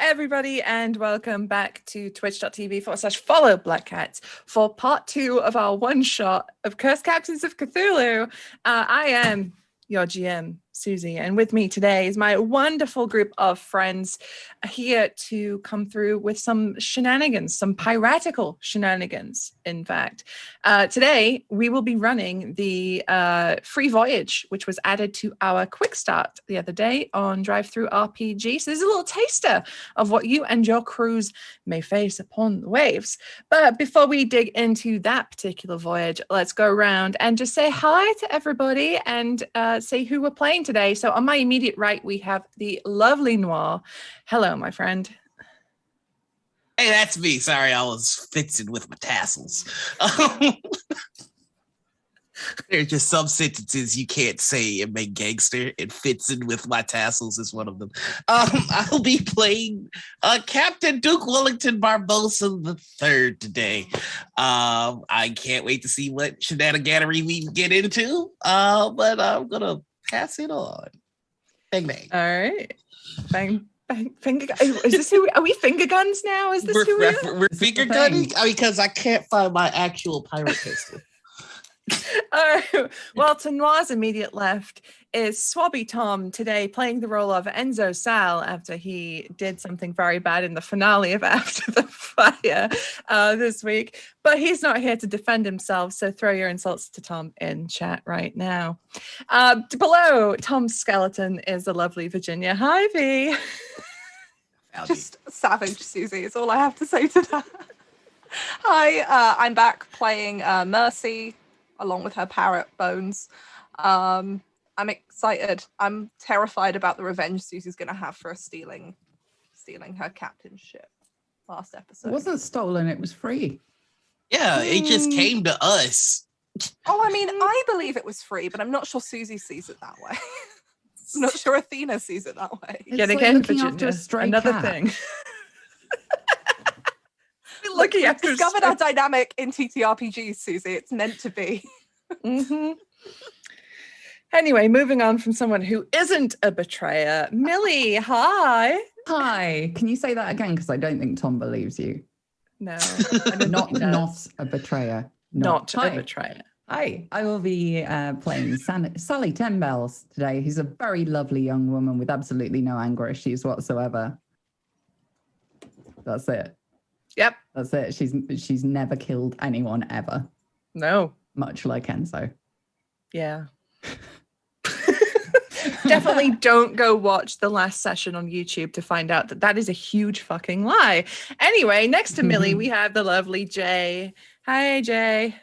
everybody, and welcome back to twitch.tv/follow Black Cats for part 2 of our one-shot of Cursed Captains of Cthulhu. I am your GM, Susie, and with me today is my wonderful group of friends here to come through with some shenanigans, some piratical shenanigans, in fact. Today, we will be running the free voyage, which was added to our quick start the other day on Drive-Thru RPG. So this is a little taster of what you and your crews may face upon the waves. But before we dig into that particular voyage, let's go around and just say hi to everybody and say who we're playing today. So on my immediate right, we have the lovely Noir. Hello, my friend. Hey, that's me. Sorry, I was fixing with my tassels. There's just some sentences you can't say and make gangster, and fixing with my tassels is one of them. I'll be playing Captain Duke Wellington Barbosa III today. I can't wait to see what shenaniganery we get into, but I'm going to pass it on. Bang, bang. All right. Bang. Finger. Is this who? Are we finger guns now? Is this who we are? We're finger gunning because I can't find my actual pirate pistol. All right. Well, to Noir's immediate left is Swabby Tom today, playing the role of Enzo Sal after he did something very bad in the finale of After the Fire this week. But he's not here to defend himself, so throw your insults to Tom in chat right now. Below Tom's skeleton is the lovely Virginia. Hi, V. Just savage, Susie, is all I have to say to that. Hi, I'm back playing Mercy, along with her parrot Bones. I'm excited. I'm terrified about the revenge Susie's going to have for stealing her captain's ship last episode. It wasn't stolen, it was free. Yeah, it just came to us. Oh, I mean, I believe it was free, but I'm not sure Susie sees it that way. I'm not sure Athena sees it that way. Yet again, like looking Virginia, after a stray another cat. thing. Looking after discovered our dynamic in TTRPGs, Susie. It's meant to be. Mm-hmm. Anyway, moving on from someone who isn't a betrayer, Millie. Hi. Hi. Can you say that again? Because I don't think Tom believes you. No, not a betrayer. Not a betrayer. Hi. I will be playing Sally Tenbells today. Who's a very lovely young woman with absolutely no anger issues whatsoever. That's it. Yep. That's it. She's never killed anyone ever. No. Much like Enzo. Yeah. Definitely don't go watch the last session on YouTube to find out that is a huge fucking lie. Anyway, next to Millie, we have the lovely Jay. Hi, Jay.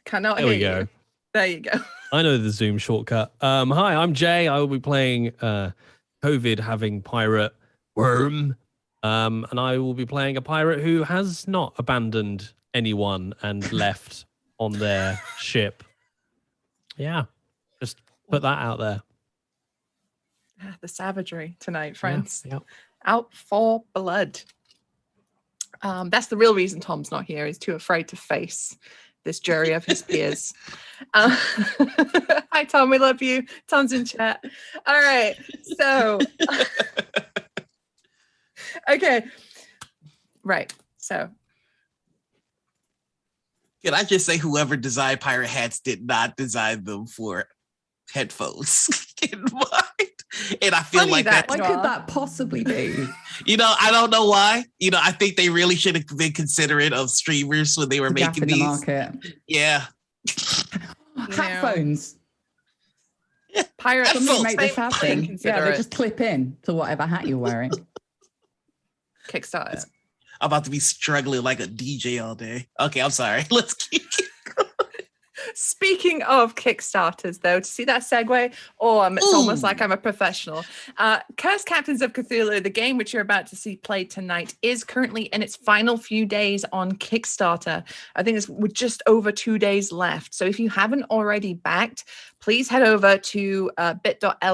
Cannot hear you. There you go. I know the Zoom shortcut. Hi, I'm Jay. I will be playing COVID having pirate Worm. And I will be playing a pirate who has not abandoned anyone and left on their ship. Yeah, just put that out there. The savagery tonight, friends. Yeah. Out for blood. That's the real reason Tom's not here. He's too afraid to face this jury of his peers. Hi, Tom. We love you. Tom's in chat. All right. So... Okay. Right. So. Can I just say whoever designed pirate hats did not design them for headphones in mind? And I feel Funny like that. Why could that possibly be? I don't know why. I think they really should have been considerate of streamers when they were making these. The market. Yeah. Headphones. Pirates Somebody make this happen. Yeah, they just clip in to whatever hat you're wearing. Kickstarter. I'm about to be struggling like a DJ all day. Okay, I'm sorry. Let's keep going. Speaking of Kickstarters, though, to see that segue, it's almost like I'm a professional. Cursed Captains of Cthulhu, the game which you're about to see played tonight, is currently in its final few days on Kickstarter. I think it's with just over 2 days left. So if you haven't already backed, please head over to bit.ly/CCC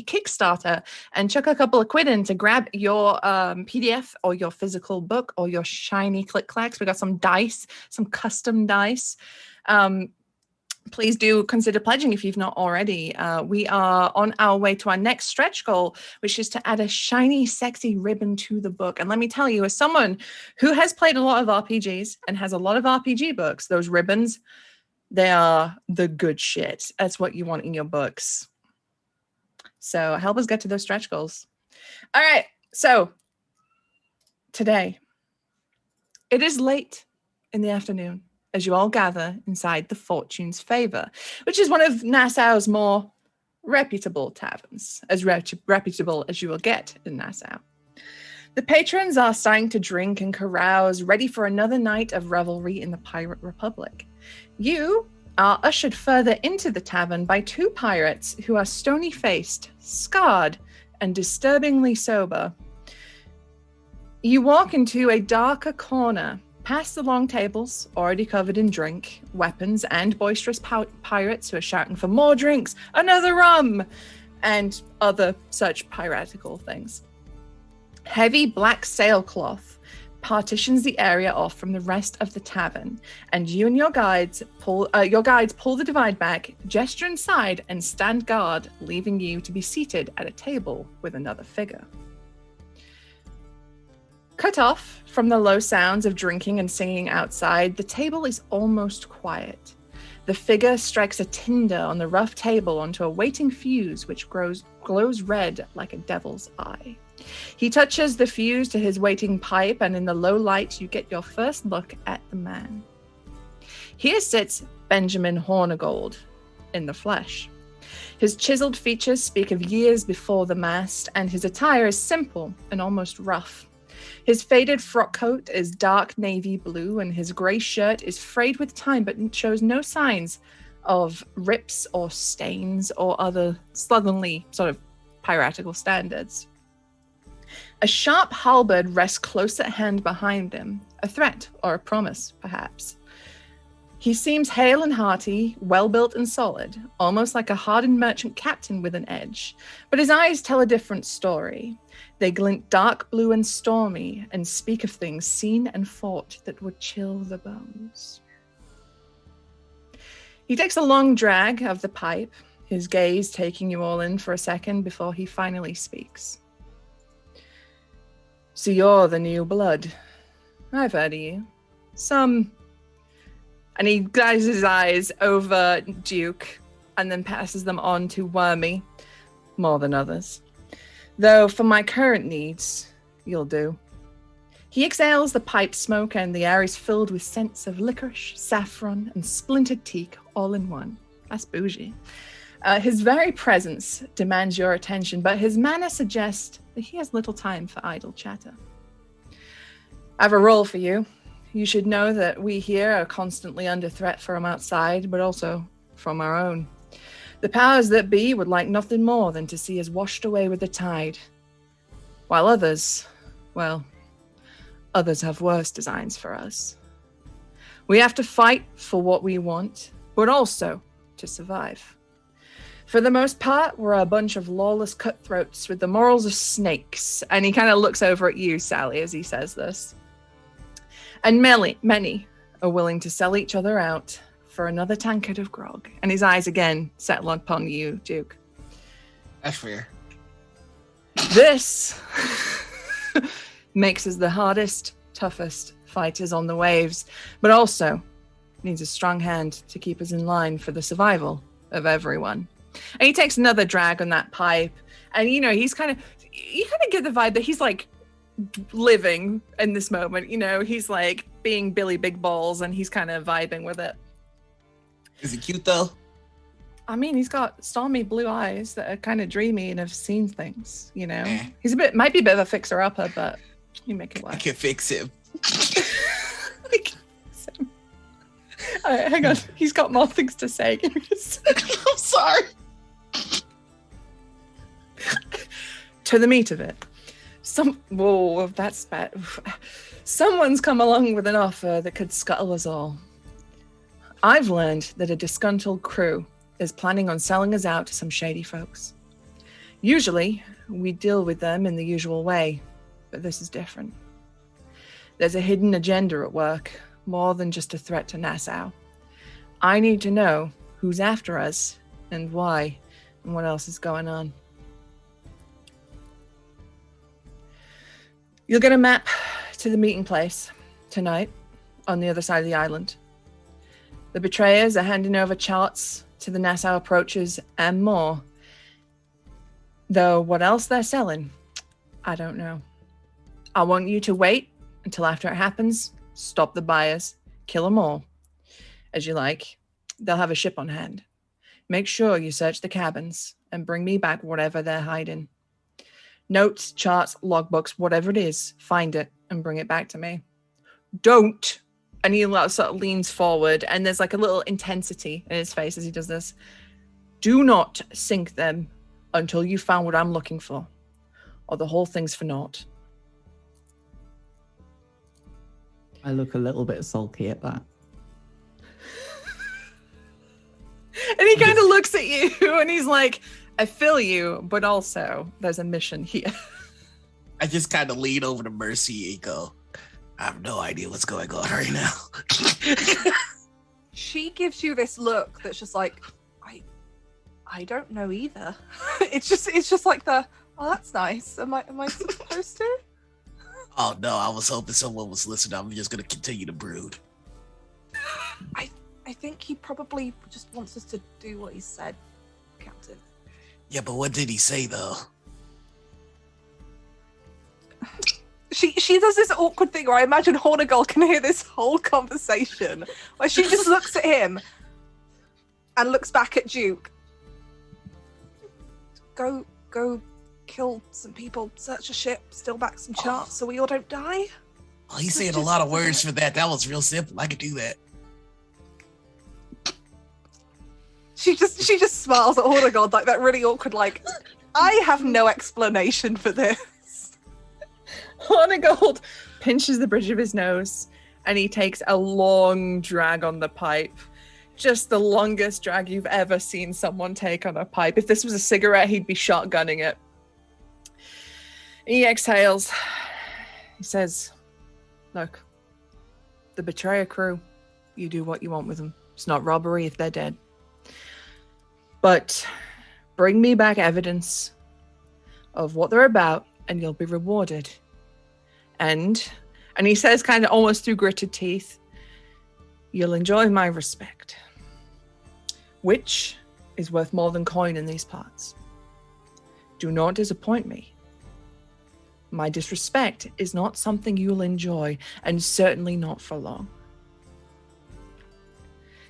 Kickstarter and chuck a couple of quid in to grab your PDF or your physical book or your shiny click clacks. We got some dice, some custom dice. please do consider pledging if you've not already. We are on our way to our next stretch goal, which is to add a shiny, sexy ribbon to the book. And let me tell you, as someone who has played a lot of RPGs and has a lot of RPG books, those ribbons, they are the good shit. That's what you want in your books. So help us get to those stretch goals. All right. So today, it is late in the afternoon as you all gather inside the Fortune's Favor, which is one of Nassau's more reputable taverns, as reputable as you will get in Nassau. The patrons are starting to drink and carouse, ready for another night of revelry in the Pirate Republic. You are ushered further into the tavern by two pirates who are stony-faced, scarred, and disturbingly sober. You walk into a darker corner, past the long tables, already covered in drink, weapons, and boisterous pirates who are shouting for more drinks, another rum, and other such piratical things. Heavy black sailcloth partitions the area off from the rest of the tavern, and you and your guides pull the divide back, gesture inside, and stand guard, leaving you to be seated at a table with another figure. Cut off from the low sounds of drinking and singing outside, the table is almost quiet. The figure strikes a tinder on the rough table onto a waiting fuse which glows red like a devil's eye. He touches the fuse to his waiting pipe, and in the low light you get your first look at the man. Here sits Benjamin Hornigold in the flesh. His chiseled features speak of years before the mast, and his attire is simple and almost rough. His faded frock coat is dark navy blue, and his grey shirt is frayed with time but shows no signs of rips or stains or other slovenly sort of piratical standards. A sharp halberd rests close at hand behind him, a threat or a promise, perhaps. He seems hale and hearty, well-built and solid, almost like a hardened merchant captain with an edge. But his eyes tell a different story. They glint dark blue and stormy, and speak of things seen and fought that would chill the bones. He takes a long drag of the pipe, his gaze taking you all in for a second before he finally speaks. So you're the new blood. I've heard of you. And he glides his eyes over Duke and then passes them on to Wormy, more than others. Though for my current needs, you'll do. He exhales the pipe smoke, and the air is filled with scents of licorice, saffron, and splintered teak all in one. That's bougie. His very presence demands your attention, but his manner suggests that he has little time for idle chatter. I have a role for you. You should know that we here are constantly under threat from outside, but also from our own. The powers that be would like nothing more than to see us washed away with the tide. While others have worse designs for us. We have to fight for what we want, but also to survive. For the most part, we're a bunch of lawless cutthroats with the morals of snakes. And he kind of looks over at you, Sally, as he says this. And many are willing to sell each other out for another tankard of grog. And his eyes again settle upon you, Duke. That's fair. This makes us the hardest, toughest fighters on the waves, but also needs a strong hand to keep us in line for the survival of everyone. And he takes another drag on that pipe, and you kind of get the vibe that he's like living in this moment. He's like being Billy Big Balls, and he's kind of vibing with it. Is he cute though? I mean, he's got stormy blue eyes that are kind of dreamy and have seen things. He's might be a bit of a fixer-upper, but you make it work. I can fix him. Hang on, he's got more things to say. Give me a second. I'm sorry. To the meat of it. Whoa, that's bad. Someone's come along with an offer that could scuttle us all. I've learned that a disgruntled crew is planning on selling us out to some shady folks. Usually, we deal with them in the usual way, but this is different. There's a hidden agenda at work, more than just a threat to Nassau. I need to know who's after us and why and what else is going on. You'll get a map to the meeting place tonight on the other side of the island. The betrayers are handing over charts to the Nassau approaches and more. Though what else they're selling, I don't know. I want you to wait until after it happens, stop the buyers, kill them all, as you like. They'll have a ship on hand. Make sure you search the cabins and bring me back whatever they're hiding. Notes, charts, logbooks, whatever it is, find it and bring it back to me. Don't, and he sort of leans forward and there's like a little intensity in his face as he does this. Do not sink them until you found what I'm looking for, or the whole thing's for naught. I look a little bit sulky at that. And he kind of looks at you and he's like, I feel you, but also there's a mission here. I just kind of lean over to Mercy and go, I have no idea what's going on right now. She gives you this look that's just like, I don't know either. It's just like the, oh, that's nice. Am I supposed to? Oh no, I was hoping someone was listening. I'm just gonna continue to brood. I think he probably just wants us to do what he said, Captain. Yeah, but what did he say though? She does this awkward thing where I imagine Hornigold can hear this whole conversation where she just looks at him and looks back at Duke. Go kill some people, search a ship, steal back some charts so we all don't die. Oh, he's saying a lot of words for that. That was real simple. I could do that. She just smiles at Hornigold like that really awkward, like, I have no explanation for this. Hornigold pinches the bridge of his nose and he takes a long drag on the pipe. Just the longest drag you've ever seen someone take on a pipe. If this was a cigarette, he'd be shotgunning it. He exhales. He says, look, the Betrayer crew, you do what you want with them. It's not robbery if they're dead. But bring me back evidence of what they're about and you'll be rewarded. And he says kind of almost through gritted teeth, you'll enjoy my respect, which is worth more than coin in these parts. Do not disappoint me. My disrespect is not something you'll enjoy, and certainly not for long.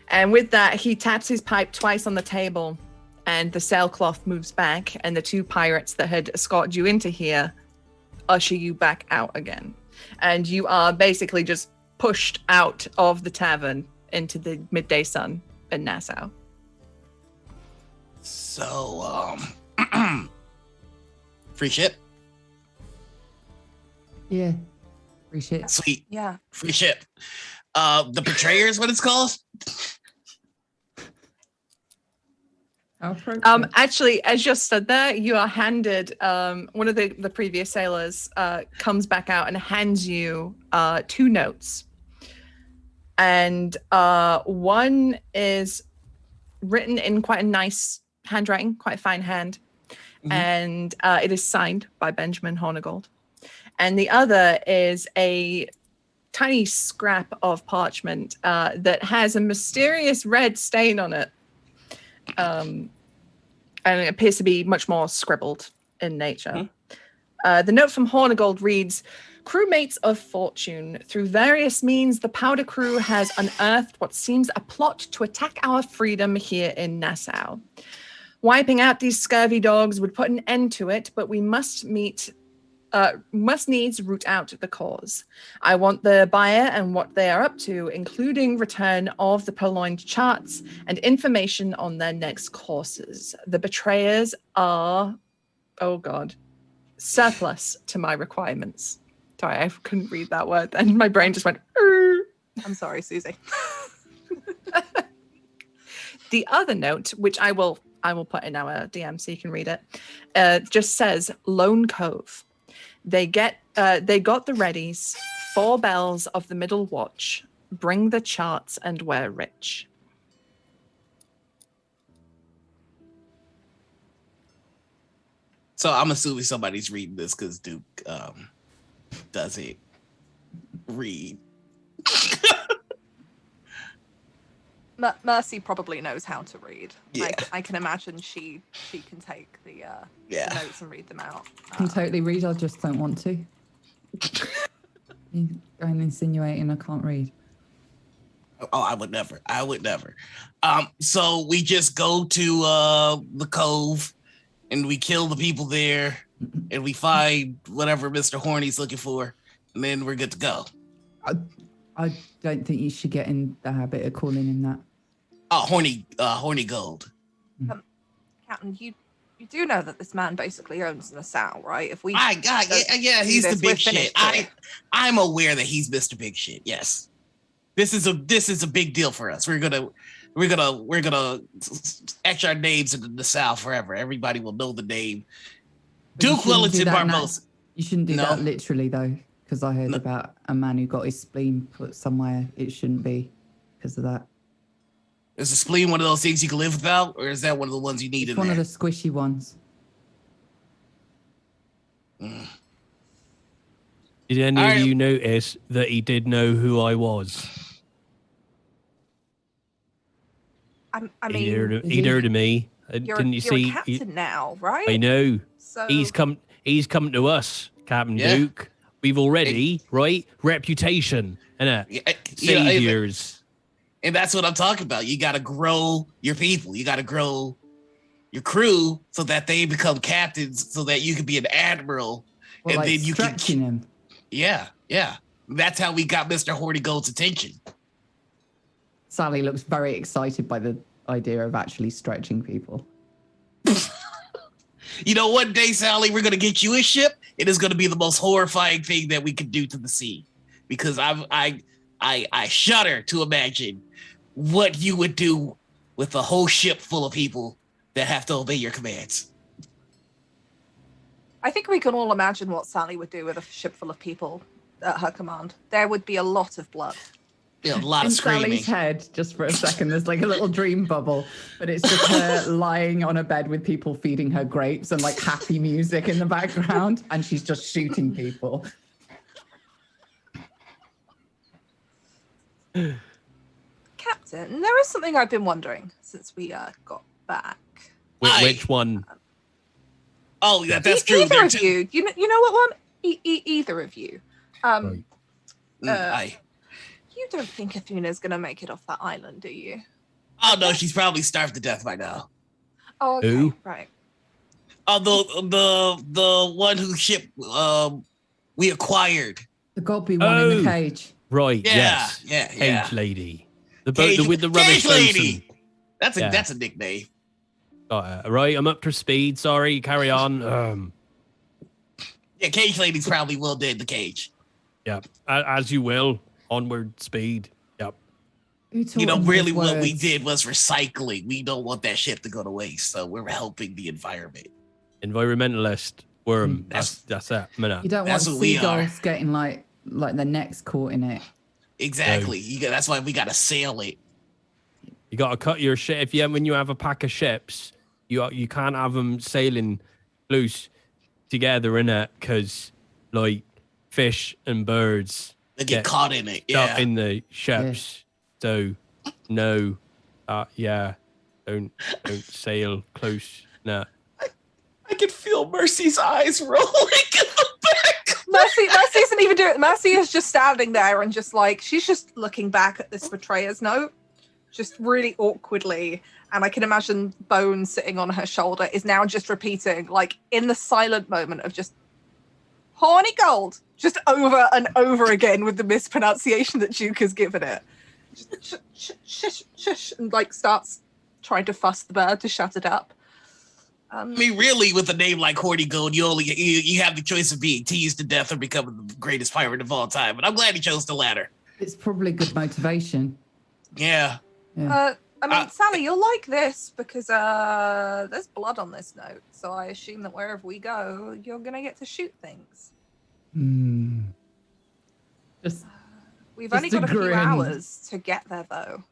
And with that, he taps his pipe twice on the table, and the sailcloth moves back, and the two pirates that had escorted you into here usher you back out again. And you are basically just pushed out of the tavern into the midday sun in Nassau. So, free ship? Yeah. Free ship. Sweet. Yeah. Free ship. The Portrayer is what it's called? Actually, as just said there, you are handed, one of the previous sailors comes back out and hands you 2 notes. And one is written in quite a nice handwriting, quite a fine hand. Mm-hmm. And it is signed by Benjamin Hornigold. And the other is a tiny scrap of parchment that has a mysterious red stain on it. And it appears to be much more scribbled in nature. Mm-hmm. The note from Hornigold reads, crewmates of fortune, through various means, the Powder Crew has unearthed what seems a plot to attack our freedom here in Nassau. Wiping out these scurvy dogs would put an end to it, but we must needs root out the cause. I want the buyer and what they are up to, including return of the purloined charts and information on their next courses. The betrayers are, oh God, surplus to my requirements. Sorry, I couldn't read that word then. My brain just went, I'm sorry, Susie. The other note, which I will put in our DM so you can read it, just says Lone Cove. They got the readies, 4 bells of the middle watch. Bring the charts and we're rich. So I'm assuming somebody's reading this because Duke doesn't read. Mercy probably knows how to read. Yeah. I can imagine she can take the notes and read them out. I can totally read, I just don't want to. You're going insinuating I can't read. Oh, I would never. So we just go to the cove and we kill the people there and we find whatever Mr. Horny's looking for, and then we're good to go. I don't think you should get in the habit of calling him that. Oh, Hornigold. Captain, you do know that this man basically owns LaSalle, right? If we yeah, he's the big shit. I'm aware that he's Mr. Big Shit. Yes. This is a big deal for us. We're gonna etch our names into the South forever. Everybody will know the name. Duke Wellington Barbosa. You shouldn't do that literally though, because I heard about a man who got his spleen put somewhere it shouldn't be because of that. Is the spleen one of those things you can live without, or is that one of the ones you need in there? One of the squishy ones. Did any of you notice that he did know who I was? I mean, he'd heard of me. Didn't you see? You're a captain now, right? I know. So He's come to us, Captain Duke. We've already, reputation, innit? Saviors. And that's what I'm talking about. You got to grow your people. You got to grow your crew so that they become captains, so that you can be an admiral, Well, and then you can stretching him. Yeah. That's how we got Mr. Hornigold's attention. Sally looks very excited by the idea of actually stretching people. You know, one day, Sally, we're gonna get you a ship. It is gonna be the most horrifying thing that we could do to the sea, because I shudder to imagine what you would do with a whole ship full of people that have to obey your commands. I think we can all imagine what Sally would do with a ship full of people at her command. There would be a lot of blood. Yeah, a lot of screaming. Sally's head, just for a second, there's like a little dream bubble, but it's just her lying on a bed with people feeding her grapes and like happy music in the background, and she's just shooting people. Captain, there is something I've been wondering since we got back. Which one? Oh, yeah, that's true. Either of you. You know what one? Either of you. You don't think Athuna's going to make it off that island, do you? Oh, no, she's probably starved to death by now. Oh, okay. Who? Right. The one whose ship we acquired. The Gobby one in the cage. Right, Yeah, yes. yeah. Cage lady. The boat with the rubbish Cage lady! bosun. That's a nickname. Right, I'm up to speed. Sorry, carry on. Yeah, Cage lady's probably well dead in the cage. Yeah, as you will. Onward speed. Yep. You know, really what we did was recycling. We don't want that shit to go to waste, so we're helping the environment. Environmentalist worm. That's that. You don't want seagulls getting like their necks caught in it. Exactly. That's why we gotta sail it. You gotta cut your ship. When you have a pack of ships, you can't have them sailing loose together in it, because like fish and birds. They get caught in it, in the ships. Yeah. So, no, don't sail close. No. I can feel Mercy's eyes rolling in the back. Mercy isn't even doing it. Mercy is just standing there and just like, she's just looking back at this betrayer's note, just really awkwardly. And I can imagine Bones sitting on her shoulder is now just repeating, like in the silent moment of just, Hornigold, just over and over again with the mispronunciation that Duke has given it. Just shush, and like starts trying to fuss the bird to shut it up. I mean, really, with a name like Hornigold, you have the choice of being teased to death or becoming the greatest pirate of all time. But I'm glad he chose the latter. It's probably good motivation. Yeah. I mean, Sally, you'll like this because there's blood on this note. So I assume that wherever we go, you're going to get to shoot things. We've only got a few hours to get there, though.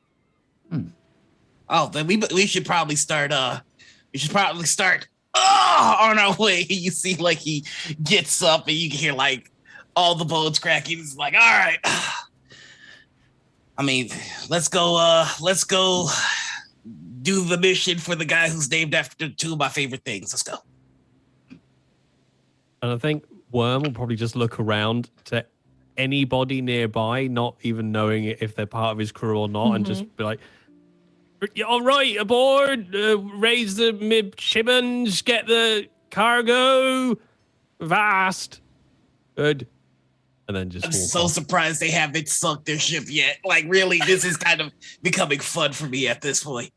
Oh, then we should probably start. We should probably start on our way. You see, like, he gets up and you can hear, like, all the bones cracking. He's like, all right. I mean, let's go do the mission for the guy who's named after two of my favorite things. Let's go. And I think Worm will probably just look around to anybody nearby, not even knowing if they're part of his crew or not, and just be like, all right, aboard, raise the midshipmens, get the cargo, vast. Good. And then just I'm walk so off. surprised they haven't sunk their ship yet. Like, really, this is kind of becoming fun for me at this point.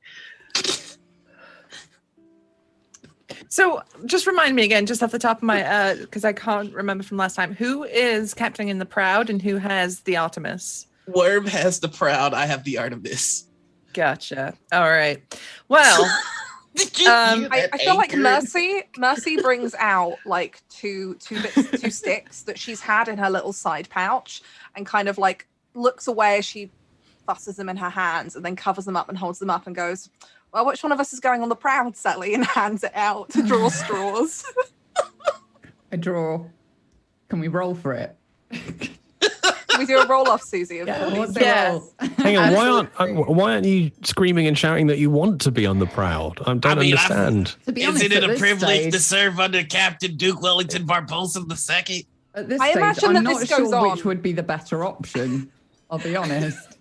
So just remind me again, just off the top of my, because I can't remember from last time, who is captaining the Proud and who has the Artemis? Worm has the Proud. I have the Artemis. Gotcha. All right. Well, I feel like Mercy brings out like two sticks that she's had in her little side pouch and kind of like looks away as she fusses them in her hands and then covers them up and holds them up and goes, well, which one of us is going on the Proud, Sally? And hands it out to draw straws. I draw. Can we roll for it? Can we do a roll off, Susie? What's the Yes. roll? Hang on, why aren't you screaming and shouting that you want to be on the Proud? I don't understand. To be honest, Isn't it at a this privilege stage, to serve under Captain Duke Wellington Barbosa II? At this I stage, imagine I'm that not this sure goes on. which would be the better option. I'll be honest.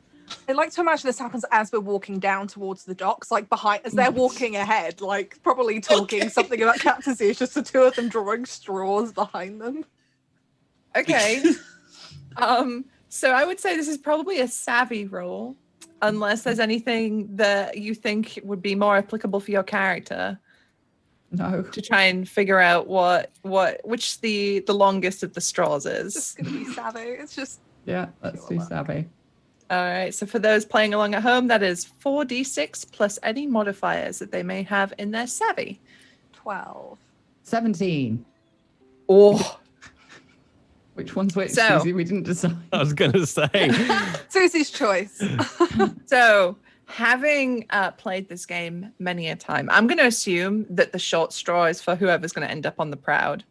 I like to imagine this happens as we're walking down towards the docks, like behind, as they're walking ahead, like probably talking something about captaincy. It's just the two of them drawing straws behind them. okay. So I would say this is probably a savvy roll, unless there's anything that you think would be more applicable for your character No. to try and figure out which the longest of the straws It's is. just gonna be savvy. It's just Yeah, let's do savvy. All right. So for those playing along at home, that is 4d6 plus any modifiers that they may have in their savvy. 12. 17. Oh. Which one's which, So- Susie? We didn't decide. I was going to say. Susie's choice. So having played this game many a time, I'm going to assume that the short straw is for whoever's going to end up on the Proud.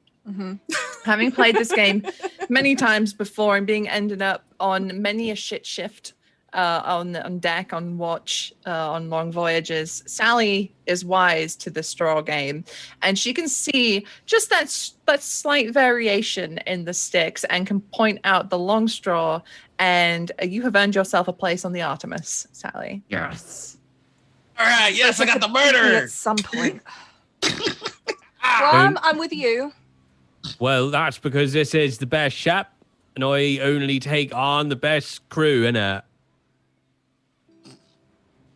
Having played this game many times before and being ended up on many a shit shift on deck, on watch, on long voyages, Sally is wise to the straw game, and she can see just that slight variation in the sticks and can point out the long straw. And you have earned yourself a place on the Artemis, Sally. Yes. All right, yes, I got the Me murderer. at some point. Well, I'm with you. Well, that's because this is the best ship, and I only take on the best crew, innit?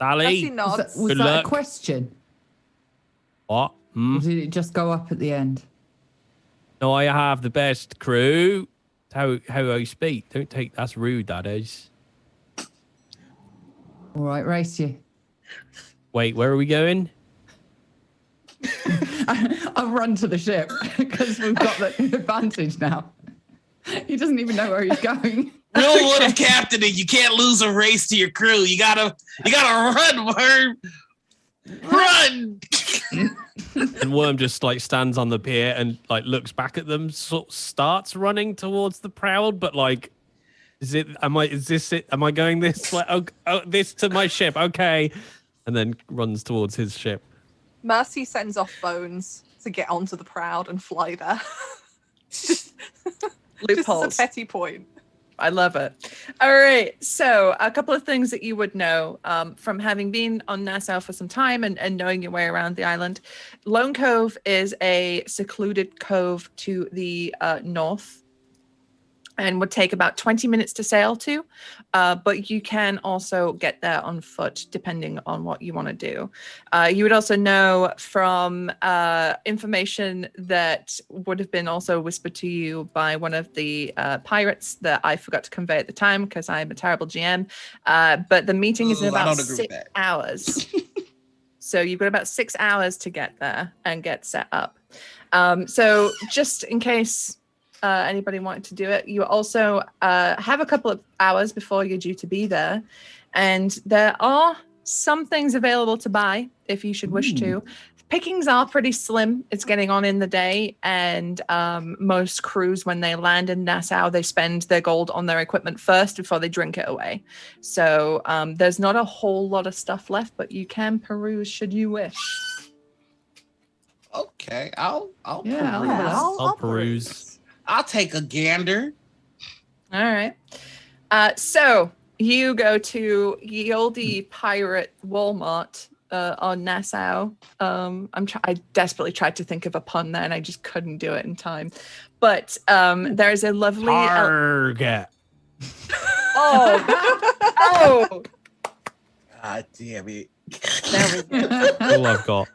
Mercy Sally? nods. Was Good that luck. a question? What? Or did it just go up at the end? No, I have the best crew. How I speak. Don't take, that's rude, that is. All right, race you. Wait, where are we going? I'll run to the ship because we've got the advantage now. He doesn't even know where he's going. Rule one of captaining: you can't lose a race to your crew. You gotta run, Worm. Run. And Worm just like stands on the pier and like looks back at them, sort of starts running towards the Proud, but like, am I going this way? Oh, this to my ship, okay. And then runs towards his ship. Mercy sends off Bones to get onto the Proud and fly there. Just Loopholes. as a petty point. I love it. All right. So a couple of things that you would know from having been on Nassau for some time and knowing your way around the island. Lone Cove is a secluded cove to the north and would take about 20 minutes to sail to. But you can also get there on foot, depending on what you want to do. You would also know from information that would have been also whispered to you by one of the pirates that I forgot to convey at the time because I'm a terrible GM. But the meeting is in I about don't agree with 6 that. hours. So you've got about 6 hours to get there and get set up. So just in case anybody wanted to do it, you also have a couple of hours before you're due to be there. And there are some things available to buy if you should wish to. pickings are pretty slim. It's getting on in the day, and most crews, when they land in Nassau, they spend their gold on their equipment first before they drink it away. So there's not a whole lot of stuff left, but you can peruse should you wish. Okay, I'll peruse. I'll peruse. I'll take a gander. All right. So you go to Ye Olde Pirate Walmart on Nassau. I desperately tried to think of a pun there, and I just couldn't do it in time. But there's a lovely Target. Oh. God damn it. There we go. All I've got.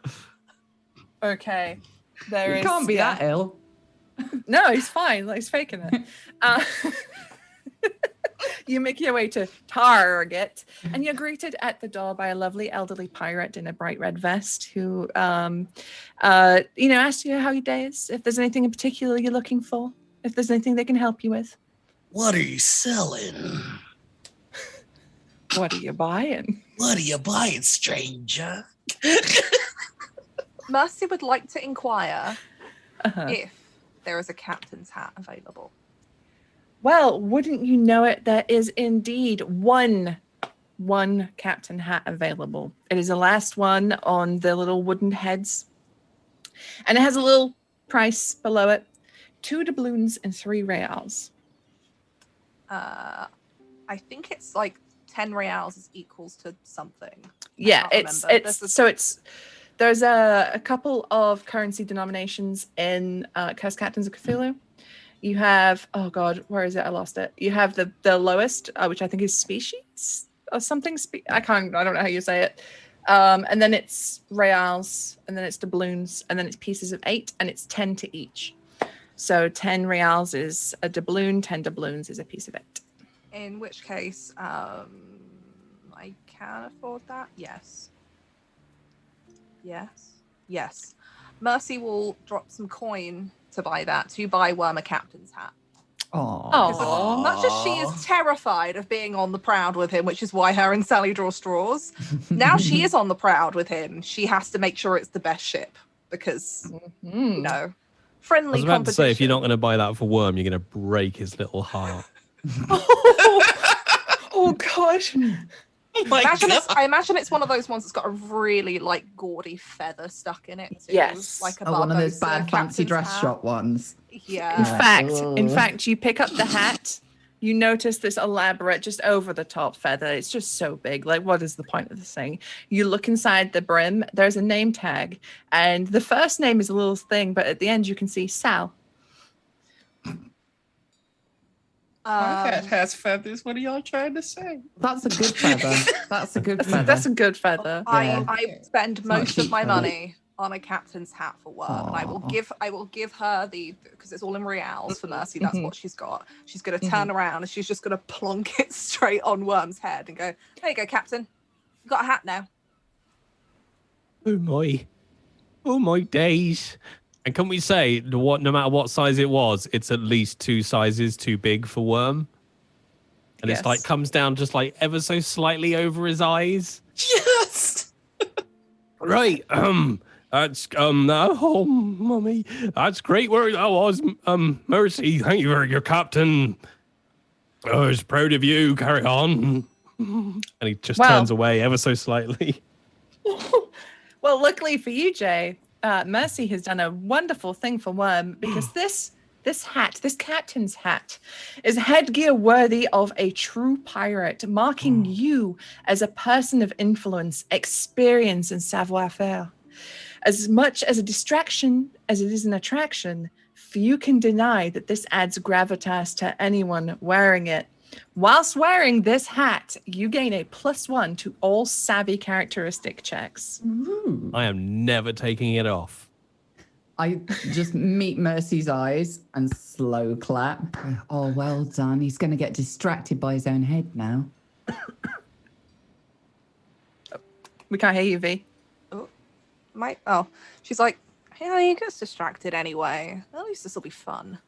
Okay. You can't be that ill. No, he's fine. Like, he's faking it. You make your way to Target, and you're greeted at the door by a lovely elderly pirate in a bright red vest who, asks you how your day is, if there's anything in particular you're looking for, if there's anything they can help you with. What are you selling? What are you buying? What are you buying, stranger? Mercy would like to inquire if there is a captain's hat available. Well, wouldn't you know it, there is indeed one captain hat available. It is the last one on the little wooden heads. And it has a little price below it. 2 doubloons and 3 reals. I think it's like 10 reals is equals to something. Yeah, there's a couple of currency denominations in Cursed Captains of Cthulhu. You have, oh God, where is it? I lost it. You have the lowest, which I think is species or something. I don't know how you say it. And then it's reals, and then it's doubloons, and then it's pieces of 8, and it's 10 to each. So 10 reals is a doubloon, 10 doubloons is a piece of 8. In which case, I can afford that. Yes. Mercy will drop some coin to buy that, to buy Worm a captain's hat. Oh, much as she is terrified of being on the proud with him, which is why her and Sally draw straws, now she is on the proud with him. She has to make sure it's the best ship because, friendly I was about to say, if you're not going to buy that for Worm, you're going to break his little heart. Oh gosh. I imagine it's one of those ones that's got a really gaudy feather stuck in it too. Yes. Like a one of those bad fancy dress hat. shop ones. Yeah. In fact, you pick up the hat, you notice this elaborate, just over the top feather. It's just so big. Like, what is the point of this thing? You look inside the brim, there's a name tag, and the first name is a little thing, but at the end you can see Sal. My hat has feathers. What are y'all trying to say? That's a good feather. That's a good feather. That's a good feather. I spend most of my money on a captain's hat for Worm, and I will give her because it's all in reals for Mercy. That's what she's got. She's going to turn around and she's just going to plonk it straight on Worm's head and go, "There you go, Captain. You've got a hat now." Oh my days! And can we say, no matter what size it was, it's at least 2 sizes too big for Worm? And Yes. it's comes down just ever so slightly over his eyes. Yes. Right. That's oh mummy. That's great work. That was Mercy. Thank you for your captain. I was proud of you. Carry on. And he just turns away ever so slightly. Well, luckily for you, Jay, Mercy has done a wonderful thing for Worm because this captain's hat is headgear worthy of a true pirate, marking you as a person of influence, experience, and savoir-faire. As much as a distraction as it is an attraction, few can deny that this adds gravitas to anyone wearing it. Whilst wearing this hat, you gain a +1 to all savvy characteristic checks. Ooh. I am never taking it off. I just meet Mercy's eyes and slow clap. Oh, well done. He's going to get distracted by his own head now. We can't hear you, V. She's like, "Yeah, he gets distracted anyway. At least this will be fun."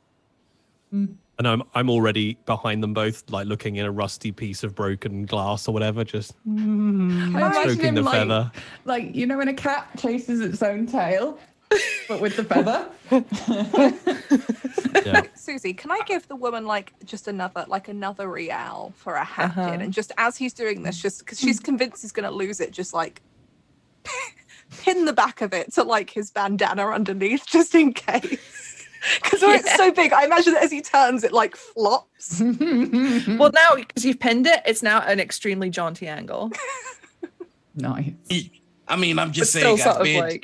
And I'm already behind them both, like looking in a rusty piece of broken glass or whatever, just I imagine stroking the him feather. like you know when a cat chases its own tail, but with the feather. Yeah. Susie, can I give the woman just another real for a hat pin? And just as he's doing this, just because she's convinced he's gonna lose it, just pin the back of it to his bandana underneath, just in case. Because it's so big, I imagine that as he turns, it flops. Well, now because you've pinned it, it's now an extremely jaunty angle. Nice. I mean, I'm just But still saying,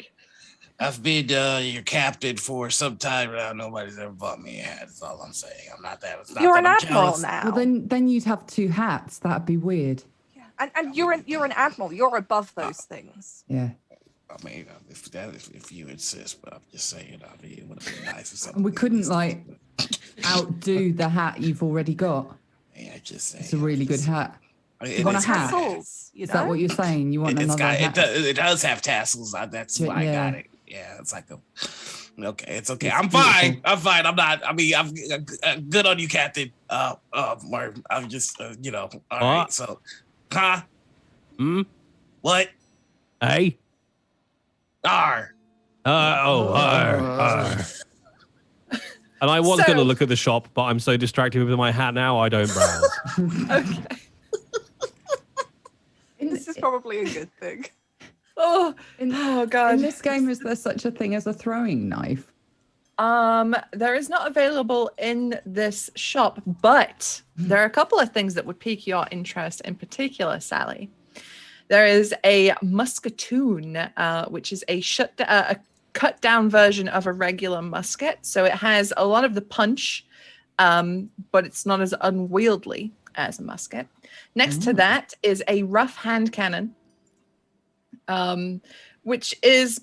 I've been your captain for some time now. Nobody's ever bought me a hat. That's all I'm saying. I'm not that. It's not You're that an I'm admiral jealous. now. Well, then you'd have 2 hats. That'd be weird. Yeah. And you're an admiral. You're above those things. Yeah. I mean, if you insist, but I'm just saying, I mean, it would have been nice or something. And we couldn't outdo the hat you've already got. Yeah, just saying. It's a really good hat. You want a hat? Tassels, Is that what you're saying? You want another hat? It does have tassels. That's why I got it. Yeah, it's like okay, it's okay. I'm beautiful. fine. I'm fine. I'm not. I mean, I'm good on you, Captain. Martin. I'm just, all right. So, huh? What? Hey. R. And I was going to look at the shop, but I'm so distracted with my hat now, I don't browse. Okay. This is probably a good thing. Oh God. In this game, is there such a thing as a throwing knife? There is not available in this shop, but there are a couple of things that would pique your interest in particular, Sally. There is a musketoon, which is a cut down version of a regular musket. So it has a lot of the punch, but it's not as unwieldy as a musket. Next to that is a rough hand cannon, which is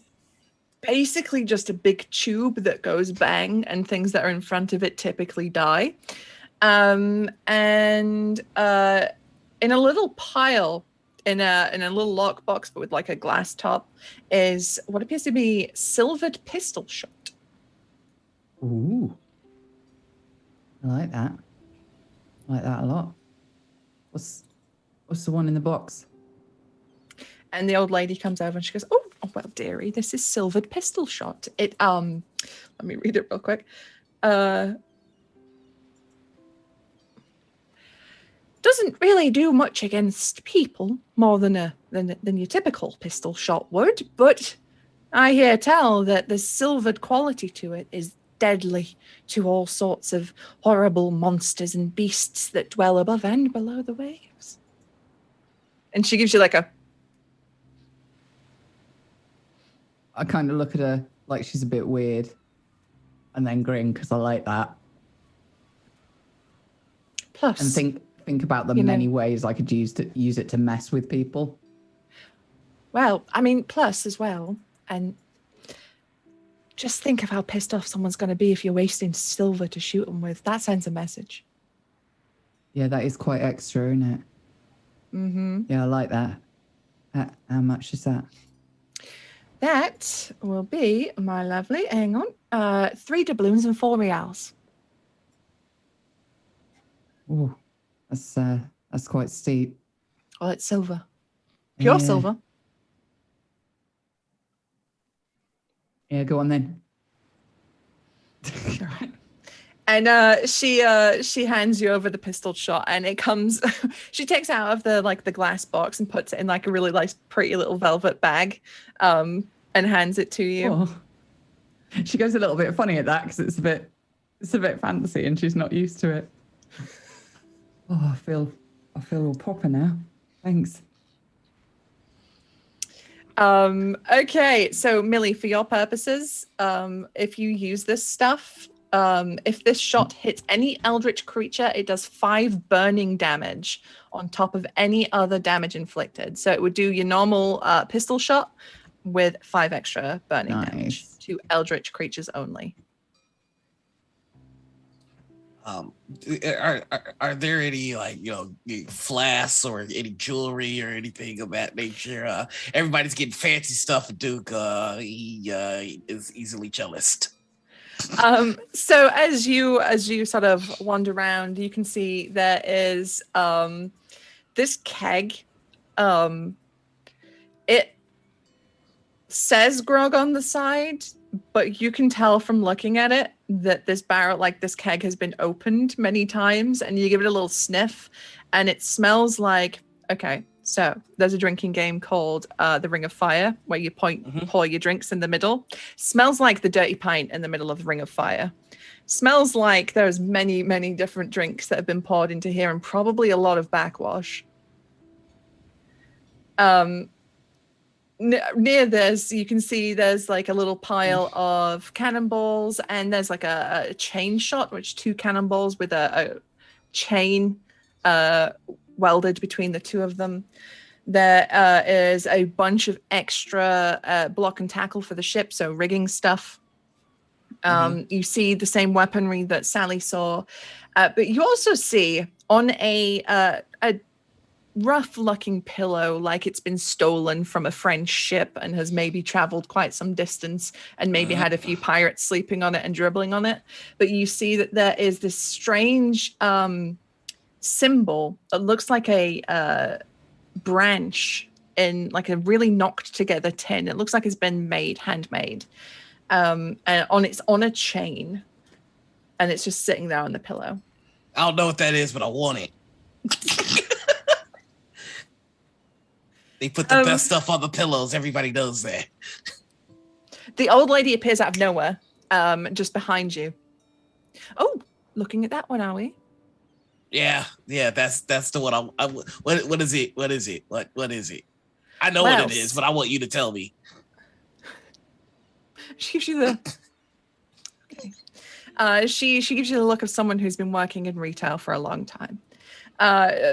basically just a big tube that goes bang, and things that are in front of it typically die. And in a little pile, in a little lockbox, but with a glass top, is what appears to be silvered pistol shot. Ooh. I like that. I like that a lot. What's the one in the box? And the old lady comes over and she goes, oh well, dearie, this is silvered pistol shot. It let me read it real quick. Doesn't really do much against people more than your typical pistol shot would, but I hear tell that the silvered quality to it is deadly to all sorts of horrible monsters and beasts that dwell above and below the waves. And she gives you a... I kind of look at her like she's a bit weird, and then grin because I like that. Plus, and think about the many ways I could use it to mess with people. Well, I mean, plus as well, and just think of how pissed off someone's going to be if you're wasting silver to shoot them with. That sends a message. Yeah, that is quite extra, isn't it? Mm-hmm. Yeah, I like that. How much is that? That will be, my lovely, hang on, 3 doubloons and 4 reals. Oh, that's quite steep. Well, it's silver. Pure silver. Yeah, go on then. And she hands you over the pistol shot, and it comes. She takes it out of the glass box and puts it in a really nice, pretty little velvet bag, and hands it to you. Oh. She goes a little bit funny at that because it's a bit fancy and she's not used to it. Oh, I feel all proper now. Thanks. Okay, so Millie, for your purposes, if you use this stuff, if this shot hits any eldritch creature, it does 5 burning damage on top of any other damage inflicted. So it would do your normal pistol shot with 5 extra burning damage to eldritch creatures only. Are there any flasks or any jewelry or anything of that nature? Everybody's getting fancy stuff at Duke. He is easily jealous. So as you sort of wander around, you can see there is this keg. It says grog on the side, but you can tell from looking at it that this barrel, like this keg, has been opened many times, and you give it a little sniff, and it smells like, okay, so there's a drinking game called the Ring of Fire, where you pour your drinks in the middle. Smells like the dirty pint in the middle of the Ring of Fire. Smells like there's many, many different drinks that have been poured into here, and probably a lot of backwash. Near this, you can see there's like a little pile of cannonballs, and there's like a chain shot, which 2 cannonballs with a chain welded between the 2 of them. There is a bunch of extra block and tackle for the ship, so rigging stuff. You see the same weaponry that Sally saw, but you also see on a rough-looking pillow, like it's been stolen from a French ship and has maybe traveled quite some distance and maybe had a few pirates sleeping on it and dribbling on it. But you see that there is this strange symbol that looks like a branch in like a really knocked together tin. It looks like it's been handmade. And it's on a chain, and it's just sitting there on the pillow. I don't know what that is, but I want it. They put the best stuff on the pillows. Everybody knows that. The old lady appears out of nowhere, just behind you. Oh, looking at that one, are we? Yeah, that's the one. What is it? What is it? What is it? I know what it is, but I want you to tell me. She gives you the. Okay. She gives you the look of someone who's been working in retail for a long time.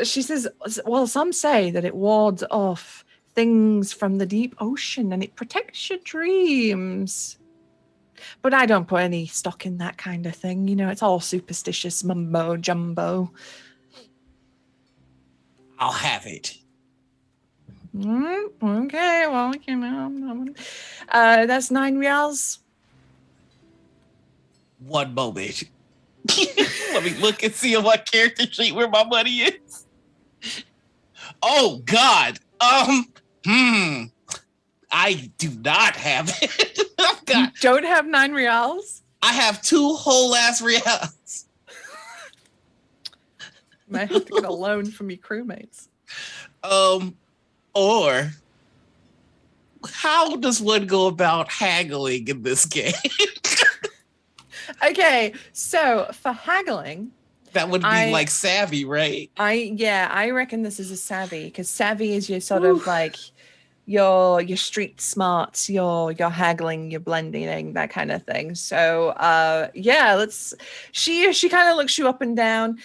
She says, well, some say that it wards off things from the deep ocean and it protects your dreams. But I don't put any stock in that kind of thing. You know, it's all superstitious mumbo jumbo. I'll have it. Okay, well, you know, that's 9 reals. One moment. Let me look and see on my character sheet where my money is. Oh God. I do not have it. You don't have 9 reals? I have 2 whole ass reals. Might have to get a loan from your crewmates. Or how does one go about haggling in this game? Okay, so for haggling, that would be like savvy, right? I reckon this is a savvy, because savvy is your sort of like your street smarts, your haggling, your blending, that kind of thing. So she kind of looks you up and down.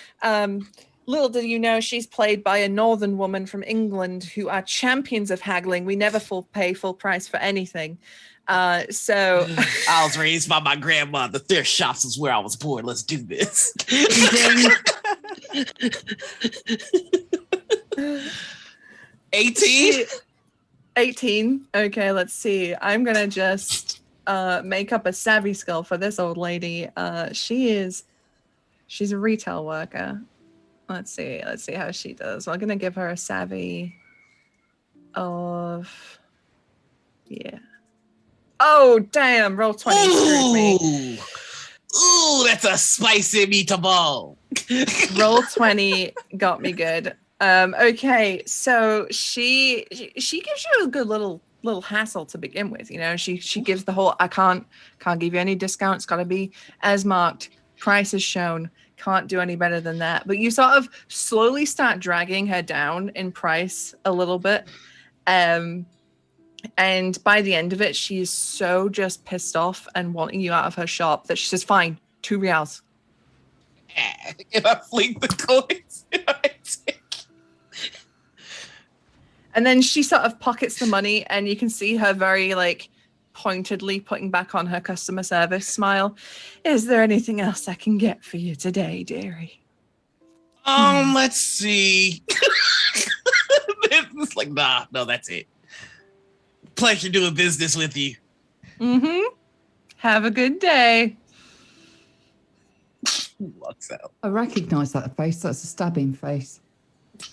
Little did you know, she's played by a northern woman from England who are champions of haggling. We never pay full price for anything. So I was raised by my grandmother. Their shops is where I was born. Let's do this. 18? 18. Okay, let's see. I'm gonna just make up a savvy skill for this old lady. She's a retail worker. Let's see how she does. I'm gonna give her a savvy of Oh damn! Roll 20 screwed me. Ooh, that's a spicy meatball. Roll 20 got me good. Okay, so she gives you a good little hassle to begin with. You know, she gives the whole I can't give you any discount. It's got to be as marked. Price is shown. Can't do any better than that. But you sort of slowly start dragging her down in price a little bit. And by the end of it, she is so just pissed off and wanting you out of her shop that she says, fine, 2 reals. And I fling the coins. And then she sort of pockets the money, and you can see her very like pointedly putting back on her customer service smile. Is there anything else I can get for you today, dearie? Let's see. It's like, no, that's it. Pleasure doing business with you. Have a good day. Walks out. I recognize that face. That's a stabbing face. I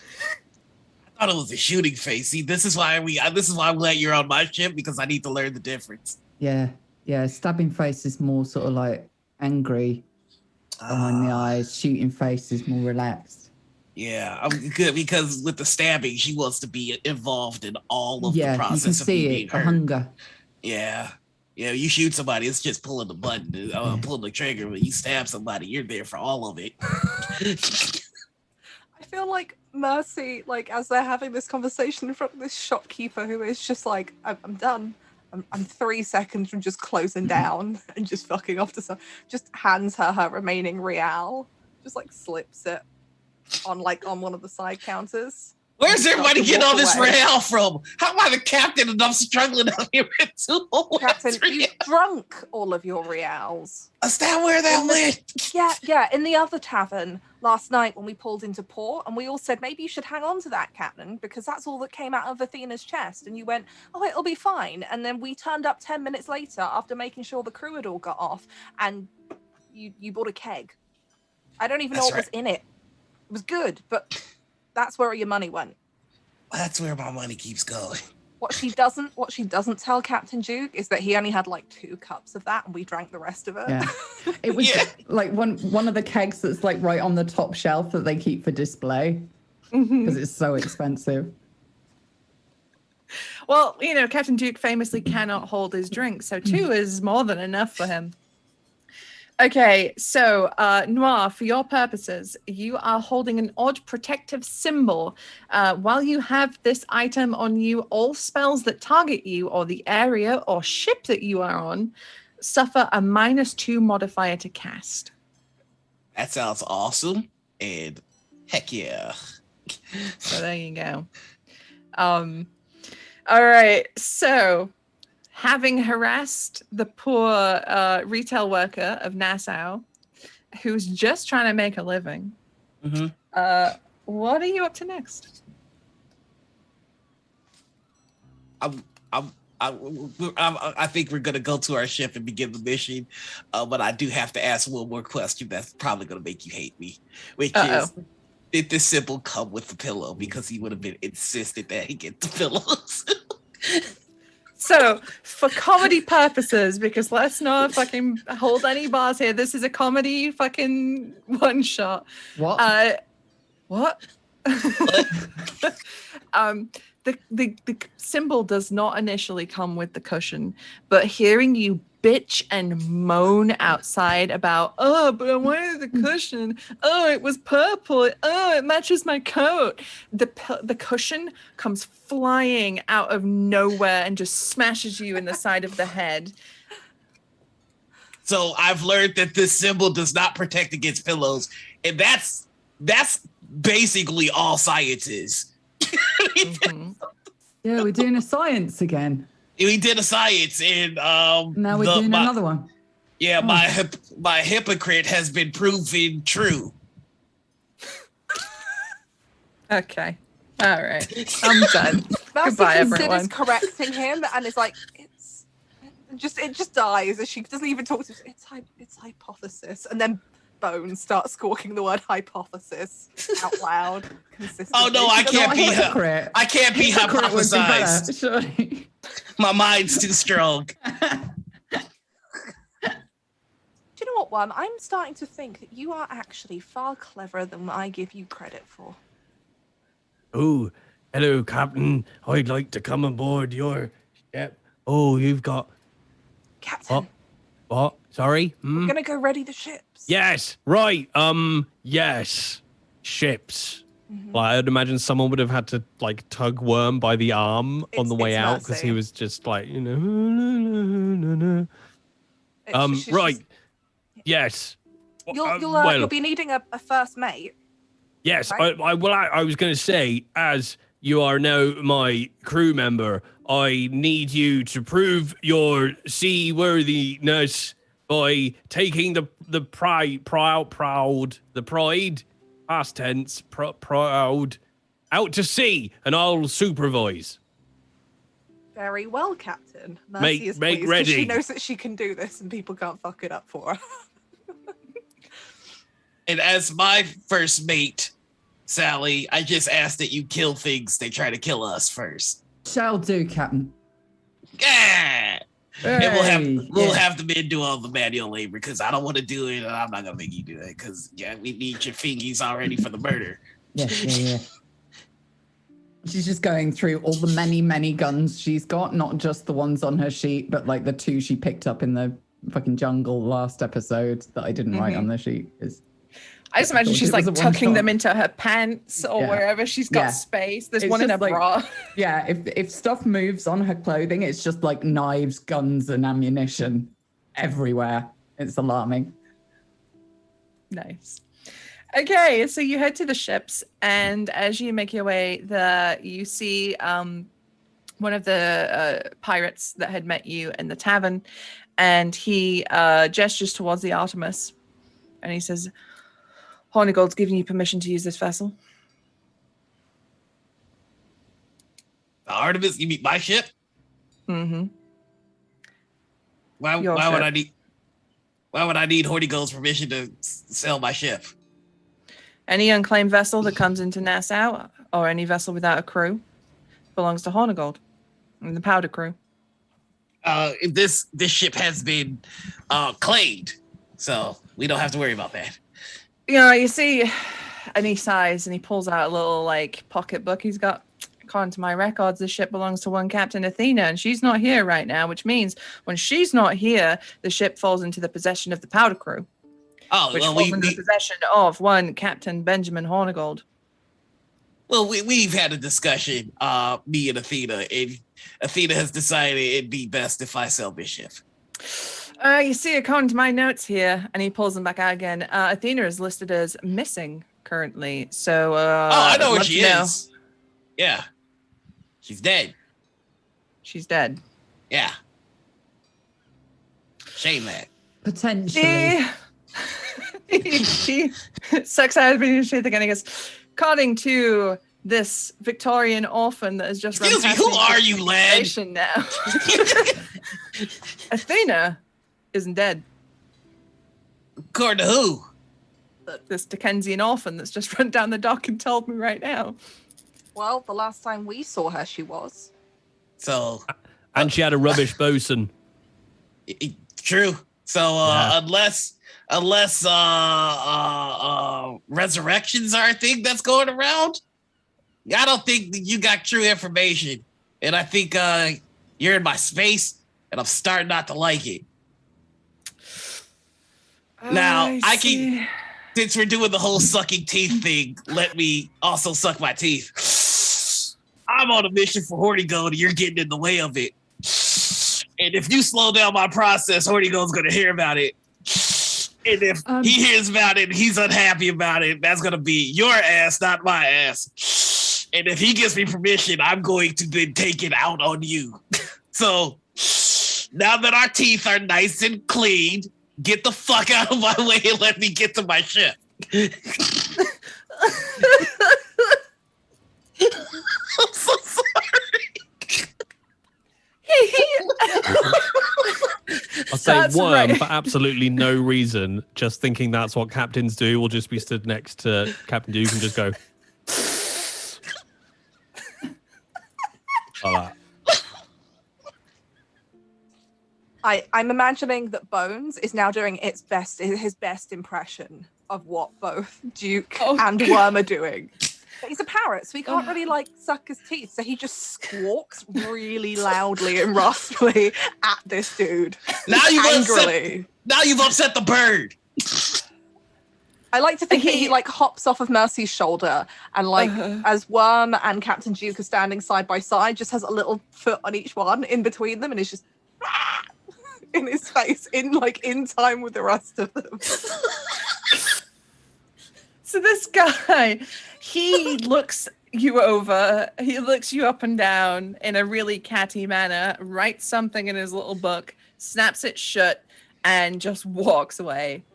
thought it was a shooting face. See, this is why I'm glad you're on my ship, because I need to learn the difference. Yeah. Stabbing face is more sort of like angry behind the eyes. Shooting face is more relaxed. Yeah, I'm good, because with the stabbing, she wants to be involved in all of the process you can of me see being it, the hurt. hunger. Yeah. Yeah, you shoot somebody, it's just pulling the button, pulling the trigger. When you stab somebody, you're there for all of it. I feel like Mercy, like as they're having this conversation in front of this shopkeeper who is just like, I'm done. I'm 3 seconds from just closing down and just fucking off to some. Just hands her remaining real. Just like slips it on one of the side counters. Where's everybody getting all this away. real from? How am I the captain and I'm struggling out here with 2 Captain, you drunk all of your reals. Is that where that went? Yeah, in the other tavern last night when we pulled into port, and we all said, maybe you should hang on to that, Captain, because that's all that came out of Athena's chest. And you went, oh, it'll be fine. And then we turned up 10 minutes later after making sure the crew had all got off, and you bought a keg. I don't even know what was in it. It was good, but that's where your money went. That's where my money keeps going. What she doesn't tell Captain Duke is that he only had like 2 cups of that, and we drank the rest of it. Yeah. It was like one of the kegs that's like right on the top shelf that they keep for display because it's so expensive. Well, Captain Duke famously cannot hold his drink, so 2 is more than enough for him. Okay, so Noir, for your purposes, you are holding an odd protective symbol. While you have this item on you, all spells that target you or the area or ship that you are on suffer a -2 modifier to cast. That sounds awesome. And heck yeah. So there you go. All right, so having harassed the poor retail worker of Nassau, who's just trying to make a living, what are you up to next? I think we're gonna go to our ship and begin the mission, but I do have to ask one more question that's probably gonna make you hate me, which is, did this symbol come with the pillow? Because he would have been insistent that he get the pillows. So, for comedy purposes, because let's not fucking hold any bars here. This is a comedy fucking one shot. What? What? The symbol does not initially come with the cushion, but hearing you bitch and moan outside about, but I wanted the cushion. It was purple. It matches my coat. The cushion comes flying out of nowhere and just smashes you in the side of the head. So I've learned that this symbol does not protect against pillows, and that's basically all science is. Yeah, we're doing a science again. We did a science, and now we're doing another one. Yeah, my hypocrite has been proven true. Okay, all right, I'm done. Goodbye, everyone. Considers correcting him, and it's like it just dies as she doesn't even talk to him. It's hypothesis, and then Bones starts squawking the word hypothesis out loud consistently. Oh no, I can't be hypothesized. Surely. My mind's too strong. Do you know what, Worm? I'm starting to think that you are actually far cleverer than I give you credit for. Oh, hello, Captain. I'd like to come aboard your ship. Oh, you've got... Captain. What? Sorry? We're going to go ready the ships. Yes, right. Yes. Ships. Mm-hmm. Like, I'd imagine someone would have had to like tug Worm by the arm on the way out because he was just like, right. Yes. You'll be needing a first mate. Yes. Right? I was going to say, as you are now my crew member, I need you to prove your seaworthiness by taking the pride, past tense, proud, out to sea, and I'll supervise. Very well, Captain. Mercy is make pleased, ready. She knows that she can do this, and people can't fuck it up for her. And as my first mate, Sally, I just ask that you kill things they try to kill us first. Shall do, Captain. Yeah. And we'll Hey, have the men do all the manual labor because I don't want to do it, and I'm not gonna make you do it because we need your fingies already for the murder. Yeah. She's just going through all the many guns she's got, not just the ones on her sheet, but like the 2 she picked up in the fucking jungle last episode that I didn't write on the sheet. I just imagine she's like tucking them into her pants or wherever she's got space. There's one in her bra. Yeah, if stuff moves on her clothing, it's just like knives, guns, and ammunition everywhere. It's alarming. Nice. Okay, so you head to the ships, and as you make your way there, you see one of the pirates that had met you in the tavern, and he gestures towards the Artemis, and he says, Hornigold's giving you permission to use this vessel. The Artemis, you mean my ship? Mm-hmm. Why would I need Hornigold's permission to sail my ship? Any unclaimed vessel that comes into Nassau, or any vessel without a crew, belongs to Hornigold and the powder crew. This ship has been claimed, so we don't have to worry about that. You know, you see, and he sighs and he pulls out a little like pocketbook he's got. According to my records, the ship belongs to one Captain Athena, and she's not here right now, which means when she's not here, the ship falls into the possession of the powder crew. Oh, which well, falls into the possession of one Captain Benjamin Hornigold. Well, we've had a discussion, me and Athena, and Athena has decided it'd be best if I sell this ship. You see, according to my notes here, and he pulls them back out again, Athena is listed as missing currently. So, I know where she is. Yeah. She's dead. She's dead. Yeah. Shame that. Potentially. He sucks out of his teeth again. He goes, according to this Victorian orphan that has just Excuse me, who are you, lad? Now. Athena isn't dead. According to who? This Dickensian orphan that's just run down the dock and told me right now. Well, the last time we saw her, she was. So, and she had a rubbish bosun. True. So, unless resurrections are a thing that's going around, I don't think that you got true information. And I think you're in my space, and I'm starting not to like it. Now, I can, since we're doing the whole sucking teeth thing, let me also suck my teeth. I'm on a mission for Hornigold, and you're getting in the way of it. And if you slow down my process, Hornigold's going to hear about it. And if he hears about it and he's unhappy about it, that's going to be your ass, not my ass. And if he gives me permission, I'm going to then take it out on you. So now that our teeth are nice and clean, get the fuck out of my way and let me get to my ship. I'm so sorry. I'll say worm for absolutely no reason, just thinking that's what captains do. We'll just be stood next to Captain Duke and just go like that. I'm imagining that Bones is now doing his best impression of what both Duke and Worm are doing. But he's a parrot, so he can't really like suck his teeth. So he just squawks really loudly and raspily at this dude. Now you've upset the bird. I like to think that he like hops off of Mercy's shoulder and like as Worm and Captain Duke are standing side by side, just has a little foot on each one in between them, and is just in his face in time with the rest of them. So this guy, he looks you over, he looks you up and down in a really catty manner, writes something in his little book, snaps it shut, and just walks away.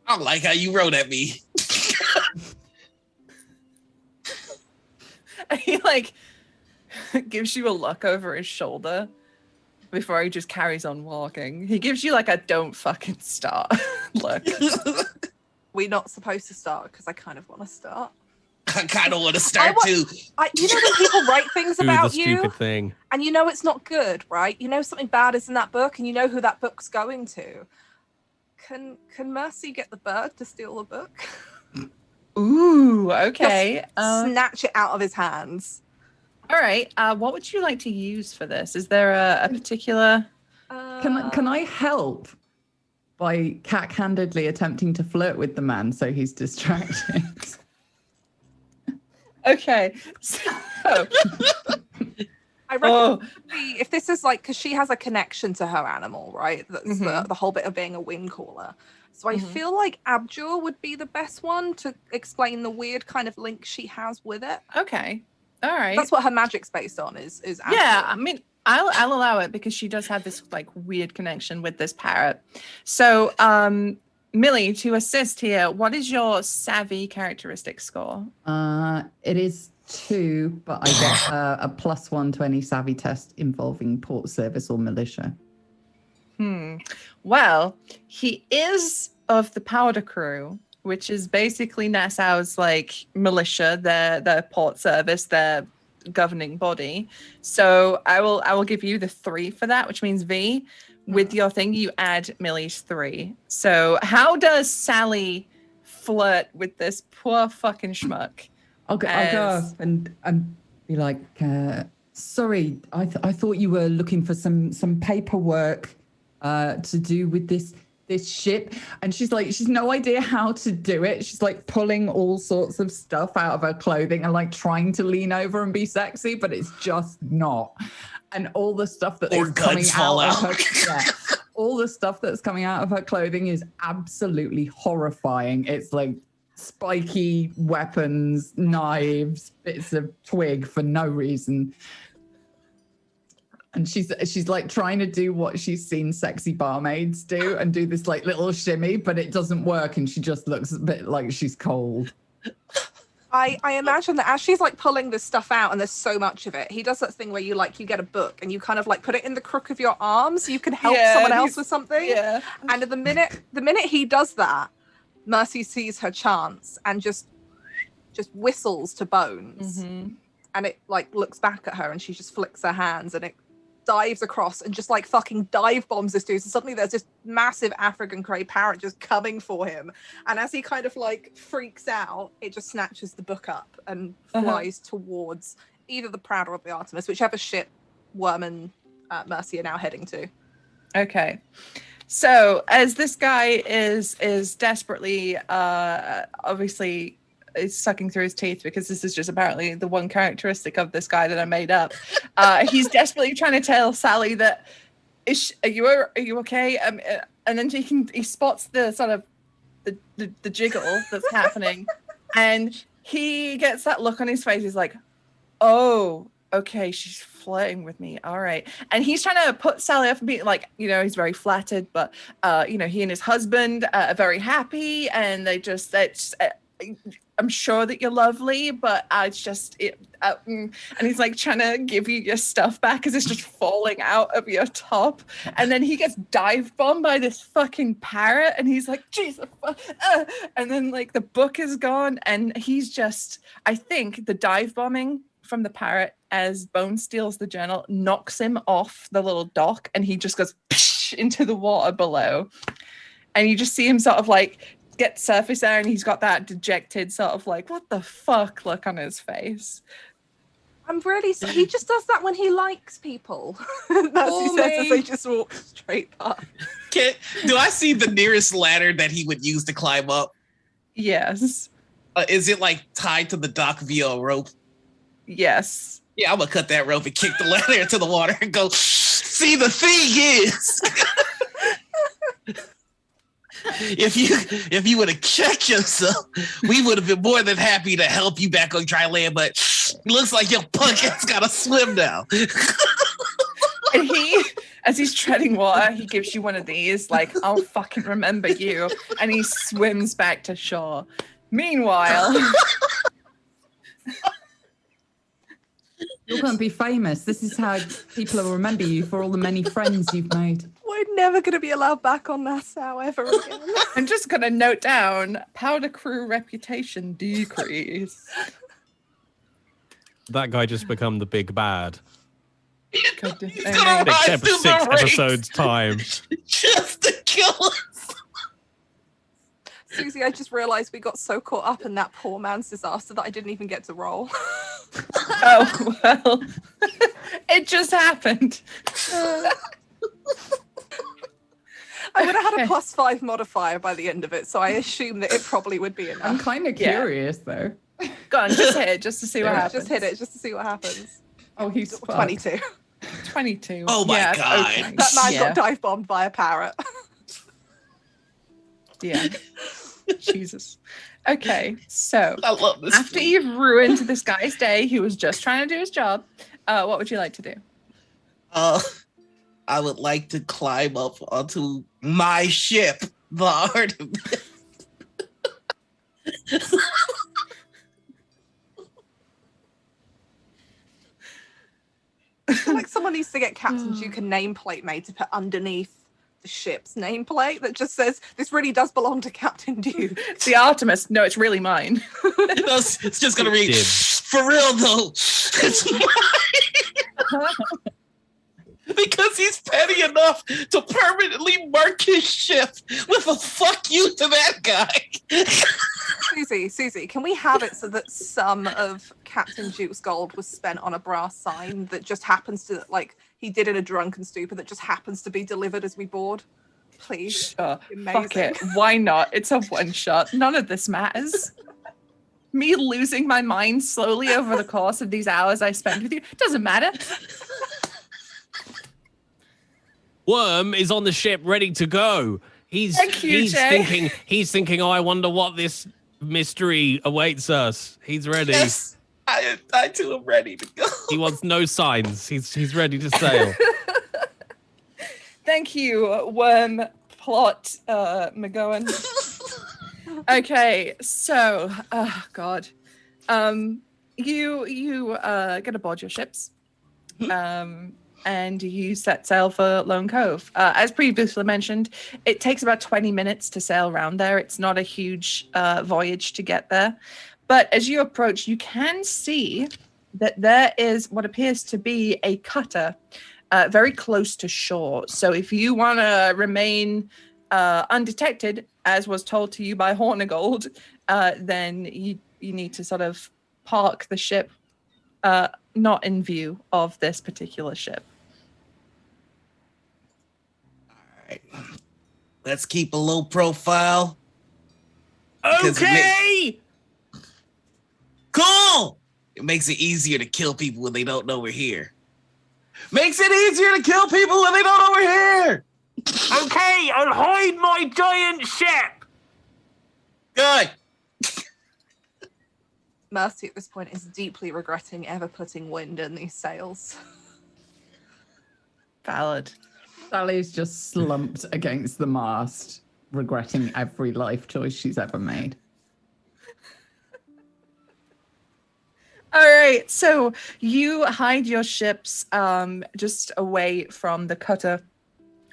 I don't like how you wrote at me. And he like gives you a look over his shoulder before he just carries on walking. He gives you like a don't fucking start look. We're not supposed to start because I kind of want to start. I kind of want to start too. You know when people write things Do about the you, stupid thing. and you know it's not good, right? You know something bad is in that book, and you know who that book's going to. Can Mercy get the bird to steal the book? Ooh, okay. Just snatch it out of his hands. All right. What would you like to use for this? Is there a particular? Can I help by cack-handedly attempting to flirt with the man so he's distracted? Okay. So I reckon if this is like, because she has a connection to her animal, right? That's the whole bit of being a wing caller. So I feel like Abjur would be the best one to explain the weird kind of link she has with it. Okay. All right. That's what her magic's based on is Abjur. Yeah, I mean, I'll allow it because she does have this like weird connection with this parrot. So, Millie, to assist here, what is your savvy characteristic score? It is 2, but I get a +1 to any savvy test involving port service or militia. Well, he is of the powder crew, which is basically Nassau's like militia, their port service, their governing body. So I will give you the 3 for that, which means V. With your thing, you add Millie's 3. So how does Sally flirt with this poor fucking schmuck? I'll go up and be like, sorry, I thought you were looking for some paperwork to do with this ship. And she's no idea how to do it. She's like pulling all sorts of stuff out of her clothing and like trying to lean over and be sexy, but it's just not. And all the stuff that is coming out of her, all the stuff that's coming out of her clothing is absolutely horrifying. It's like spiky weapons, knives, bits of twig for no reason. And she's like trying to do what she's seen sexy barmaids do and do this like little shimmy, but it doesn't work, and she just looks a bit like she's cold. I imagine that as she's like pulling this stuff out, and there's so much of it, he does that thing where you get a book and you kind of like put it in the crook of your arm so you can help someone else with something. Yeah. And the minute he does that, Mercy sees her chance and just whistles to Bones. And it like looks back at her and she just flicks her hands and it dives across and just like fucking dive bombs this dude. So suddenly there's this massive African grey parrot just coming for him. And as he kind of like freaks out, it just snatches the book up and flies towards either the Proud or the Artemis, whichever ship Worm and Mercy are now heading to. Okay. So as this guy is desperately obviously is sucking through his teeth, because this is just apparently the one characteristic of this guy that I made up. He's desperately trying to tell Sally that, are you okay? And then he spots the sort of the jiggle that's happening, and he gets that look on his face. He's like, oh, okay, she's flirting with me. All right. And he's trying to put Sally up and be like, he's very flattered, but he and his husband are very happy, and I'm sure that you're lovely, but and he's like trying to give you your stuff back because it's just falling out of your top. And then he gets dive bombed by this fucking parrot, and he's like, Jesus. And then like the book is gone, and he's just, I think the dive bombing from the parrot as Bone steals the journal knocks him off the little dock, and he just goes into the water below. And you just see him sort of like get surface there, and he's got that dejected sort of like, what the fuck look on his face. I'm really sorry. He just does that when he likes people. That's what he says as they just walk straight past. Do I see the nearest ladder that he would use to climb up? Yes. Is it like tied to the dock via a rope? Yes. Yeah, I'm gonna cut that rope and kick the ladder into the water and go, see, the thing is, if you would have checked yourself, we would have been more than happy to help you back on dry land, but it looks like your punk ass gotta swim now. And as he's treading water, he gives you one of these, like, I'll fucking remember you. And he swims back to shore. Meanwhile, you're going to be famous. This is how people will remember you for all the many friends you've made. Why I'm never going to be allowed back on Nassau ever again. I'm just going to note down powder crew reputation decrease. That guy just become the big bad. He's gonna rise Six through the ranks episodes time. just to kill us. Susie, I just realised we got so caught up in that poor man's disaster that I didn't even get to roll. Oh, well. It just happened. I would have had a +5 modifier by the end of it, so I assume that it probably would be enough. I'm kind of curious, though. Go on, just hit it, just to see what happens. Just hit it, just to see what happens. Oh, he's 22. 22. Oh my God. Okay. That man got dive bombed by a parrot. Yeah. Jesus. Okay, so I love this. after you've ruined this guy's day, he was just trying to do his job, what would you like to do? I would like to climb up onto my ship, the Artemis. I feel like someone needs to get Captain Duke a nameplate made to put underneath the ship's nameplate that just says, "This really does belong to Captain Duke." It's the Artemis. No, it's really mine. It's just gonna read, for real though, it's mine. Because he's petty enough to permanently mark his ship with a fuck you to that guy. Susie, can we have it so that some of Captain Duke's gold was spent on a brass sign that just happens to, like, he did in a drunken stupor that just happens to be delivered as we board? Please. Sure. Amazing. Fuck it. Why not? It's a one shot. None of this matters. Me losing my mind slowly over the course of these hours I spent with you doesn't matter. Worm is on the ship ready to go. He's thinking, oh, I wonder what this mystery awaits us. He's ready. Yes, I too am ready to go. He wants no signs. He's ready to sail. Thank you, Worm Plot McGowan. Okay, so God. You get aboard your ships. And you set sail for Lone Cove. As previously mentioned, it takes about 20 minutes to sail around there. It's not a huge voyage to get there. But as you approach, you can see that there is what appears to be a cutter very close to shore. So if you want to remain undetected, as was told to you by Hornigold, then you need to sort of park the ship not in view of this particular ship. Let's keep a low profile. Okay. Cool. It makes it easier to kill people when they don't know we're here. Makes it easier to kill people when they don't know we're here. Okay, I'll hide my giant ship. Good. Mercy at this point is deeply regretting ever putting wind in these sails. Valid. Sally's just slumped against the mast, regretting every life choice she's ever made. All right, so you hide your ships just away from the cutter,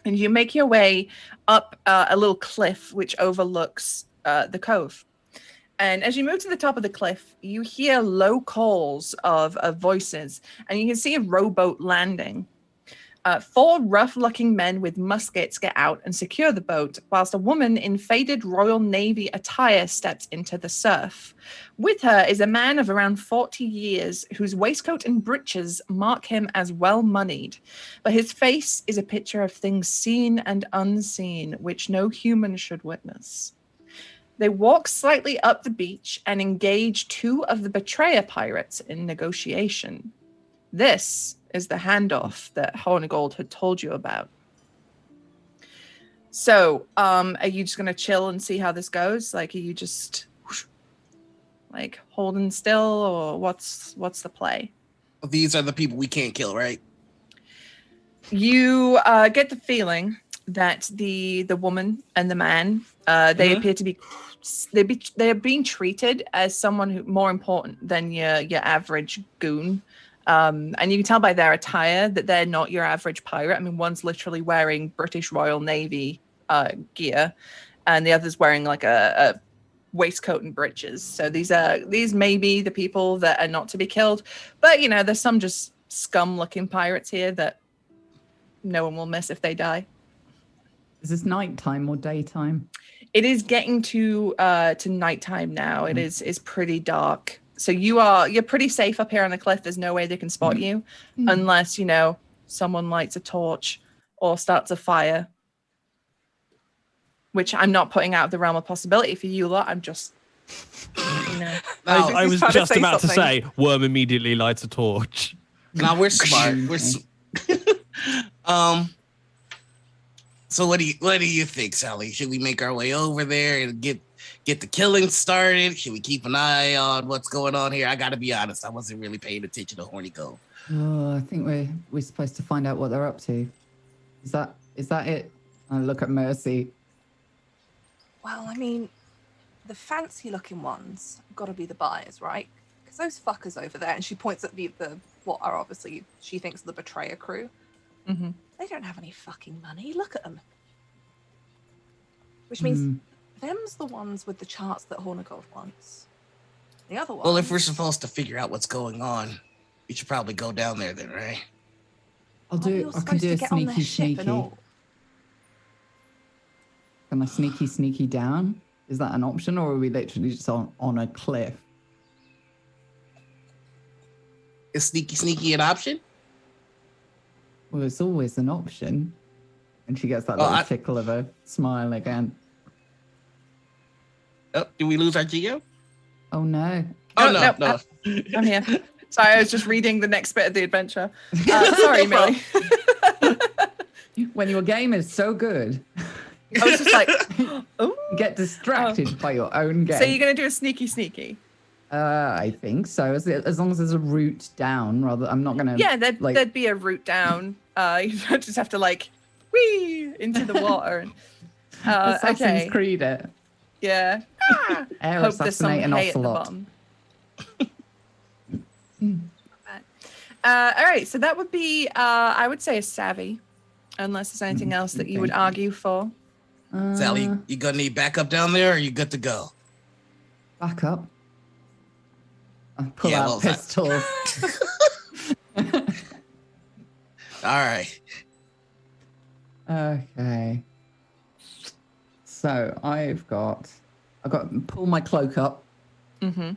and you make your way up a little cliff which overlooks the cove. And as you move to the top of the cliff, you hear low calls of voices, and you can see a rowboat landing. 4 rough-looking men with muskets get out and secure the boat, whilst a woman in faded Royal Navy attire steps into the surf. With her is a man of around 40 years, whose waistcoat and breeches mark him as well-moneyed. But his face is a picture of things seen and unseen, which no human should witness. They walk slightly up the beach and engage 2 of the Portrayer pirates in negotiation. This is the handoff that Hornigold had told you about. So, are you just going to chill and see how this goes? Like, are you just like holding still, or what's the play? These are the people we can't kill, right? You get the feeling that the woman and the man, they appear to be they're being treated as someone who more important than your average goon. And you can tell by their attire that they're not your average pirate. I mean, one's literally wearing British Royal Navy gear, and the other's wearing like a waistcoat and breeches. So these may be the people that are not to be killed, but you know, there's some just scum-looking pirates here that no one will miss if they die. Is this nighttime or daytime? It is getting to nighttime now. It is pretty dark. So you're pretty safe up here on the cliff. There's no way they can spot you unless, you know, someone lights a torch or starts a fire. Which I'm not putting out of the realm of possibility for you lot. I'm just, you know. I was just about to say, Worm immediately lights a torch. No, we're smart. So what do you think, Sally? Should we make our way over there and get the killing started? Should we keep an eye on what's going on here? I gotta be honest, I wasn't really paying attention to Hornigold. Oh, I think we're supposed to find out what they're up to. Is that it? I look at Mercy. Well, I mean, the fancy-looking ones got to be the buyers, right? Because those fuckers over there, and she points at the what are obviously she thinks the Betrayer crew. Mm-hmm. They don't have any fucking money. Look at them. Which means them's the ones with the charts that Hornigold wants. The other ones. Well, if we're supposed to figure out what's going on, we should probably go down there then, right? I can do a sneaky. Can I sneaky down? Is that an option, or are we literally just on a cliff? Is sneaky an option? Well, it's always an option. And she gets that little tickle of a smile again. Oh, did we lose our Geo? Oh, no. Oh, no. I'm here. Sorry, I was just reading the next bit of the adventure. Sorry, Millie. When your game is so good... I was just like, oh. Get distracted by your own game. So you're going to do a sneaky? I think so. As long as there's a route down, I'm not going to... Yeah, there'd be a route down. You just have to whee into the water. Assassin's Creed it. Yeah. Air Hope there's some hay an at the bottom. All right, so that would be, I would say a savvy, unless there's anything else that you would argue for. Sally, you gonna need backup down there, or are you good to go? Backup? I pull out pistols. All right. Okay. So I've got pull my cloak up. Mm-hmm.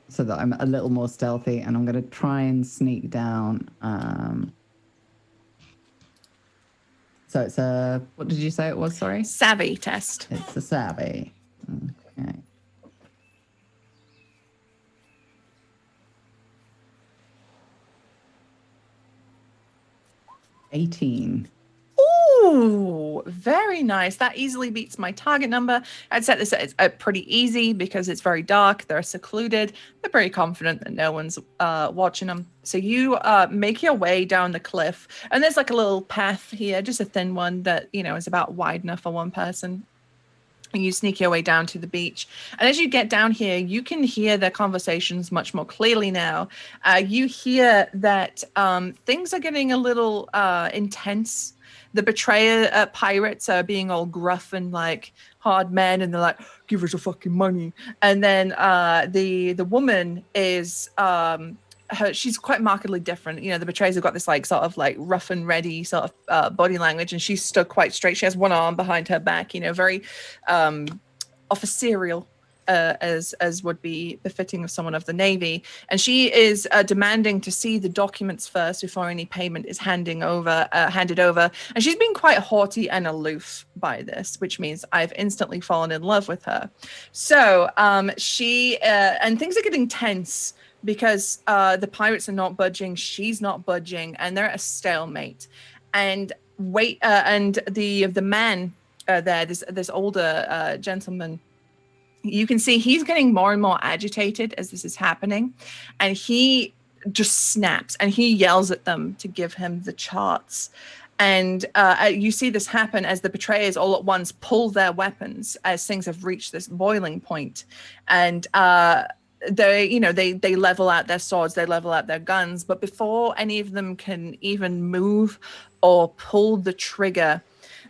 So that I'm a little more stealthy, and I'm going to try and sneak down. So it's a, what did you say it was? Sorry? Savvy test. It's a savvy. Okay. $18. Ooh, very nice. That easily beats my target number. I'd set this at pretty easy because it's very dark. They're secluded. They're very confident that no one's watching them. So you make your way down the cliff, and there's like a little path here, just a thin one that, you know, is about wide enough for one person. And you sneak your way down to the beach. And as you get down here, you can hear their conversations much more clearly now. You hear that things are getting a little intense. The Betrayer pirates are being all gruff and like hard men, and they're like, "Give us your fucking money." And then the woman is she's quite markedly different. You know, the Betrayers have got this like sort of like rough and ready sort of body language, and she's stood quite straight. She has one arm behind her back. You know, very officerial. As would be befitting of someone of the Navy, and she is demanding to see the documents first before any payment is handed over. And she's been quite haughty and aloof by this, which means I've instantly fallen in love with her. So she and things are getting tense because the pirates are not budging, she's not budging, and they're at a stalemate. And and the man there, this older gentleman. You can see he's getting more and more agitated as this is happening, and he just snaps and he yells at them to give him the charts. And you see this happen as the Betrayers all at once pull their weapons as things have reached this boiling point. And they level out their swords, they level out their guns, but before any of them can even move or pull the trigger,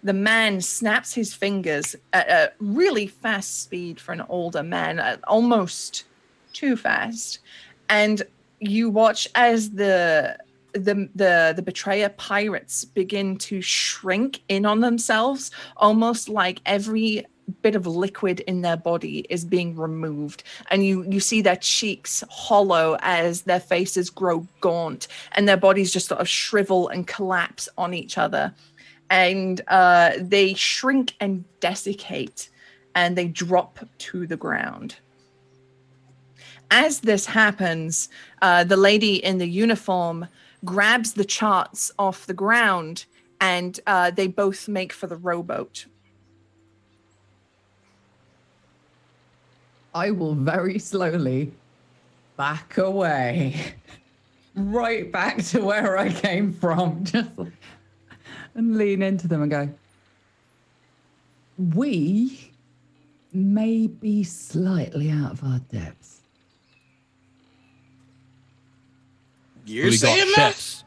the man snaps his fingers at a really fast speed for an older man, almost too fast. And you watch as the betrayer pirates begin to shrink in on themselves, almost like every bit of liquid in their body is being removed, and you see their cheeks hollow as their faces grow gaunt and their bodies just sort of shrivel and collapse on each other, and they shrink and desiccate and they drop to the ground. As this happens, the lady in the uniform grabs the charts off the ground, and they both make for the rowboat. I will very slowly back away, right back to where I came from, and lean into them and go, we may be slightly out of our depths. You're saying that? ships.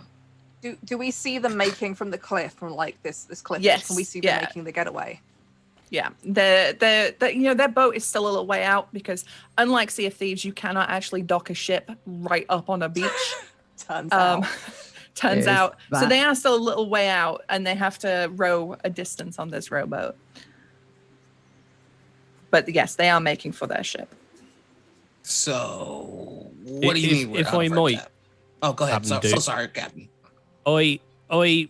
Do we see them making from the cliff, from like this cliff? Yes, Can we see them making the getaway? Yeah, their boat is still a little way out because, unlike Sea of Thieves, you cannot actually dock a ship right up on a beach. Turns out. So they are still a little way out, and they have to row a distance on this rowboat. But yes, they are making for their ship. So, what do you mean? If I might. Oh, go ahead. So Captain sorry, Captain. I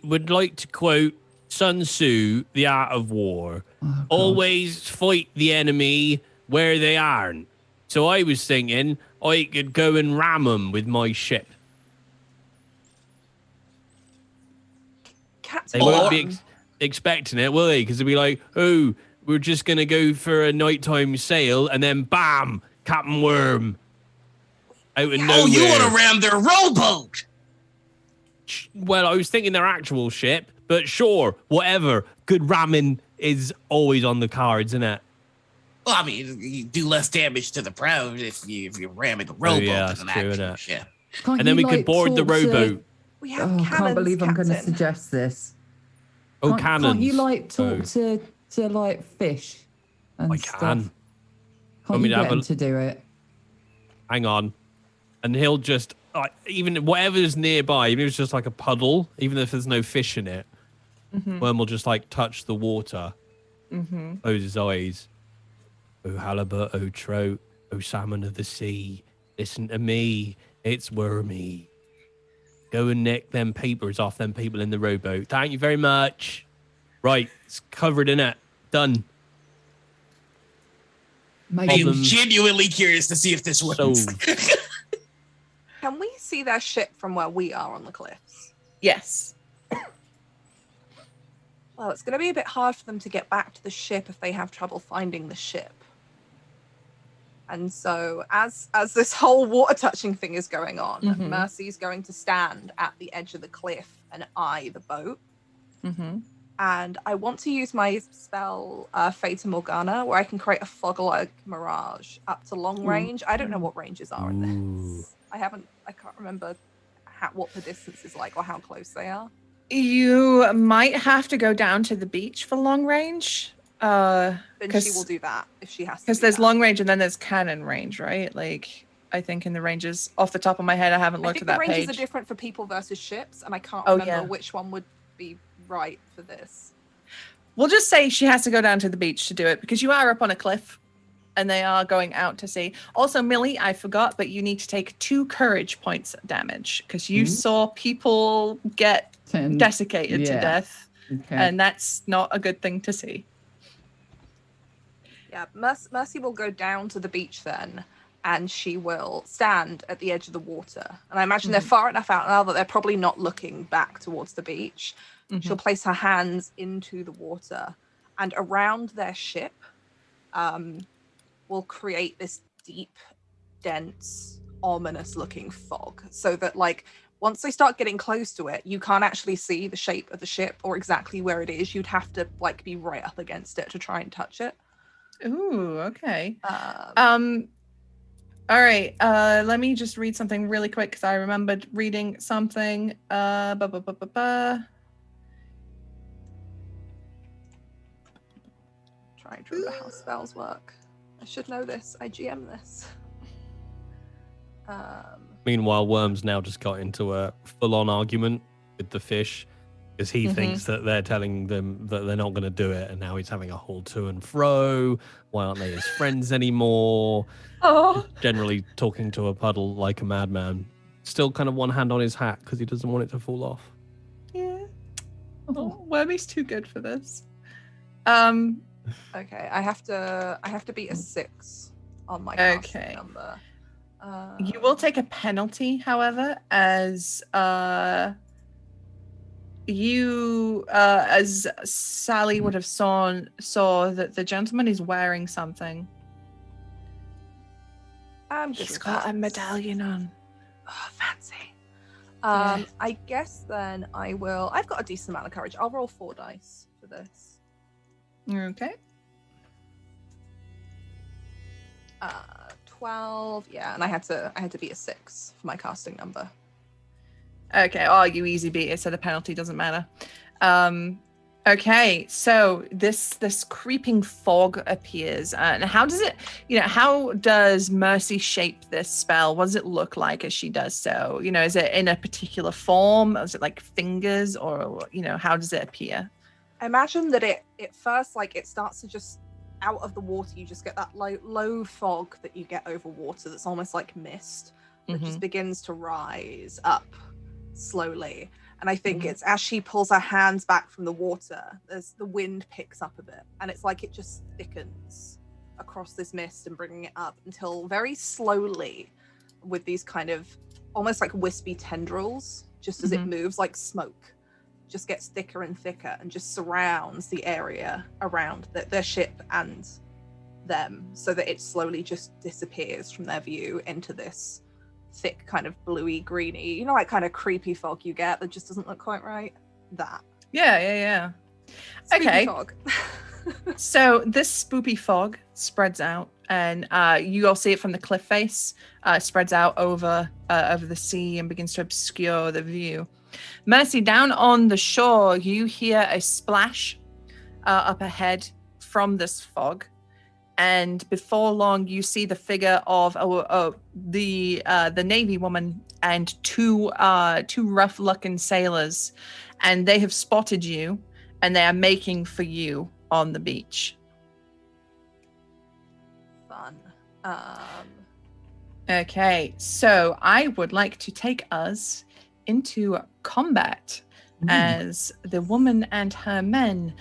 would like to quote Sun Tzu, The Art of War. Oh, Always fight the enemy where they aren't. So I was thinking I could go and ram them with my ship. They won't be expecting it, will they? Because they'll be like, oh, we're just going to go for a nighttime sail, and then bam, Captain Worm. Out of nowhere. Oh, you want to ram their rowboat? Well, I was thinking their actual ship, but sure, whatever. Good ramming is always on the cards, isn't it? Well, I mean, you do less damage to the prow if you're ramming a rowboat than an actual ship. And then we could board the rowboat. We have I can't believe I'm going to Captain. suggest this. Cannons. Can't you talk to like fish and I stuff? can. Can't you get him to do it? Hang on. And he'll just, even whatever's nearby, even if it's just like a puddle, even if there's no fish in it, Worm will just touch the water, close his eyes. Oh, halibut, oh, trout, oh, salmon of the sea, listen to me, it's Wormy. Go and nick them papers off them people in the rowboat. Thank you very much. Right, it's covered in it. Done. I am genuinely curious to see if this works. Can we see their ship from where we are on the cliffs? Yes. Well, it's going to be a bit hard for them to get back to the ship if they have trouble finding the ship. And so as this whole water touching thing is going on, Mercy's going to stand at the edge of the cliff and eye the boat. And I want to use my spell Fata Morgana, where I can create a fog-like mirage up to long range. I don't know what ranges are in this. I can't remember what the distance is like or how close they are. You might have to go down to the beach for long range. Then she will do that if she has to. Because there's long range and then there's cannon range, right? I think in the ranges, off the top of my head, I haven't looked at that page. I think the ranges are different for people versus ships, and I can't remember which one would be right for this. We'll just say she has to go down to the beach to do it, because you are up on a cliff and they are going out to sea. Also, Millie, I forgot, but you need to take 2 courage points damage because you saw people get desiccated to death. Okay. And that's not a good thing to see. Yeah, Mercy will go down to the beach then, and she will stand at the edge of the water. And I imagine they're far enough out now that they're probably not looking back towards the beach. She'll place her hands into the water, and around their ship will create this deep, dense, ominous-looking fog. So that, once they start getting close to it, you can't actually see the shape of the ship or exactly where it is. You'd have to, be right up against it to try and touch it. Ooh, okay. All right. Let me just read something really quick because I remembered reading something. Try and remember how spells work. I should know this. I GM this. Meanwhile, Worm's now just got into a full-on argument with the fish because he thinks that they're telling them that they're not going to do it, and now he's having a whole to and fro. Why aren't they his friends anymore? Oh, Generally talking to a puddle like a madman. Still kind of one hand on his hat because he doesn't want it to fall off. yeah. Oh, Wormy's too good for this. Okay, I have to beat a 6 on my casting number. You will take a penalty, however, as as Sally would have saw that the gentleman is wearing something. He's got a medallion on. Oh, fancy. I guess then I will. I've got a decent amount of courage. I'll roll 4 dice for this. Okay. 12. Yeah, and I had to beat a 6 for my casting number. Okay. Oh, you easy beat it, so the penalty doesn't matter. Okay, so this creeping fog appears, and how does Mercy shape this spell? What does it look like as she does so? Is it in a particular form? Is it like fingers, or how does it appear? I imagine that it first, like, it starts to just out of the water. You just get that low fog that you get over water. That's almost like mist that just begins to rise up slowly. And I think it's as she pulls her hands back from the water, the wind picks up a bit, and it's like it just thickens across this mist and bringing it up until very slowly, with these kind of almost like wispy tendrils, just as it moves like smoke, just gets thicker and thicker and just surrounds the area around their ship and them, so that it slowly just disappears from their view into this thick kind of bluey greeny, like kind of creepy fog you get that just doesn't look quite right. That. Yeah. Spooky Okay. fog. So this spoopy fog spreads out, and you all see it from the cliff face. Spreads out over the sea and begins to obscure the view. Mercy, down on the shore, you hear a splash up ahead from this fog. And before long, you see the figure of the Navy woman and two rough-looking sailors, and they have spotted you, and they are making for you on the beach. Fun. Okay, so I would like to take us into combat, as the woman and her men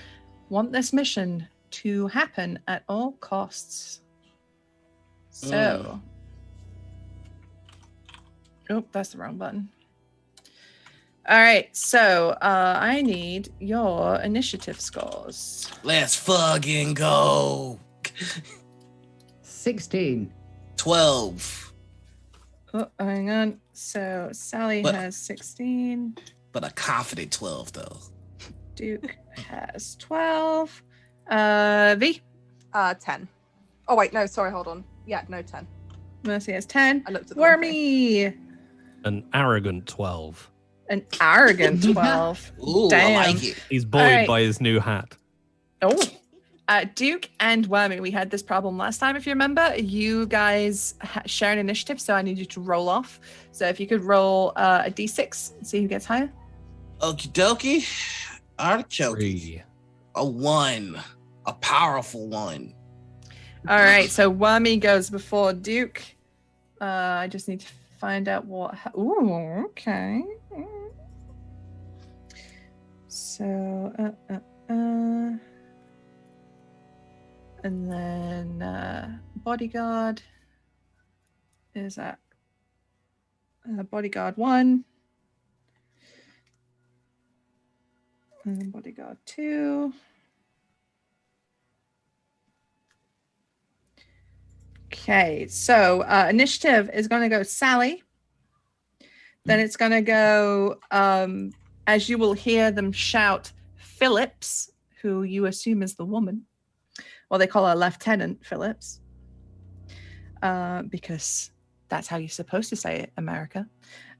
want this mission to happen at all costs. So, oh, that's the wrong button. All right, so I need your initiative scores. Let's fucking go. 16. 12. Oh, hang on. So Sally has 16. But a confident 12, though. Duke has 12. V? 10. Oh, wait, no, sorry, hold on. Yeah, no, 10. Mercy has 10. I looked at the Wormy! An arrogant 12. An arrogant 12. Ooh, Damn. I like it. He's buoyed Alright. by his new hat. Oh. Duke and Wormy, we had this problem last time, if you remember. You guys share an initiative, so I need you to roll off. So if you could roll a d6 and see who gets higher. Okie dokie. Artichoke. 3. A 1. A powerful 1. All right, so Wormy goes before Duke. I just need to find out what... Ooh, okay. So, and then Bodyguard is at Bodyguard 1. And then Bodyguard 2. Okay, so initiative is going to go Sally. Then it's going to go, as you will hear them shout, Phillips, who you assume is the woman. Well, they call her Lieutenant Phillips, because that's how you're supposed to say it, America.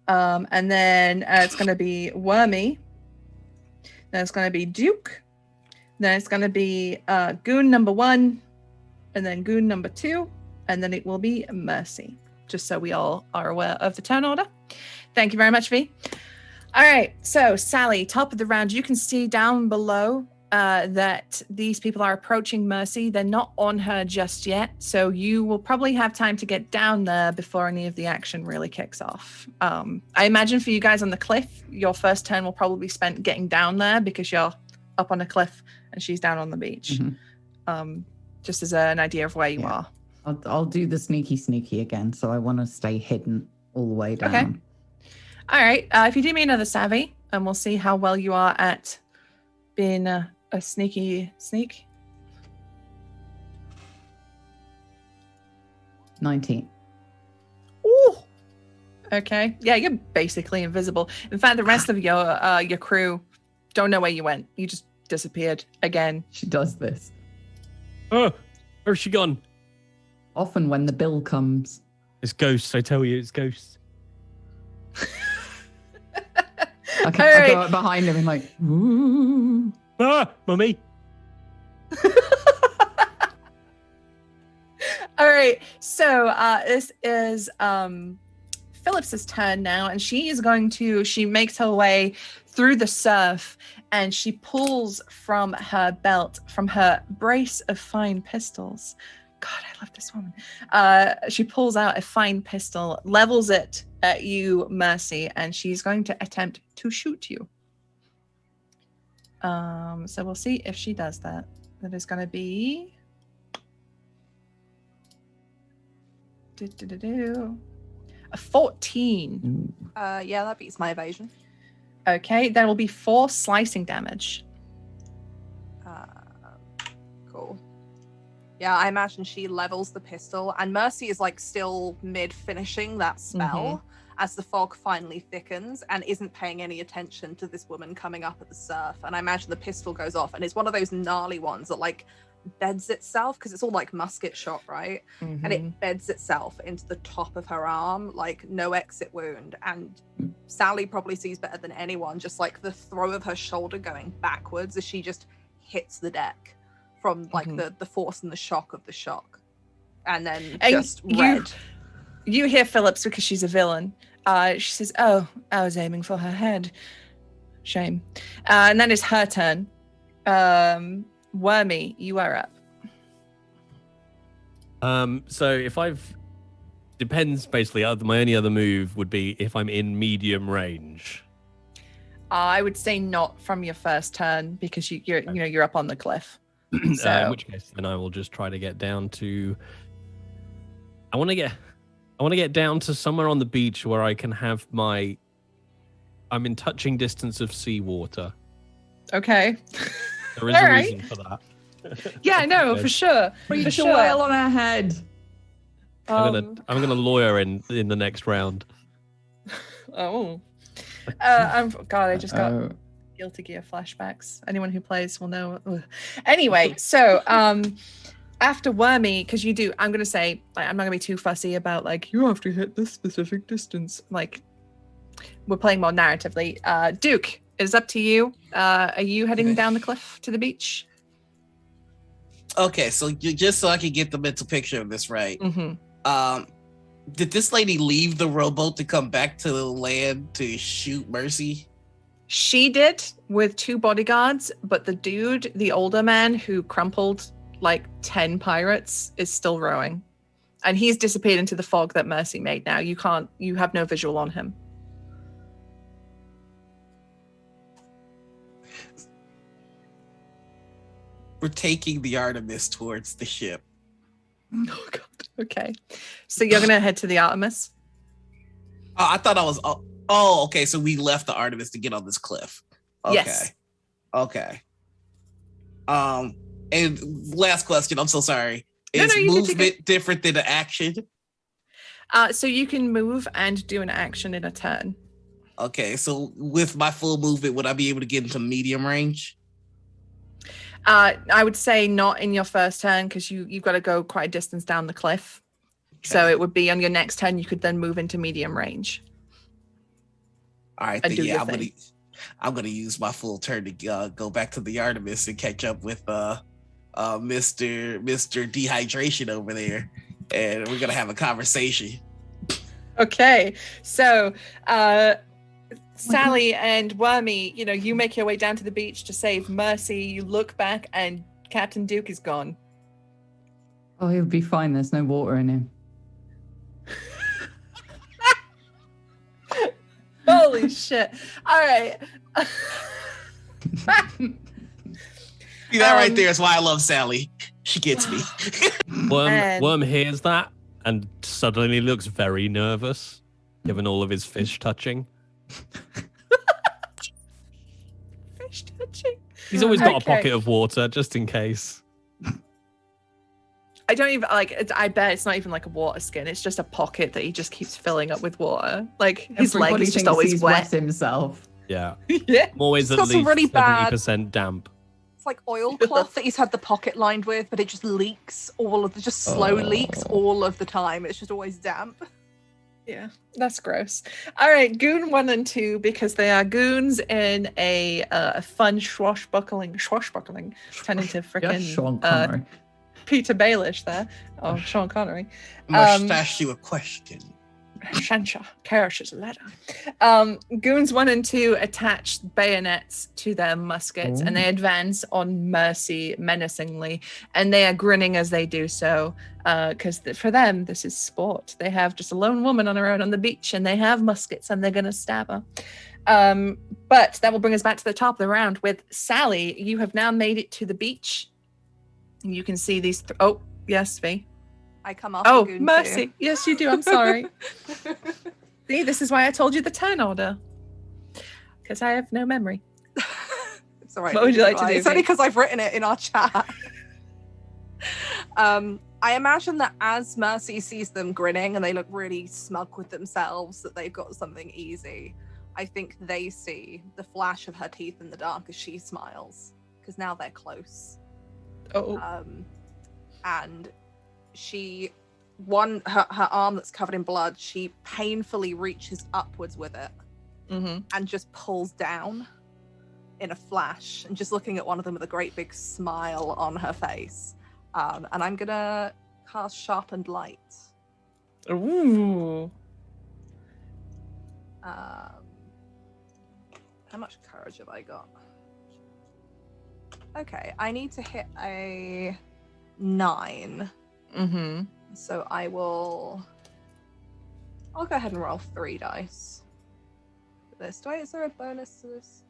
And then it's going to be Wormy. Then it's going to be Duke. Then it's going to be Goon number 1, and then Goon number 2, and then it will be Mercy, just so we all are aware of the turn order. Thank you very much, V. All right, so Sally, top of the round, you can see down below that these people are approaching Mercy. They're not on her just yet, so you will probably have time to get down there before any of the action really kicks off. I imagine for you guys on the cliff, your first turn will probably be spent getting down there because you're up on a cliff and she's down on the beach. Just as an idea of where you are. I'll do the sneaky again, so I want to stay hidden all the way down. Okay. All right. If you do me another savvy, and we'll see how well you are at being a sneaky sneak. 19. Ooh. Okay. Yeah, you're basically invisible. In fact, the rest of your crew don't know where you went. You just disappeared again. She does this. Oh, where's she gone? Often when the bill comes. It's ghosts, I tell you, it's ghosts. I go up behind him and like, ooh. Ah, mummy. All right, so this is Phillips's turn now, and she makes her way through the surf, and she pulls from her belt, from her brace of fine pistols. God, I love this woman. She pulls out a fine pistol, levels it at you, Mercy, and she's going to attempt to shoot you. So we'll see if she does that. That is going to be a 14. Yeah, that beats my evasion. Okay, that will be 4 slicing damage. Cool. Yeah, I imagine she levels the pistol, and Mercy is like still mid-finishing that spell as the fog finally thickens and isn't paying any attention to this woman coming up at the surf. And I imagine the pistol goes off, and it's one of those gnarly ones that like beds itself, because it's all like musket shot, right? And it beds itself into the top of her arm, like no exit wound. And Sally probably sees better than anyone, just like the throw of her shoulder going backwards as she just hits the deck from like the force and the shock of the shock. And then just red. You hear Phillips because she's a villain. She says, "Oh, I was aiming for her head. Shame." And then it's her turn. Wormy, you are up. So if depends basically. My only other move would be if I'm in medium range. I would say not from your first turn because you're up on the cliff. So. In which case, then I will just try to get down to. I want to get down to somewhere on the beach where I can have I'm in touching distance of seawater. Okay. There is a reason for that. Yeah, I know, for sure. Reach a whale on her head. I'm gonna lawyer in the next round. Oh. I just got Guilty Gear flashbacks. Anyone who plays will know. Ugh. Anyway, so after Wormy, because I'm gonna say, like, I'm not gonna be too fussy about like you have to hit this specific distance. Like, we're playing more narratively. Duke, it's up to you. Are you heading down the cliff to the beach? Okay, so just so I can get the mental picture of this right. Did this lady leave the rowboat to come back to the land to shoot Mercy? She did with 2 bodyguards, but the dude, the older man who crumpled like 10 pirates, is still rowing. And he's disappeared into the fog that Mercy made now. You have no visual on him. We're taking the Artemis towards the ship. Oh god. Okay. So you're gonna head to the Artemis? Oh, I thought I was. Oh, okay. So we left the Artemis to get on this cliff. Okay. Yes. Okay. And last question. I'm so sorry. Is No, movement different than an action? So you can move and do an action in a turn. Okay. So with my full movement, would I be able to get into medium range? I would say not in your first turn because you've got to go quite a distance down the cliff. So it would be on your next turn, you could then move into medium range. All right, then, yeah, I'm gonna use my full turn to go back to the Artemis and catch up with Mr. Dehydration over there, and we're gonna have a conversation. Okay, so Sally and Wormy, you make your way down to the beach to save Mercy. You look back, and Captain Duke is gone. Oh, he'll be fine. There's no water in him. Holy shit. All right. See, that right there is why I love Sally. She gets me. Worm hears that and suddenly looks very nervous, given all of his fish touching. Fish touching? He's always got a pocket of water, just in case. I don't even I bet it's not even like a water skin. It's just a pocket that he just keeps filling up with water. Like his leg is just always wet himself. Yeah. Yeah. I'm always at least really 70% damp. It's like oilcloth that he's had the pocket lined with, but it just leaks slow leaks all of the time. It's just always damp. Yeah, that's gross. All right, Goon 1 and 2, because they are goons in a fun swashbuckling, turning to freaking Peter Baelish there. Oh, Sean Connery. Must ask you a question. Shansha, Karash's letter. Goons 1 and 2 attach bayonets to their muskets and they advance on Mercy menacingly, and they are grinning as they do so, because for them this is sport. They have just a lone woman on her own on the beach, and they have muskets, and they're gonna stab her. But that will bring us back to the top of the round with Sally. You have now made it to the beach. You can see these. Oh, yes, V. I come off. Oh, Mercy. Too. Yes, you do. I'm sorry. See, this is why I told you the turn order. Because I have no memory. It's all right. What would you like to do? It's only because I've written it in our chat. I imagine that as Mercy sees them grinning and they look really smug with themselves that they've got something easy, I think they see the flash of her teeth in the dark as she smiles, because now they're close. Oh. And her arm that's covered in blood, she painfully reaches upwards with it and just pulls down in a flash, and just looking at one of them with a great big smile on her face. And I'm gonna cast Sharpened Light. Ooh. How much courage have I got? Okay, I need to hit a 9. So I'll go ahead and roll 3 dice for this. Is there a bonus to this?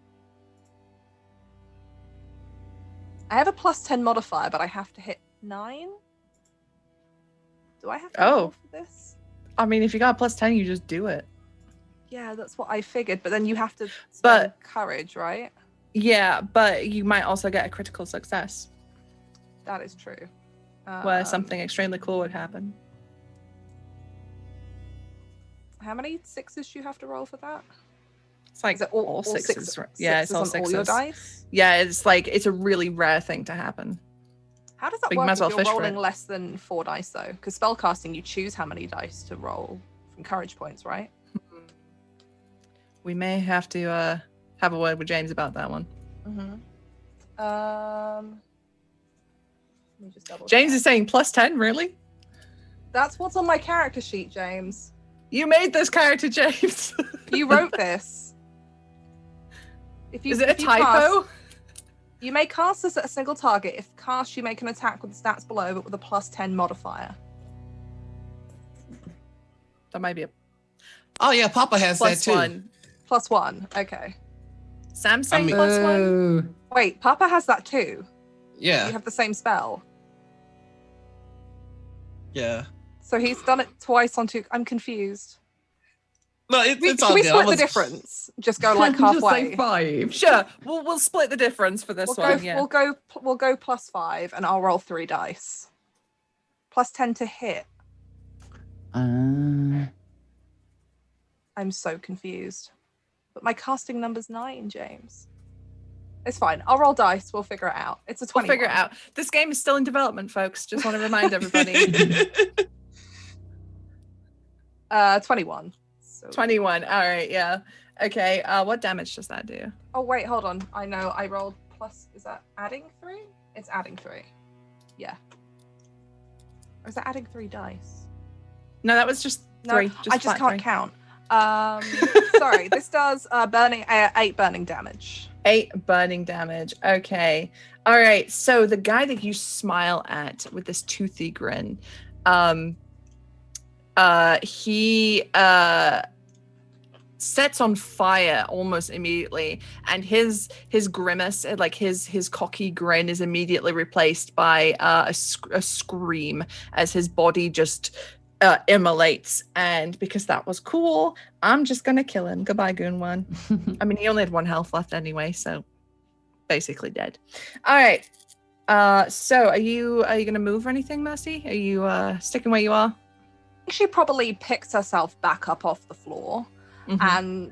I have a +10 modifier, but I have to hit 9. Do I have to roll for this? I mean, if you got a +10, you just do it. Yeah, that's what I figured. But then you have to spend courage, right? Yeah, but you might also get a critical success. That is true. Where something extremely cool would happen. How many 6s do you have to roll for that? It's like all sixes. Yeah, it's all 6s. All your dice? Yeah, it's a really rare thing to happen. How does that work if you're rolling less than 4 dice, though? Because spellcasting, you choose how many dice to roll from courage points, right? We may have to have a word with James about that one. Let me just double James check. is saying +10, really? That's what's on my character sheet, James. You made this character, James. You wrote this. Is it a typo? You may cast this at a single target. If cast, you make an attack with the stats below, but with a +10 modifier. That might be a... Oh, yeah, Papa has that too. +1, okay. Sam's saying +1? Wait, Papa has that too? Yeah. You have the same spell? Yeah. So he's done it twice on 2. I'm confused. No, it's all Can we good. split the difference? Just go like halfway. Just say 5. Sure, we'll split the difference for this one. Yeah. We'll go +5, and I'll roll 3 dice. +10 to hit. I'm so confused. But my casting number's 9, James. It's fine. I'll roll dice. We'll figure it out. It's a 20. We'll figure it out. This game is still in development, folks. Just want to remind everybody. 21. So... 21. All right, yeah. Okay, what damage does that do? Oh, wait, hold on. I know I rolled plus... Is that adding 3? It's adding 3. Yeah. Or is that adding 3 dice? No, that was just 3. I just can't 3. count. Sorry, this does 8 burning damage. 8 burning damage. Okay. All right. So the guy that you smile at with this toothy grin, he sets on fire almost immediately, and his grimace, like his cocky grin, is immediately replaced by a scream as his body just immolates. And because that was cool, I'm just gonna kill him. Goodbye, Goon One. I mean, he only had 1 health left anyway, so basically dead. All right. So are you gonna move or anything, Mercy? Are you sticking where you are? She probably picks herself back up off the floor and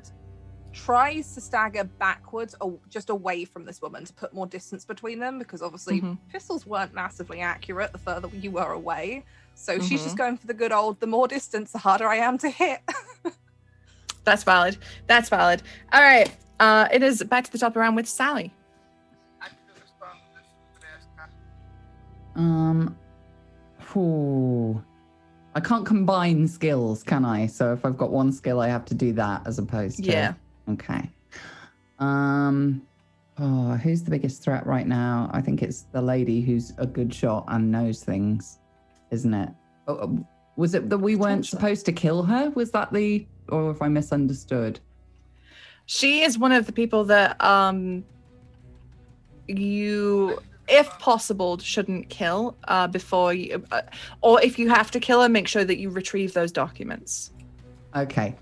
tries to stagger backwards, just away from this woman, to put more distance between them, because obviously pistols weren't massively accurate the further you were away. So she's just going for the good old, the more distance, the harder I am to hit. That's valid. That's valid. All right. It is back to the top of the round with Sally. I can't combine skills, can I? So if I've got one skill, I have to do that as opposed to... Yeah. Okay. Who's the biggest threat right now? I think it's the lady who's a good shot and knows things, isn't it? Was it that we weren't supposed to kill her? Was that the... Or if I misunderstood? She is one of the people that you, if possible, shouldn't kill before you... or if you have to kill her, make sure that you retrieve those documents. Okay.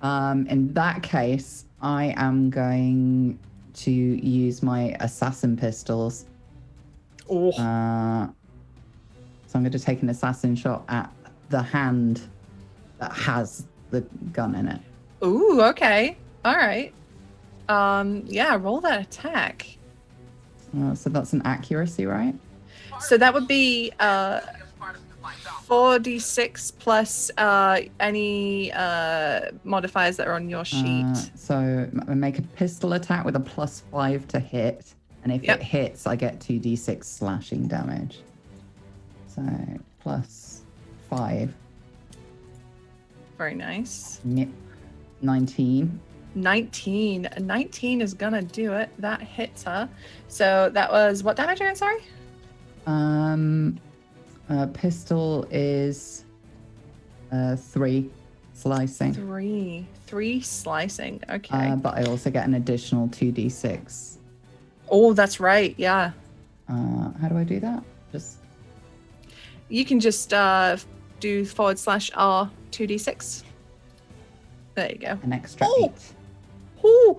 In that case, I am going to use my assassin pistols. Oh. So I'm going to take an assassin shot at the hand that has the gun in it. Ooh, okay. All right. Yeah, roll that attack. So that's an accuracy, right? So that would be 4d6 plus any modifiers that are on your sheet. So I make a pistol attack with a +5 to hit, and if it hits, I get 2d6 slashing damage. So +5. Very nice. Yep. 19. 19 is gonna do it. That hits her. So that was what damage again? Sorry. Pistol is 3 slicing. 3 slicing. Okay. But I also get an additional 2d6. Oh, that's right. Yeah. How do I do that? You can just do /R 2d6. There you go. An extra 8. Ooh.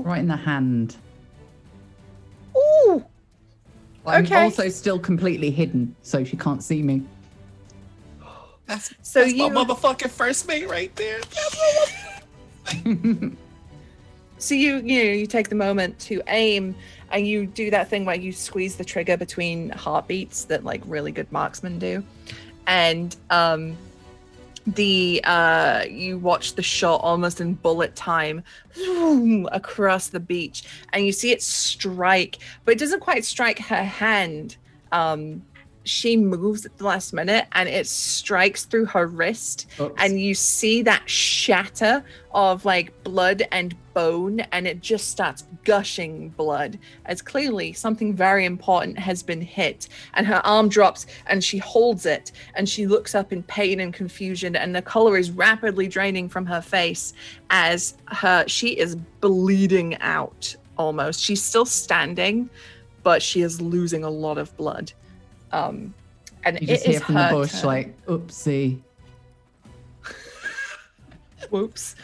Right in the hand. Ooh. I'm also still completely hidden, so she can't see me. That's my motherfucking first mate right there. So you take the moment to aim, and you do that thing where you squeeze the trigger between heartbeats that like really good marksmen do, and you watch the shot almost in bullet time across the beach, and you see it strike, but it doesn't quite strike her hand. She moves at the last minute, and it strikes through her wrist. Oops. And you see that shatter of like blood and bone, and it just starts gushing blood, as clearly something very important has been hit. And her arm drops, and she holds it, and she looks up in pain and confusion, and the color is rapidly draining from her face as she is bleeding out almost. She's still standing, but she is losing a lot of blood. And you just hear from the bush turn. Like, oopsie. Whoops.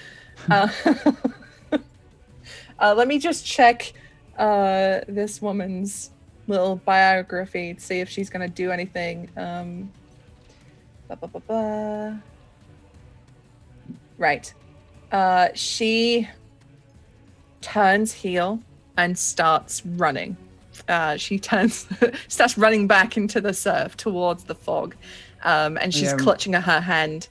Let me just check this woman's little biography to see if she's going to do anything. Right. She turns heel and starts running. She starts running back into the surf towards the fog. and she's clutching at her hand.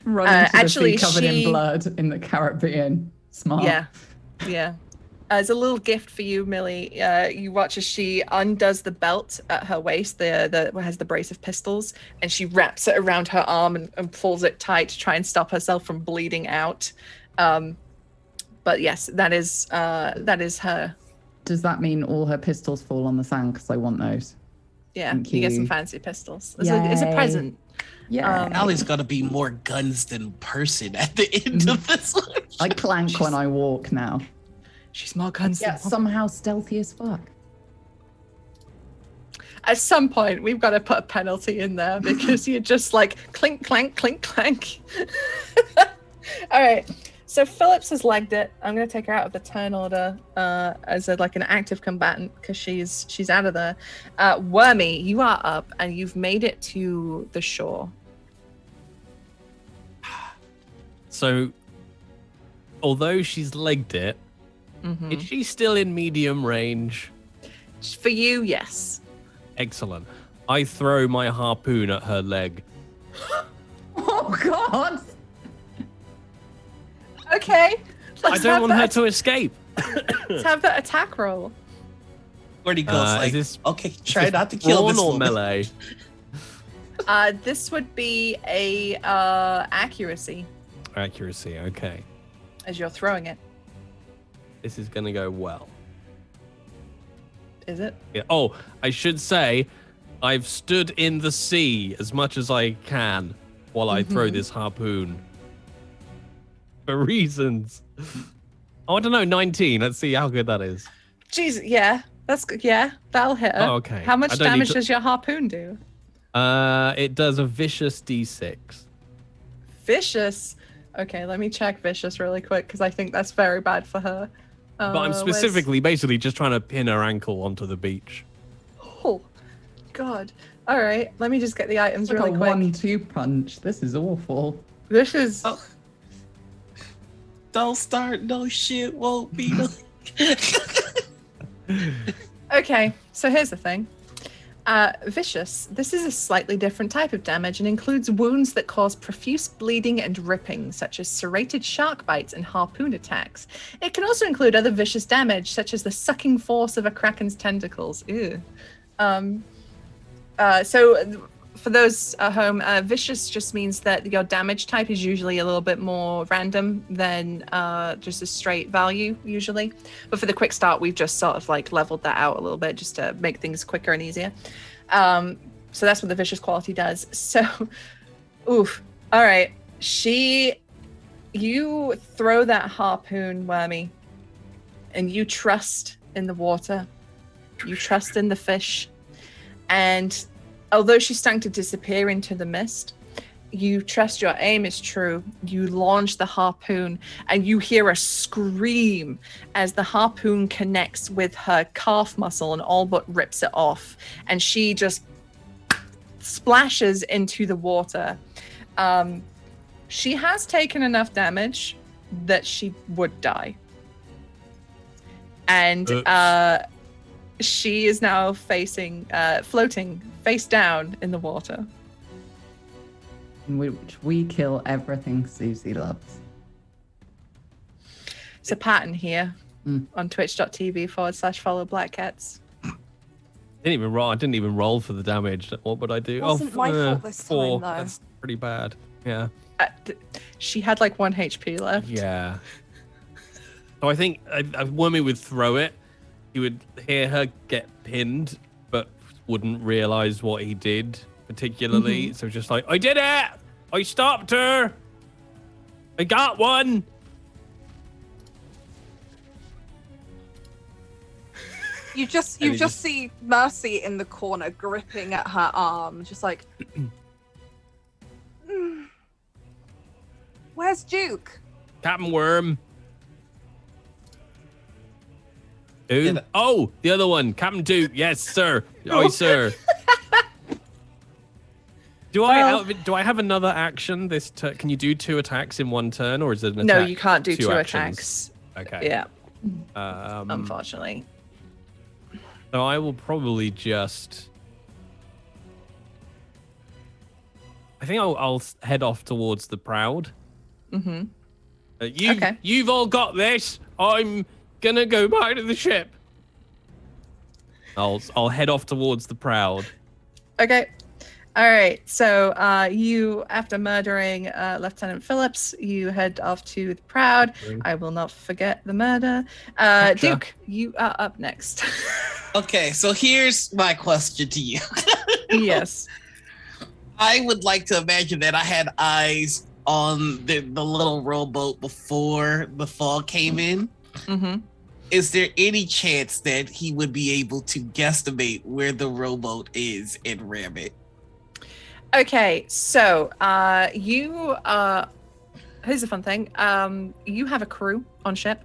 Running to actually, the sea covered in blood in the Caribbean. Smart. Yeah. As a little gift for you, Millie, you watch as she undoes the belt at her waist, the has the brace of pistols, and she wraps it around her arm and pulls it tight to try and stop herself from bleeding out. But yes, that is her. Does that mean all her pistols fall on the sand? Because I want those. Yeah, Thank you get some you. fancy pistols. It's a present. Yeah. Allie's gonna be more guns than person at the end of this one. I clank when I walk now. She's more guns than somehow stealthy as fuck. At some point, we've got to put a penalty in there because you're just like clink, clank, clink, clank. All right. So Phillips has legged it. I'm going to take her out of the turn order as an active combatant because she's out of there. Wormy, you are up and you've made it to the shore. So, although she's legged it, is she still in medium range? For you, yes. Excellent. I throw my harpoon at her leg. Oh, God. Okay. I don't want her to escape. Let's have that attack roll. Hornigold's okay, try not to kill this woman. Melee? This would be a accuracy. Accuracy, okay. As you're throwing it. This is gonna go well. Is it? Yeah. Oh, I should say, I've stood in the sea as much as I can while I throw this harpoon. For reasons. Oh, I don't know, 19. Let's see how good that is. Jeez, yeah. That's good. Yeah, that'll hit her. Oh, okay. How much damage does your harpoon do? It does a vicious D6. Vicious? Okay, let me check vicious really quick because I think that's very bad for her. But I'm specifically basically just trying to pin her ankle onto the beach. Oh, God. All right, let me just get the items really quick. 1-2 punch. This is awful. This is... Oh. Don't start no shit, won't be no... Okay, so here's the thing. Vicious. This is a slightly different type of damage and includes wounds that cause profuse bleeding and ripping, such as serrated shark bites and harpoon attacks. It can also include other vicious damage, such as the sucking force of a kraken's tentacles. Ew. So for those at home, vicious just means that your damage type is usually a little bit more random than just a straight value, usually. But for the quick start, we've just sort of leveled that out a little bit just to make things quicker and easier. So that's what the vicious quality does. So, oof. All right. You throw that harpoon, Wormy, and you trust in the water. You trust in the fish. And although she's starting to disappear into the mist, you trust your aim is true. You launch the harpoon and you hear a scream as the harpoon connects with her calf muscle and all but rips it off. And she just splashes into the water. She has taken enough damage that she would die. And she is now floating face down in the water. In which we kill everything Susie loves. It's a pattern here on twitch.tv/follow Black Cats. I didn't even roll for the damage. What would I do? It wasn't my fault this 4. time, though. That's pretty bad. Yeah. She had 1 HP left. Yeah. So I think Wormy would throw it. He would hear her get pinned, but wouldn't realize what he did particularly. So just I did it! I stopped her! I got one! You just see Mercy in the corner gripping at her arm, just Where's Duke? Captain Worm. Who? Oh, the other one, Captain Duke. Yes, sir. Oh, sir. Do I have another action this turn? Can you do 2 attacks in 1 turn, or is it an attack? No, you can't do 2 actions? attacks. Okay. Yeah. Unfortunately. So I will probably just I think I'll head off towards the Proud. Mm-hmm. You've all got this. I'm gonna go back to the ship. I'll head off towards the Proud. Okay. All right. So you, after murdering Lieutenant Phillips, you head off to the Proud. I will not forget the murder. Duke, you are up next. Okay, so here's my question to you. Yes. I would like to imagine that I had eyes on the little rowboat before the fog came in. Mm-hmm. Is there any chance that he would be able to guesstimate where the rowboat is and ram it? Okay, so here's a fun thing. You have a crew on ship,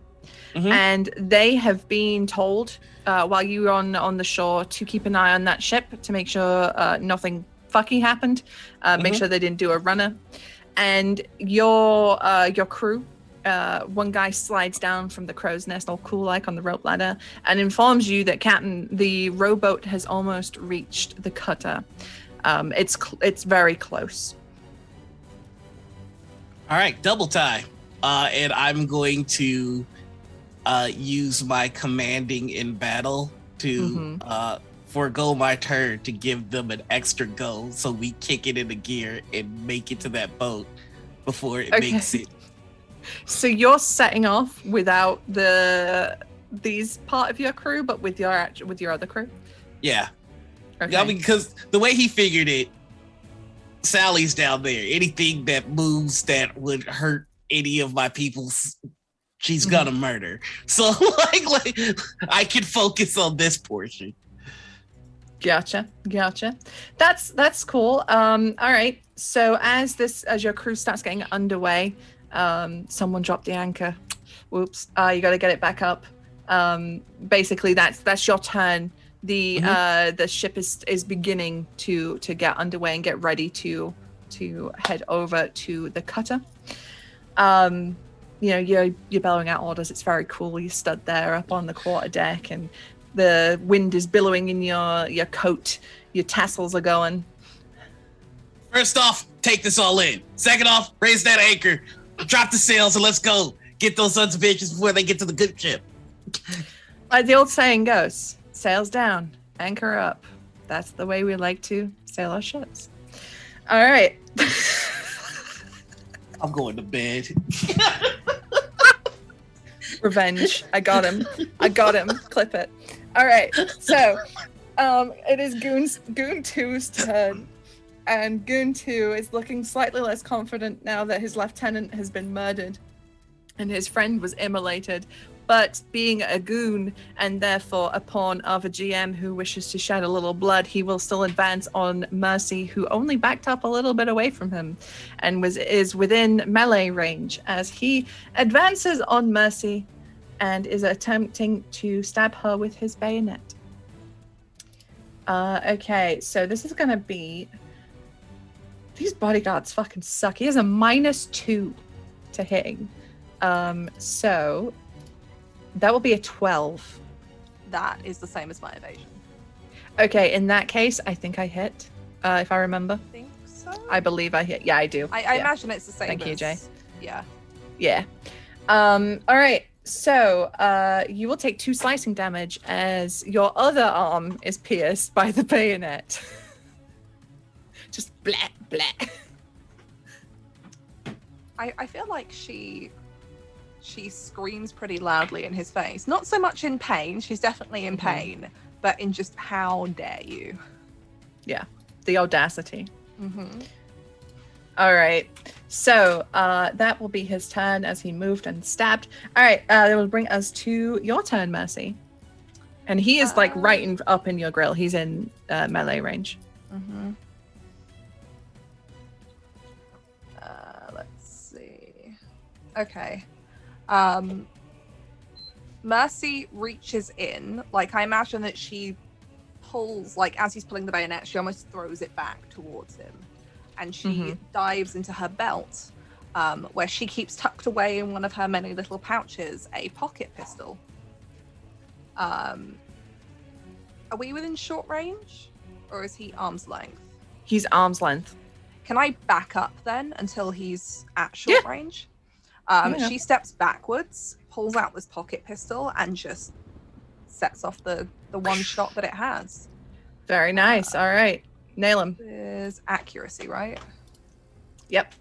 and they have been told while you were on the shore to keep an eye on that ship to make sure nothing fucky happened. Make sure they didn't do a runner. And your crew, one guy slides down from the crow's nest, all cool like on the rope ladder, and informs you that Captain, the rowboat has almost reached the cutter. It's very close. All right, double tie. And I'm going to use my commanding in battle to forego my turn to give them an extra go, so we kick it into gear and make it to that boat before it makes it. So you're setting off without these part of your crew, but with your other crew. Yeah. Okay. I mean, because the way he figured it, Sally's down there. Anything that moves that would hurt any of my people, she's gonna murder. So like I can focus on this portion. Gotcha. That's cool. All right. So as your crew starts getting underway, someone dropped the anchor. Whoops. You got to get it back up. Basically, that's your turn. The ship is beginning to get underway and get ready to head over to the cutter. You're bellowing out orders. It's very cool. You stood there up on the quarterdeck, and the wind is billowing in your coat. Your tassels are going. First off, take this all in. Second off, raise that anchor, drop the sails, and let's go get those sons of bitches before they get to the good ship. Like the old saying goes, sails down, anchor up. That's the way we like to sail our ships. All right. I'm going to bed. Revenge. I got him. Clip it. All right. So it is Goon 2's turn. And Goon 2 is looking slightly less confident now that his lieutenant has been murdered and his friend was immolated. But being a goon and therefore a pawn of a GM who wishes to shed a little blood, he will still advance on Mercy, who only backed up a little bit away from him and is within melee range as he advances on Mercy and is attempting to stab her with his bayonet. Okay, so this is going to be... These bodyguards fucking suck. He has a -2 to hitting. So... That will be a 12. That is the same as my evasion. Okay, in that case, I think I hit, if I remember. I think so. I believe I hit. Yeah, I do. I imagine it's the same. Thank you, Jay. Yeah. Yeah. All right. So you will take 2 slicing damage as your other arm is pierced by the bayonet. Just blah, blah. I feel like she screams pretty loudly in his face. Not so much in pain. She's definitely in pain, but in just how dare you. Yeah, the audacity. All right. So that will be his turn as he moved and stabbed. All right. That will bring us to your turn, Mercy. And he is like right up in your grill. He's in melee range. Let's see. Okay. Mercy reaches in, like I imagine that she pulls, like as he's pulling the bayonet, she almost throws it back towards him, and she dives into her belt, where she keeps tucked away in one of her many little pouches a pocket pistol. Are we within short range, or is he arm's length? He's arm's length. Can I back up then until he's at short range? She steps backwards, pulls out this pocket pistol, and just sets off the one shot that it has. Very nice. All right. Nail him. There's accuracy, right? Yep.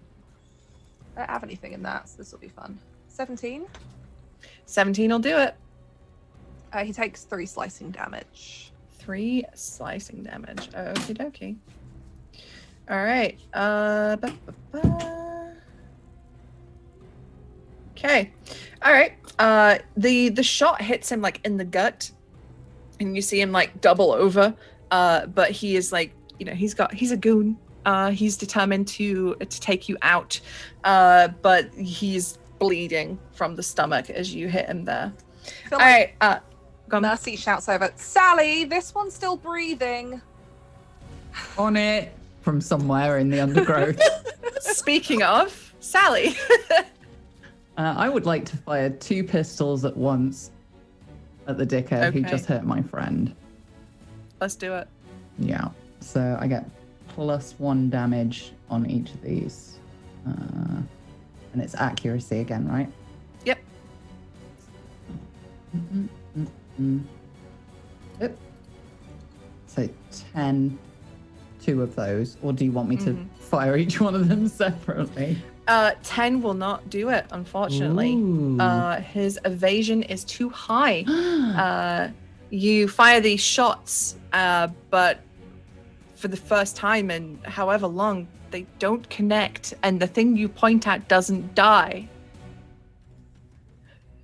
I don't have anything in that, so this will be fun. 17. 17 will do it. He takes 3 slicing damage. 3 slicing damage. Okie dokie. All right. Okay. All right. The shot hits him like in the gut, and you see him like double over. But he is like, he's a goon. He's determined to take you out. But he's bleeding from the stomach as you hit him there. All right. Mercy shouts over, Sally, this one's still breathing. On it from somewhere in the undergrowth. Speaking of, Sally. I would like to fire 2 pistols at once at the dickhead who just hurt my friend. Let's do it. Yeah. So I get +1 damage on each of these. And it's accuracy again, right? Yep. Yep. So 10, 2 of those. Or do you want me to fire each one of them separately? 10 will not do it, unfortunately. His evasion is too high. You fire these shots, but for the first time in however long, they don't connect, and the thing you point at doesn't die.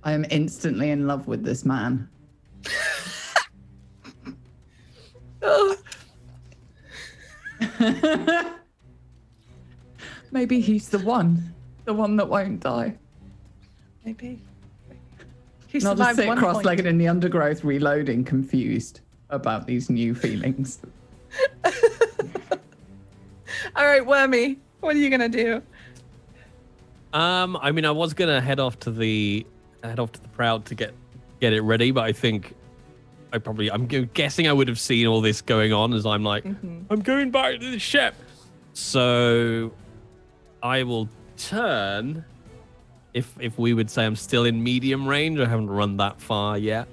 I am instantly in love with this man. Maybe he's the one that won't die. Maybe. I'll just sit cross-legged in the undergrowth, reloading, confused about these new feelings. All right, Wormy, what are you gonna do? I mean, I was gonna head off to the Proud to get it ready, but I think I'm guessing I would have seen all this going on as I'm like, I'm going back to the ship. So I will turn. If we would say I'm still in medium range, I haven't run that far yet.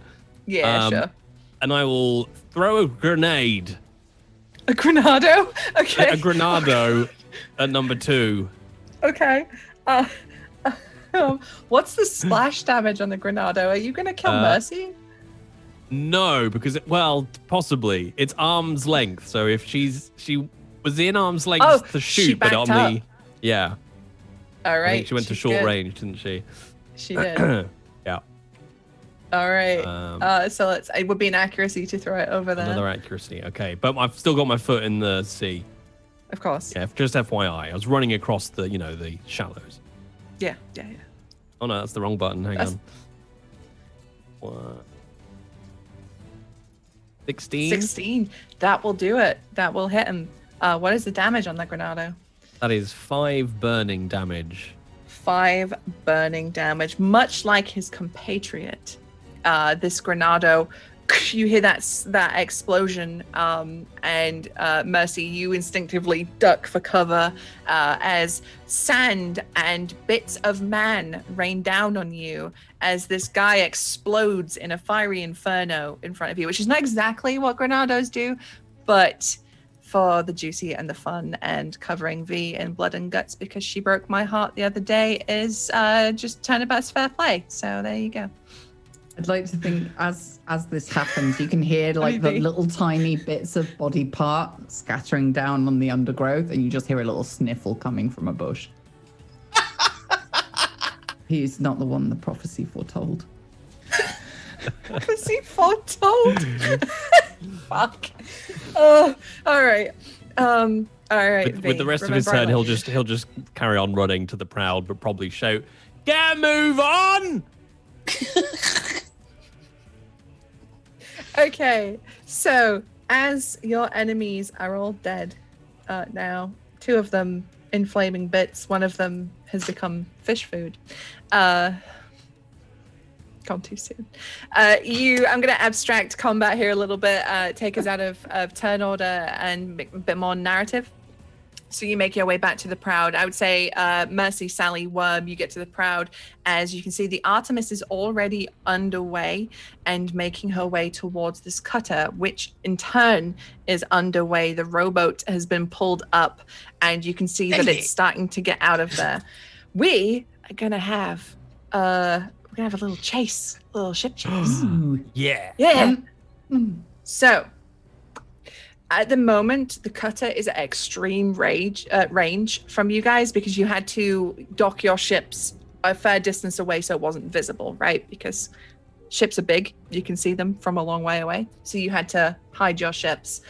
Yeah, sure. And I will throw a grenade. A grenado? Okay. A grenado at number 2. Okay. What's the splash damage on the grenado? Are you going to kill Mercy? No, because possibly. It's arm's length. So if she was in arm's length to shoot, but on the yeah. All right. I think she went to short range, didn't she? She did. Yeah. All right. So it would be an accuracy to throw it over there. Another accuracy. Okay, but I've still got my foot in the sea. Of course. Yeah, just FYI. I was running across the the shallows. Yeah. Oh no, that's the wrong button. Hang on. What? 16? 16. That will do it. That will hit him. What is the damage on that grenado? That is 5 burning damage. 5 burning damage. Much like his compatriot, this grenado, you hear that explosion, and Mercy, you instinctively duck for cover as sand and bits of man rain down on you as this guy explodes in a fiery inferno in front of you, which is not exactly what grenados do, but for the juicy and the fun and covering V in blood and guts because she broke my heart the other day is just turnabout's fair play. So there you go. I'd like to think as this happens, you can hear like the little tiny bits of body part scattering down on the undergrowth, and you just hear a little sniffle coming from a bush. He's not the one the prophecy foretold. Prophecy foretold? Fuck. Oh, all right. All right. With the rest of his turn, he'll just carry on running to the Proud, but probably shout, "Get a move on!" Okay, so as your enemies are all dead now, 2 of them in flaming bits, 1 of them has become fish food. Gone too soon. I'm going to abstract combat here a little bit, take us out of turn order and make a bit more narrative. So you make your way back to the Proud. I would say Mercy, Sally, Webb, you get to the Proud. As you can see, the Artemis is already underway and making her way towards this cutter, which in turn is underway. The rowboat has been pulled up, and you can see that it's starting to get out of there. We are gonna have a little chase, a little ship chase. Ooh, yeah. So at the moment, the cutter is at extreme range from you guys because you had to dock your ships a fair distance away so it wasn't visible, right? Because ships are big. You can see them from a long way away. So you had to hide your ships.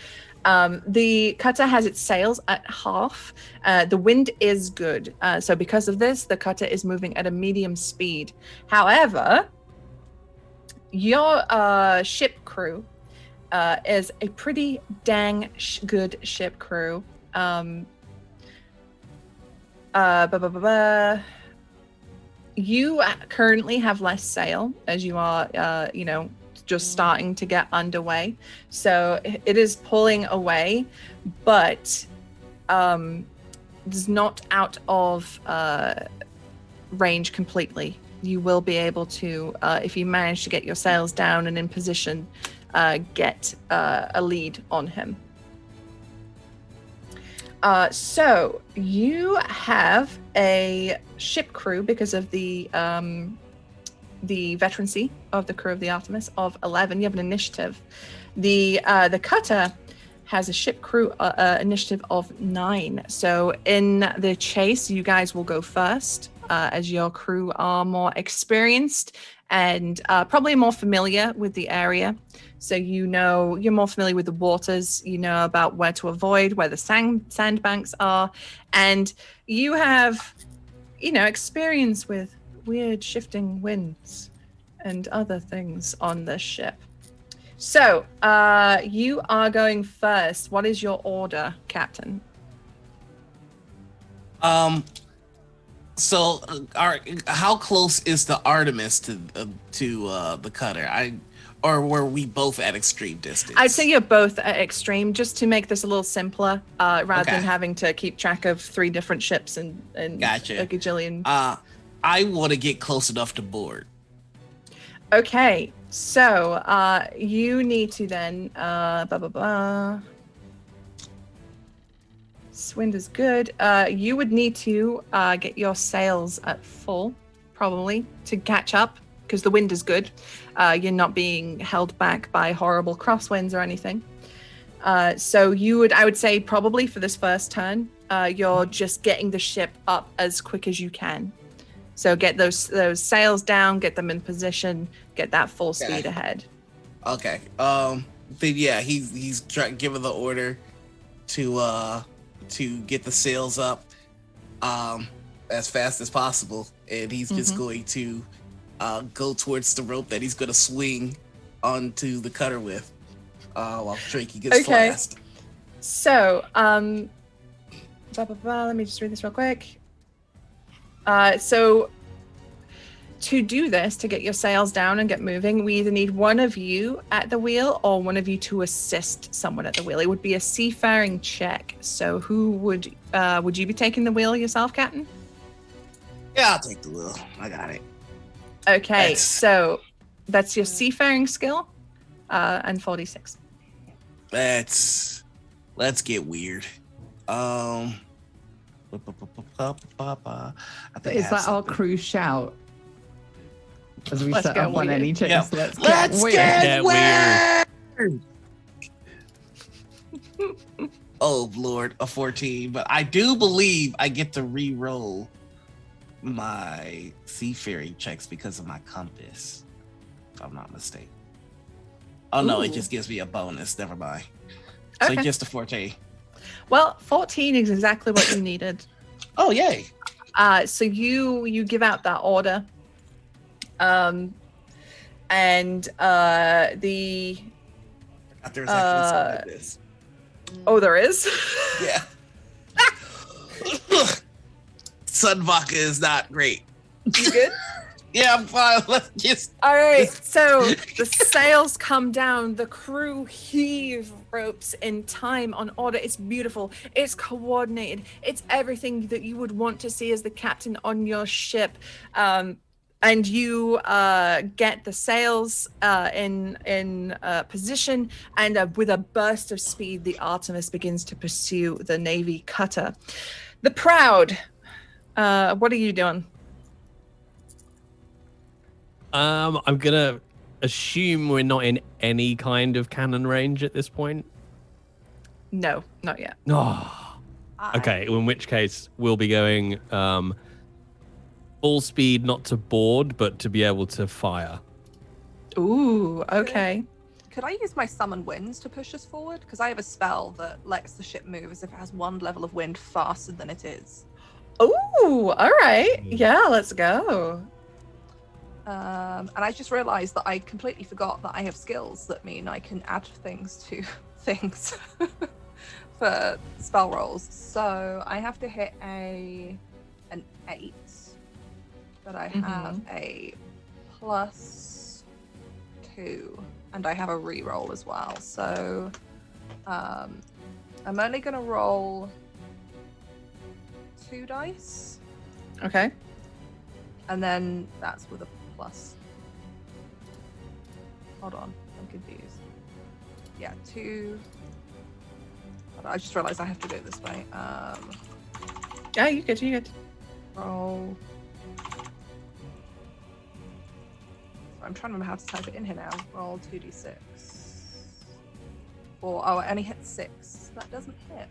The cutter has its sails at half. The wind is good. So because of this, the cutter is moving at a medium speed. However, your ship crew is a pretty dang good ship crew. You currently have less sail as you are, just starting to get underway. So it is pulling away, but it's not out of range completely. You will be able to, if you manage to get your sails down and in position, get a lead on him. So you have a ship crew because of the veterancy of the crew of the Artemis of 11. You have an initiative. The cutter has a ship crew initiative of 9. So in the chase, you guys will go first, as your crew are more experienced and probably more familiar with the area. So you're more familiar with the waters, you know about where to avoid, where the sandbanks are, and you have, experience with weird shifting winds and other things on this ship. So you are going first. What is your order, Captain? So, how close is the Artemis to the cutter? Or were we both at extreme distance? I'd say you're both at extreme, just to make this a little simpler, rather than having to keep track of 3 different ships and gotcha. a gajillion. I want to get close enough to board. Okay, so you need to then Wind is good. You would need to get your sails at full, probably, to catch up, because the wind is good. You're not being held back by horrible crosswinds or anything. So I would say probably for this first turn, you're just getting the ship up as quick as you can. So get those sails down, get them in position, get that full speed ahead. Okay. Then yeah, he's giving the order to get the sails up as fast as possible, and he's just going to go towards the rope that he's going to swing onto the cutter with while Drakey gets fast. So let me just read this real quick. So to do this, to get your sails down and get moving, we either need one of you at the wheel or one of you to assist someone at the wheel. It would be a seafaring check. So who would you be taking the wheel yourself, Captain? Yeah, I'll take the wheel. I got it. Okay, so that's your seafaring skill, and 46. Let's get weird. I think is that our crew shout? As we Let's set up on any chase, Yep. let's get weird. Oh Lord, a 14, but I do believe I get to re-roll my seafaring checks because of my compass, if I'm not mistaken. Oh no, it just gives me a bonus. Never mind. So just a 14. Well, 14 is exactly what you needed. Oh yay! So you give out that order, and the. There's actually something like this. Oh, there is. Yeah. Sun vodka is not great. You good? Yeah, I'm fine. Let's just. All right, so the sails come down, the crew heave ropes in time on order. It's beautiful, it's coordinated, it's everything that you would want to see as the captain on your ship. And you get the sails in position, and with a burst of speed, the Artemis begins to pursue the Navy cutter. The Proud, what are you doing? I'm gonna assume we're not in any kind of cannon range at this point. No, not yet. No. Okay, in which case we'll be going full speed, not to board, but to be able to fire. Ooh, okay. Could I use my summon winds to push us forward? Because I have a spell that lets the ship move as if it has one level of wind faster than it is. Ooh, all right. Yeah, let's go. And I just realized that I completely forgot that I have skills that mean I can add things to things for spell rolls. So I have to hit an 8, but I have a +2, and I have a reroll as well. So I'm only going to roll 2 dice. Okay. And then that's with a plus. Hold on, I'm confused. Yeah, 2. I just realized I have to do it this way. Yeah, you good. Roll. I'm trying to remember how to type it in here now. Roll 2d6. It only hit 6. That doesn't hit.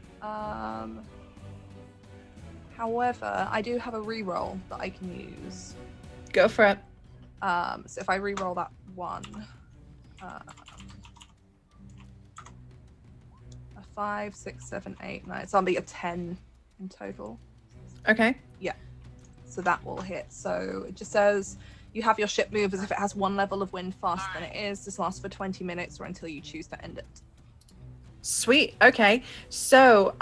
However, I do have a reroll that I can use. Go for it. So if I reroll that 1, a 5, 6, 7, 8, 9. So I'll be a 10 in total. Okay. Yeah. So that will hit. So it just says you have your ship move as if it has one level of wind faster than it is. This lasts for 20 minutes or until you choose to end it. Sweet. Okay. So,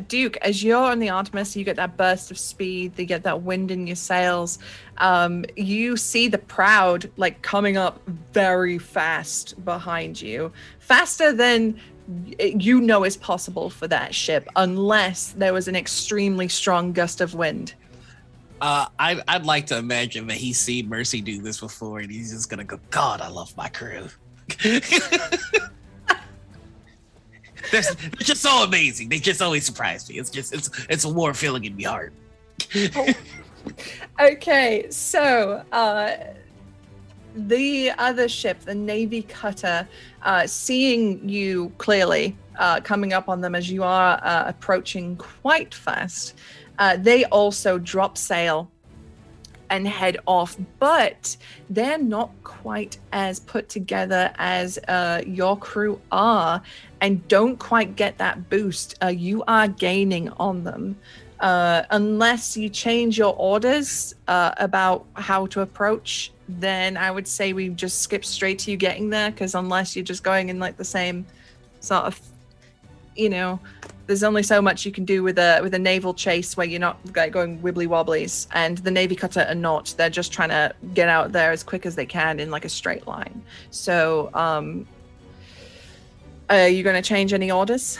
Duke, as you're on the Artemis, you get that burst of speed, you get that wind in your sails. You see the Proud like coming up very fast behind you, faster than you know is possible for that ship, unless there was an extremely strong gust of wind. I'd like to imagine that he's seen Mercy do this before, and he's just gonna go, God, I love my crew. They're just so amazing. They just always surprise me. It's a warm feeling in my heart. Okay, so the other ship, the Navy cutter, seeing you clearly coming up on them as you are approaching quite fast, they also drop sail and head off, but they're not quite as put together as your crew are, and don't quite get that boost. You are gaining on them. Unless you change your orders about how to approach, then I would say we just skip straight to you getting there, because unless you're just going in like the same sort of, there's only so much you can do with a naval chase where you're not going wibbly wobblies, and the Navy cutter are not. They're just trying to get out there as quick as they can in like a straight line. So are you going to change any orders?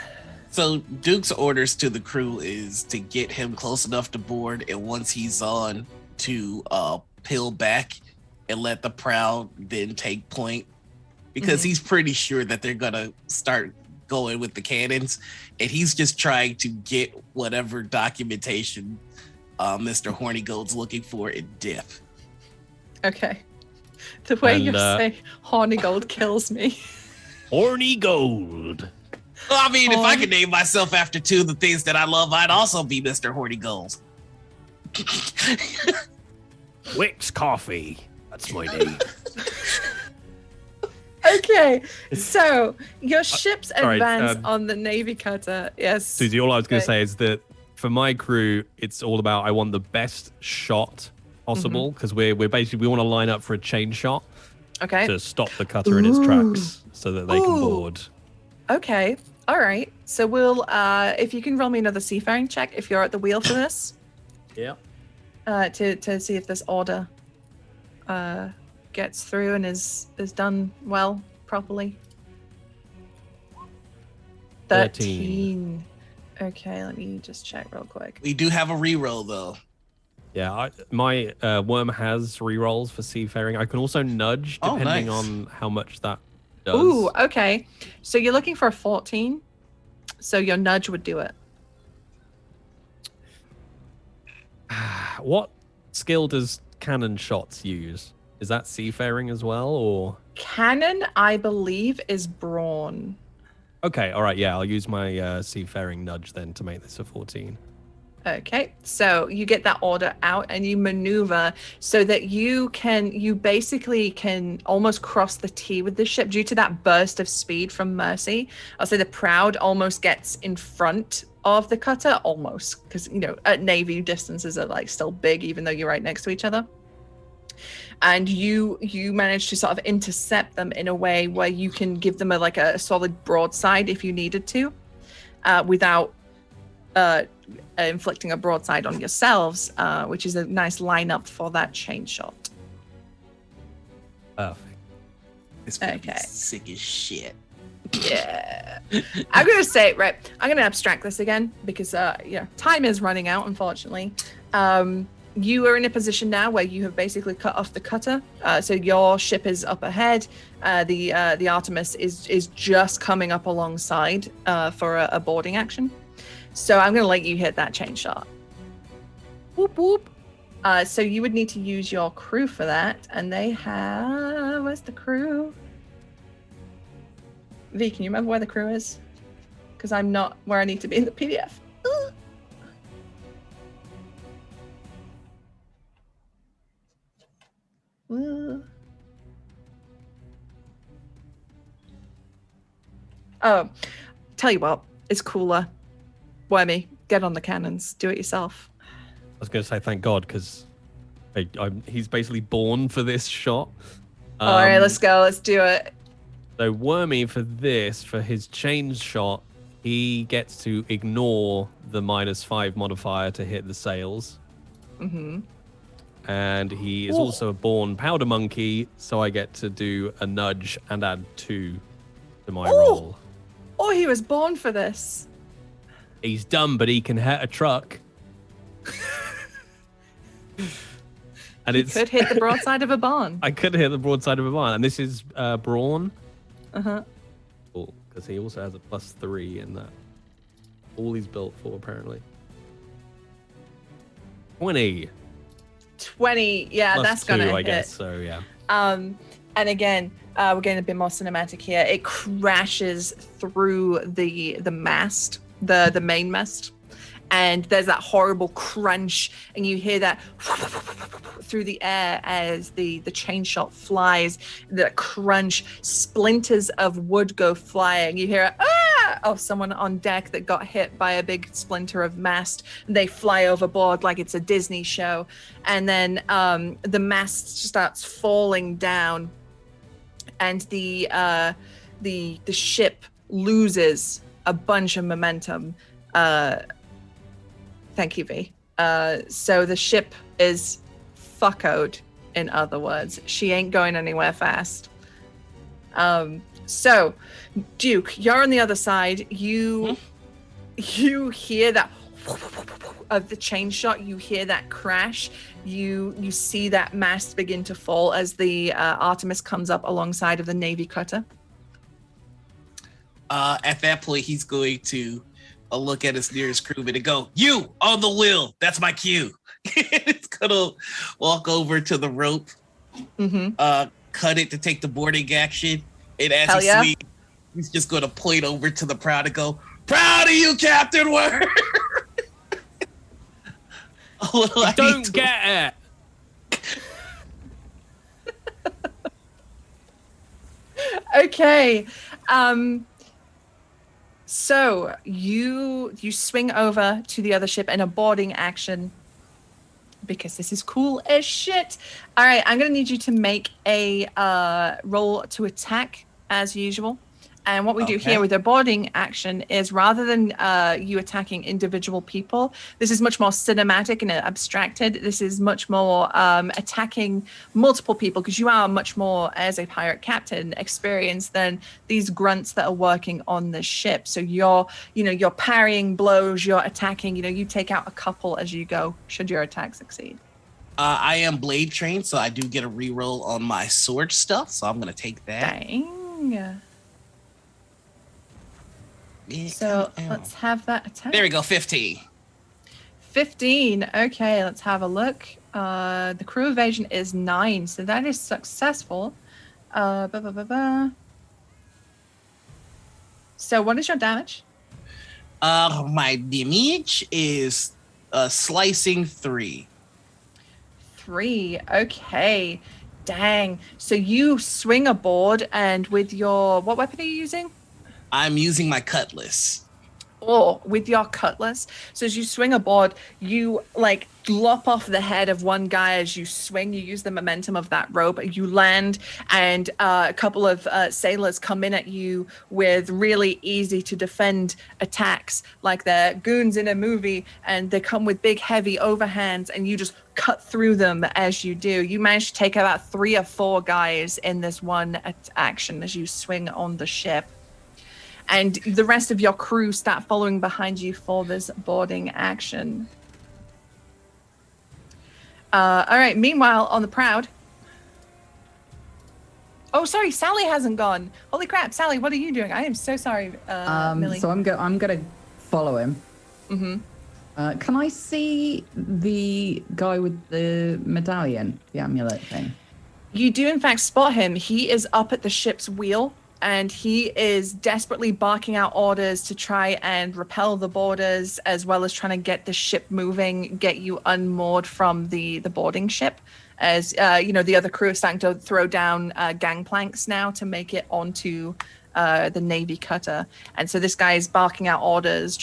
So Duke's orders to the crew is to get him close enough to board, and once he's on, to peel back and let the Proud then take point, because he's pretty sure that they're gonna start going with the cannons, and he's just trying to get whatever documentation Mr. Hornigold's looking for in dip. Okay. The way you say Hornigold kills me. Hornigold. Well, I mean, if I could name myself after two of the things that I love, I'd also be Mr. Hornigold. Wix Coffee. That's my name. Okay, so your ships advance on the Navy cutter. Yes. Susie, all I was going to say is that for my crew, it's all about I want the best shot possible, because we want to line up for a chain shot. Okay. To stop the cutter in its tracks so that they can board. Okay. All right. So we'll, if you can roll me another seafaring check if you're at the wheel for this. Yeah. to see if this order gets through and is done well, properly. 13. Okay, let me just check real quick. We do have a reroll though. Yeah, my worm has rerolls for seafaring. I can also nudge depending on how much that does. Ooh, okay. So you're looking for a 14. So your nudge would do it. What skill does cannon shots use? Is that seafaring as well, or? Cannon, I believe, is brawn. Okay, all right, yeah, I'll use my seafaring nudge then to make this a 14. Okay, so you get that order out and you maneuver so that you basically can almost cross the T with the ship due to that burst of speed from Mercy. I'll say the Proud almost gets in front of the cutter, almost, because, you know, at Navy distances are like still big, even though you're right next to each other. And you manage to sort of intercept them in a way where you can give them a solid broadside if you needed to, without inflicting a broadside on yourselves, which is a nice lineup for that chain shot. Perfect. It's gonna be sick as shit. Yeah. I'm gonna say, right, I'm gonna abstract this again because time is running out, unfortunately. You are in a position now where you have basically cut off the cutter, so your ship is up ahead. The Artemis is just coming up alongside for a boarding action. So I'm going to let you hit that chain shot. Whoop, whoop. So you would need to use your crew for that. And they have... Where's the crew? V, can you remember where the crew is? Because I'm not where I need to be in the PDF. Oh, tell you what, it's cooler. Wormy, get on the cannons. Do it yourself. I was going to say thank God, because he's basically born for this shot. All right, let's go. Let's do it. So Wormy, for his chain shot, he gets to ignore the -5 modifier to hit the sails. Mm-hmm. And he is also a born powder monkey, so I get to do a nudge and add 2 to my roll. Oh, he was born for this. He's dumb, but he can hit a truck. And he could hit the broadside of a barn. I could hit the broadside of a barn. And this is brawn. Uh-huh. Cool, because he also has a +3 in that. All he's built for, apparently. 20. 20, yeah, that's going to hit. I guess, so yeah. And again, we're getting a bit more cinematic here. It crashes through the mast, the main mast, and there's that horrible crunch, and you hear that through the air as the chain shot flies. The crunch, splinters of wood go flying. You hear someone on deck that got hit by a big splinter of mast. They fly overboard like it's a Disney show, and then the mast starts falling down, and the ship loses a bunch of momentum. Thank you, V. So the ship is fuckoed, in other words. She ain't going anywhere fast. So, Duke, you're on the other side. You hear that of the chain shot. You hear that crash. You see that mast begin to fall as the Artemis comes up alongside of the Navy cutter. At that point, he's going to look at his nearest crewman and go, "You on the wheel. That's my cue." It's gonna walk over to the rope, cut it to take the boarding action, and as swings, he's just gonna point over to the Proud and go, "Proud of you, Captain Word." Don't get it. Okay. So you swing over to the other ship in a boarding action because this is cool as shit. All right, I'm gonna need you to make a roll to attack as usual. And what we do here with the boarding action is rather than you attacking individual people, this is much more cinematic and abstracted. This is much more attacking multiple people because you are much more, as a pirate captain, experienced than these grunts that are working on the ship. So you're parrying blows, you're attacking, you take out a couple as you go, should your attack succeed. I am blade trained, so I do get a reroll on my sword stuff, so I'm going to take that. Dang. Yeah, So let's have that attack. There we go, 15. 15. Okay, let's have a look. The crew evasion is 9, so that is successful. So what is your damage? My damage is slicing 3. 3. Okay. Dang. So you swing a board, and with your, what weapon are you using? I'm using my cutlass. Oh, with your cutlass. So as you swing a board, you lop off the head of one guy as you swing. You use the momentum of that rope. You land, and a couple of sailors come in at you with really easy to defend attacks, like they're goons in a movie, and they come with big, heavy overhands, and you just cut through them as you do. You manage to take about 3 or 4 guys in this one action as you swing on the ship. And the rest of your crew start following behind you for this boarding action. All right. Meanwhile, on the Proud. Oh, sorry. Sally hasn't gone. Holy crap. Sally, what are you doing? I am so sorry, Millie. So I'm going to follow him. Mm-hmm. Can I see the guy with the medallion, the amulet thing? You do, in fact, spot him. He is up at the ship's wheel, and he is desperately barking out orders to try and repel the boarders, as well as trying to get the ship moving, get you unmoored from the boarding ship. As the other crew is starting to throw down gangplanks now to make it onto the Navy cutter. And so this guy is barking out orders,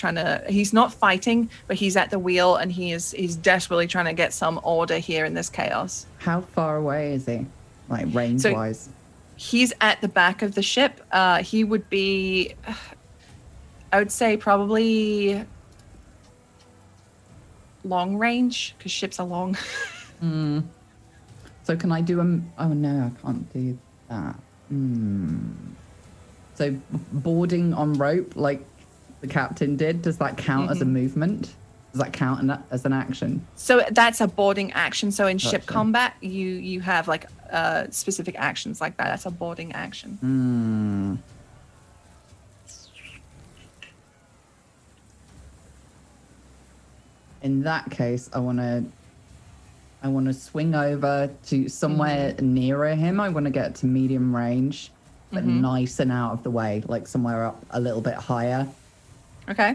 he's not fighting, but he's at the wheel, and he's desperately trying to get some order here in this chaos. How far away is he, range-wise? He's at the back of the ship. He would be, I would say, probably long range, because ships are long. So can I do oh no, I can't do that. So boarding on rope, like the captain did, does that count as a movement? Does that count as an action? So that's a boarding action. So in ship combat, you have specific actions like that. That's a boarding action. In that case, I want to swing over to somewhere nearer him. I want to get to medium range, but nice and out of the way, like somewhere up a little bit higher. Okay.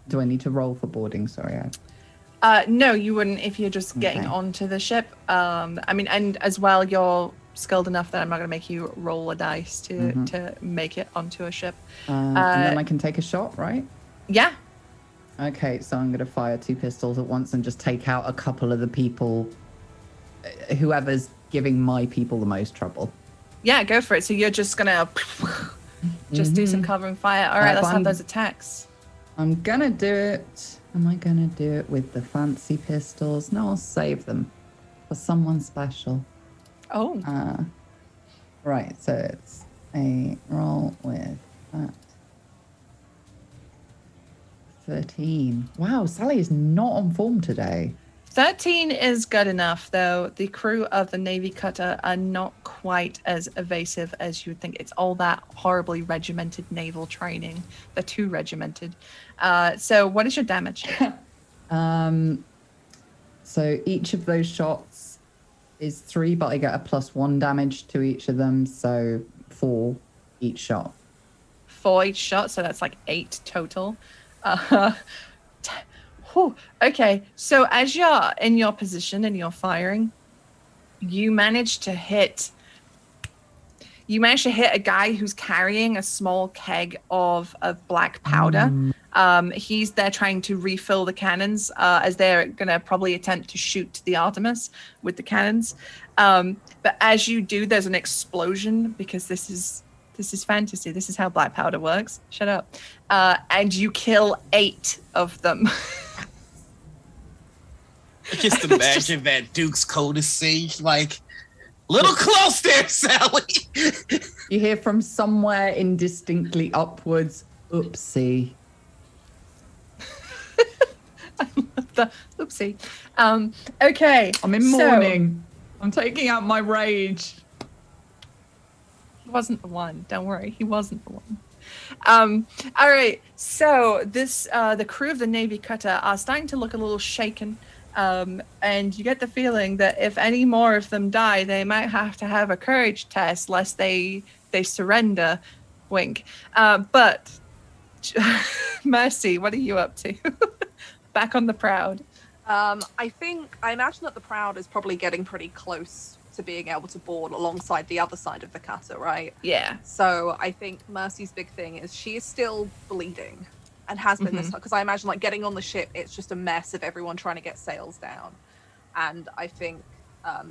Do I need to roll for boarding? Sorry. No, you wouldn't if you're just getting onto the ship. And as well, you're skilled enough that I'm not going to make you roll a dice to make it onto a ship. And then I can take a shot, right? Yeah. Okay, so I'm going to fire 2 pistols at once and just take out a couple of the people, whoever's giving my people the most trouble. Yeah, go for it. So you're just going to just do some covering fire. All right, let's have those attacks. I'm going to do it. Am I going to do it with the fancy pistols? No, I'll save them for someone special. Oh. Right, so it's a roll with that. 13. Wow, Sally is not on form today. 13 is good enough, though. The crew of the Navy cutter are not quite as evasive as you would think. It's all that horribly regimented naval training. They're too regimented. So what is your damage? So each of those shots is 3, but I get a +1 damage to each of them. So 4 each shot. 4 each shot, so that's 8 total. Okay, so as you're in your position and you're firing, you manage to hit a guy who's carrying a small keg of black powder. He's there trying to refill the cannons as they're going to probably attempt to shoot the Artemis with the cannons. But as you do, there's an explosion because this is fantasy. This is how black powder works. Shut up. And you kill 8 of them. Just imagine that Duke's code is singed like, little close there, Sally. You hear from somewhere indistinctly upwards, oopsie. I love the oopsie. Okay. I'm in mourning. I'm taking out my rage. He wasn't the one. Don't worry. He wasn't the one. All right. So this, the crew of the Navy cutter are starting to look a little shaken. And you get the feeling that if any more of them die, they might have to have a courage test lest they surrender. Wink. But Mercy, what are you up to? Back on the Proud. I imagine that the Proud is probably getting pretty close to being able to board alongside the other side of the cutter, right? Yeah. So I think Mercy's big thing is she is still bleeding. And has been this time, because I imagine like getting on the ship, it's just a mess of everyone trying to get sails down. And I think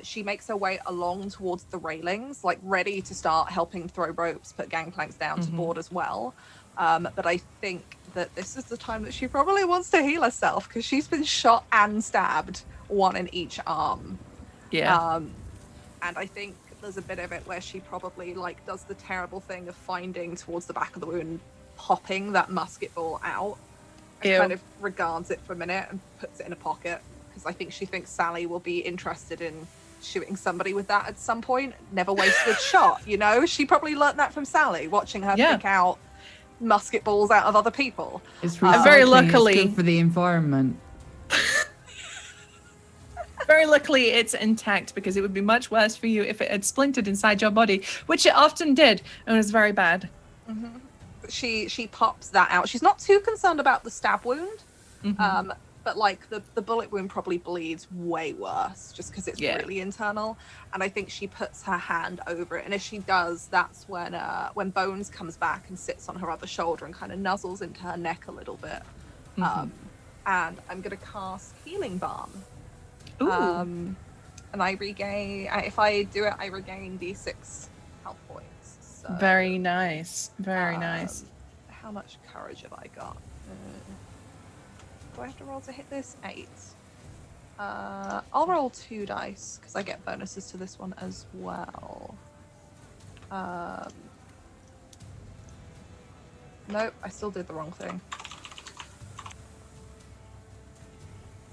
she makes her way along towards the railings, like ready to start helping throw ropes, put gangplanks down to board as well. But I think that this is the time that she probably wants to heal herself, because she's been shot and stabbed, one in each arm. Yeah. And I think there's a bit of it where she probably like does the terrible thing of finding towards the back of the wound, popping that musket ball out, and kind of regards it for a minute and puts it in a pocket, because I think she thinks Sally will be interested in shooting somebody with that at some point. Never waste a good shot, you know? She probably learnt that from Sally, watching her pick out musket balls out of other people. It's very luckily it's good for the environment. Very luckily it's intact, because it would be much worse for you if it had splintered inside your body, which it often did, and it was very bad. She pops that out. She's not too concerned about the stab wound, but like the bullet wound probably bleeds way worse just because it's really internal. And I think she puts her hand over it, and if she does, that's when Bones comes back and sits on her other shoulder and kind of nuzzles into her neck a little bit. And I'm gonna cast Healing Balm. And I regain, if I do it, I regain D6 health points. So, very nice. Very nice. How much courage have I got? Do I have to roll to hit this? 8. I'll roll 2 dice because I get bonuses to this one as well. Nope, I still did the wrong thing.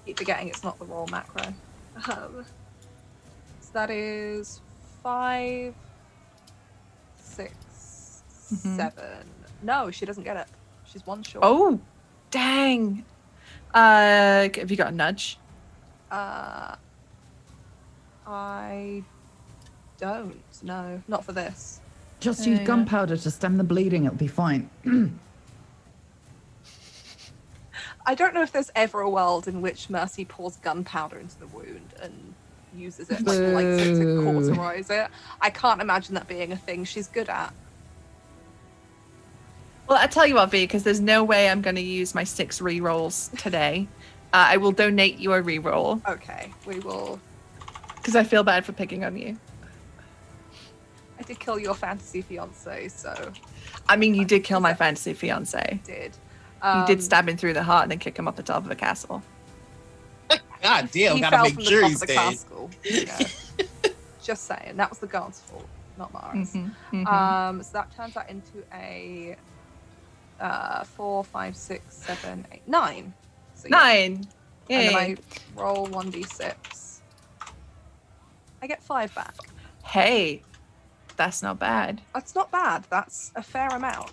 Keep forgetting it's not the roll macro. So that is 5, 6, 7. No, she doesn't get it. She's 1 short. Oh, dang. Have you got a nudge? I don't. No, not for this. Just use gunpowder to stem the bleeding. It'll be fine. I don't know if there's ever a world in which Mercy pours gunpowder into the wound and uses it, like lights it to cauterize it. I can't imagine that being a thing she's good at. Well, I tell you what, V, because there's no way I'm going to use my 6 rerolls today. I will donate you a reroll. Okay, we will. Because I feel bad for picking on you. I did kill your fantasy fiance, so. I mean, you did kill my fantasy fiance. I did. You did stab him through the heart and then kick him off the top of a castle. God damn, he gotta fell make from sure the he's top of the dead. castle. Just saying, that was the guard's fault, not Mara's. So that turns that into a 4, 5, 6, 7, 8, 9. So, 9. Yeah. And then I roll 1d6. I get 5 back. Hey, that's not bad. That's not bad. That's a fair amount.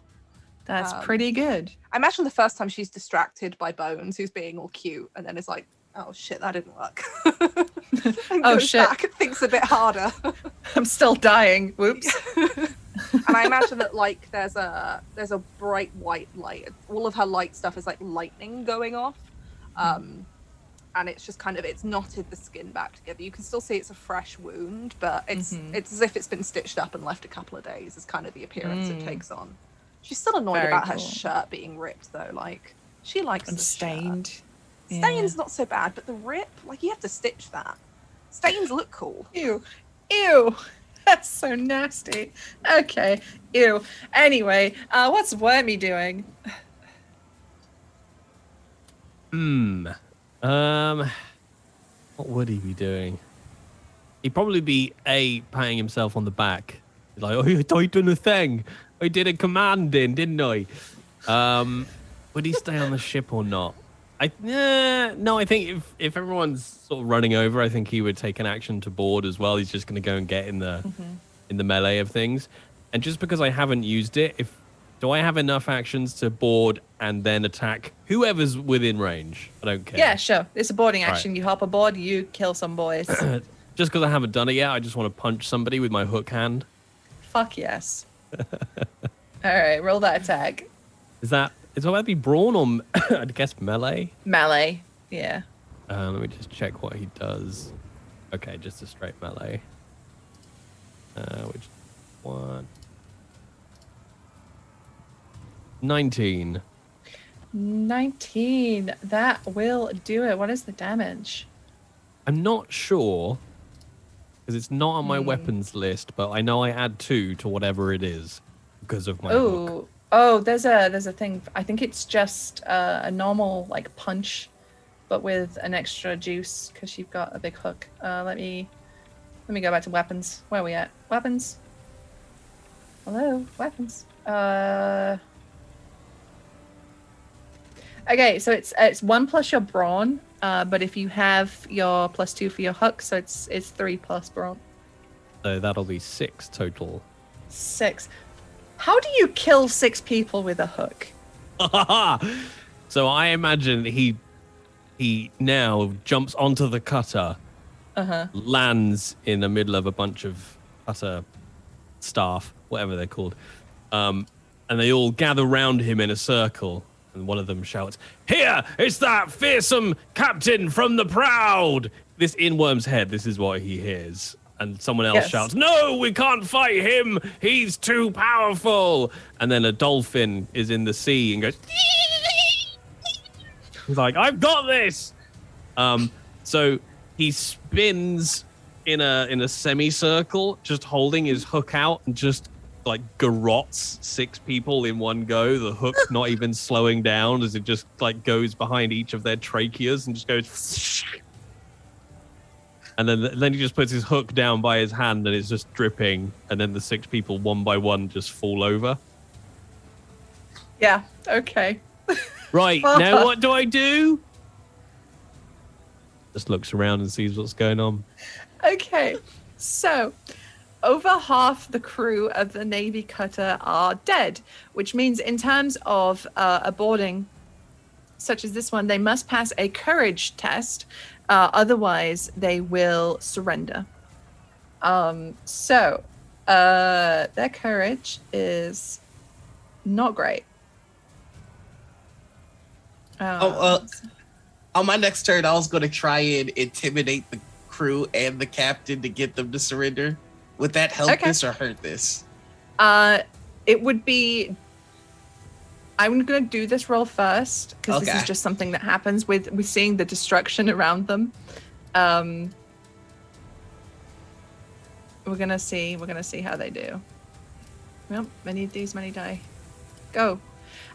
That's pretty good. I imagine the first time she's distracted by Bones, who's being all cute, and then is like, oh shit, that didn't work. And oh goes shit. back and thinks a bit harder. I'm still dying. Whoops. And I imagine that like there's a bright white light. All of her light stuff is like lightning going off. And it's just kind of, it's knotted the skin back together. You can still see it's a fresh wound, but it's as if it's been stitched up and left a couple of days is kind of the appearance it takes on. She's still annoyed about her shirt being ripped though. Like, she likes and the stained. Shirt. Stains not so bad, but the rip, like you have to stitch that. Stains look cool. Ew. Ew. That's so nasty. Okay. Ew. Anyway, what's Wormy doing? What would he be doing? He'd probably be patting himself on the back. He's like, oh, I done a thing. I did a commanding, didn't I? Would he stay on the ship or not? No, I think if everyone's sort of running over, I think he would take an action to board as well. He's just going to go and get in the melee of things. And just because I haven't used it, do I have enough actions to board and then attack whoever's within range? I don't care. Yeah, sure. It's a boarding action. Right. You hop aboard, you kill some boys. Just because I haven't done it yet, I just want to punch somebody with my hook hand. Fuck yes. All right, roll that attack. Is that be brawn or I guess melee? Melee, yeah. Let me just check what he does. Okay, just a straight melee. Which one? 19. 19. That will do it. What is the damage? I'm not sure because it's not on my weapons list, but I know I add 2 to whatever it is because of my hook. Oh, there's a thing. I think it's just a normal like punch, but with an extra juice because you've got a big hook. Let me go back to weapons. Where are we at? Weapons. Hello, weapons. Okay, so it's 1 plus your brawn, but if you have your +2 for your hook, so it's 3 plus brawn. So that'll be 6 total. 6. How do you kill 6 people with a hook? So I imagine he now jumps onto the cutter, lands in the middle of a bunch of cutter staff, whatever they're called, and they all gather round him in a circle. And one of them shouts, "Here, it's that fearsome captain from the Proud!" This in Worm's head, this is what he hears. And someone else shouts, "No, we can't fight him. He's too powerful." And then a dolphin is in the sea and goes, he's like, "I've got this." So he spins in a semicircle, just holding his hook out and just like garrots 6 people in one go. The hook's not even slowing down as it just like goes behind each of their tracheas and just goes. And then he just puts his hook down by his hand and it's just dripping. And then the 6 people one by one just fall over. Yeah. Okay. Right. Now what do I do? Just looks around and sees what's going on. Okay. So over half the crew of the Navy cutter are dead, which means in terms of a boarding such as this one, they must pass a courage test. Otherwise, they will surrender. So their courage is not great. On my next turn, I was going to try and intimidate the crew and the captain to get them to surrender. Would that help this or hurt this? It would be... I'm going to do this roll first because this is just something that happens with seeing the destruction around them. We're gonna see how they do. Well, many of these, many die. Go.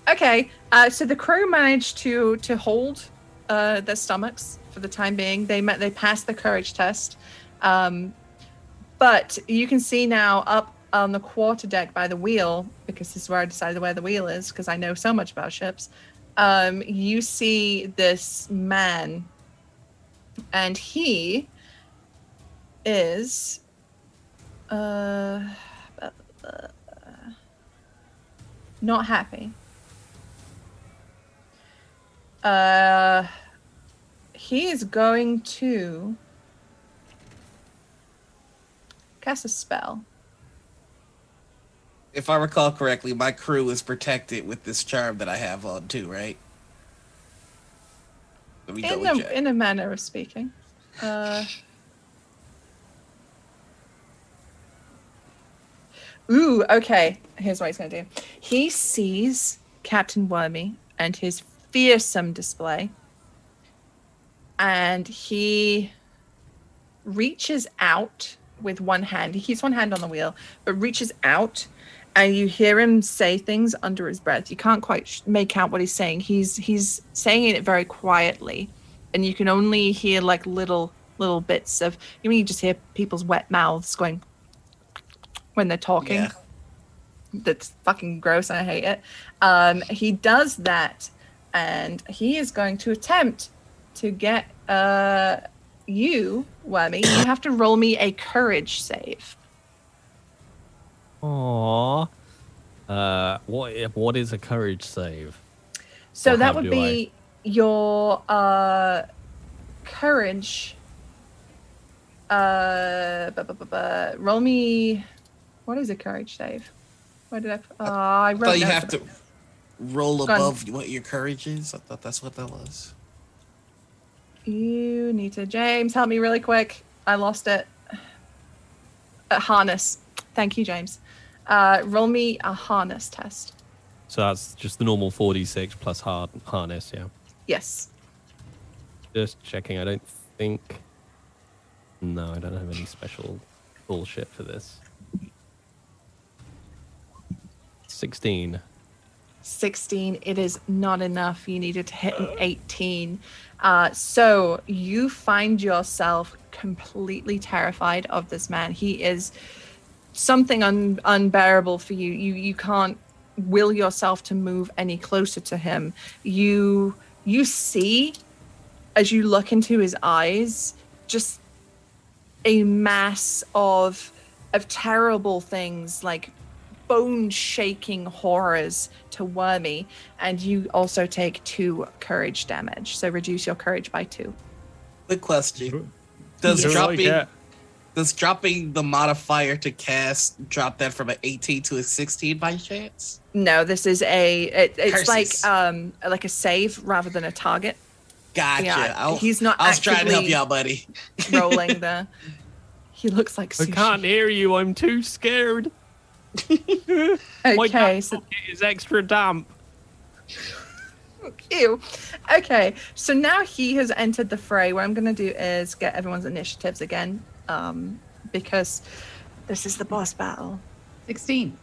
Okay. So the crew managed to hold their stomachs for the time being. They passed the courage test. But you can see now up on the quarterdeck by the wheel, because this is where I decided where the wheel is, because I know so much about ships. You see this man, and he is not happy. He is going to cast a spell. If I recall correctly, my crew is protected with this charm that I have on too, right? Let me double check. In a manner of speaking. Ooh, okay. Here's what he's going to do. He sees Captain Wormy and his fearsome display, and he reaches out with one hand. He keeps one hand on the wheel, but reaches out, and you hear him say things under his breath. You can't quite make out what he's saying. He's saying it very quietly, and you can only hear like little bits of. You just hear people's wet mouths going when they're talking. Yeah. That's fucking gross. I hate it. He does that, and he is going to attempt to get you, Wormy. You have to roll me a courage save. Aww. What is a courage save? So Or that how would do be your courage. Roll me. What is a courage save? What did I wrote thought you notes have to about it. roll Go on. above what your courage is. I thought that's what that was. You need to, James, help me really quick. I lost it. Harness. Thank you, James. Roll me a harness test. So that's just the normal 4d6 plus harness, yeah. Yes. Just checking. I don't think. No, I don't have any special bullshit for this. 16. 16. It is not enough. You needed to hit an 18. So you find yourself completely terrified of this man. He is something unbearable for you. You can't will yourself to move any closer to him. You see, as you look into his eyes, just a mass of terrible things, like bone-shaking horrors to Wormy, and you also take 2 courage damage. So reduce your courage by 2. Quick question: Does dropping the modifier to cast drop that from an 18 to a 16 by chance? No, this is it's Curses. like a save rather than a target. Gotcha. Yeah, he's not I was trying to help actively you out, buddy. rolling the. He looks like I sushi. can't hear you. I'm too scared. My Okay, back so pocket is extra damp. ew. Okay, so now he has entered the fray. What I'm going to do is get everyone's initiatives again, because this is the boss battle. 16.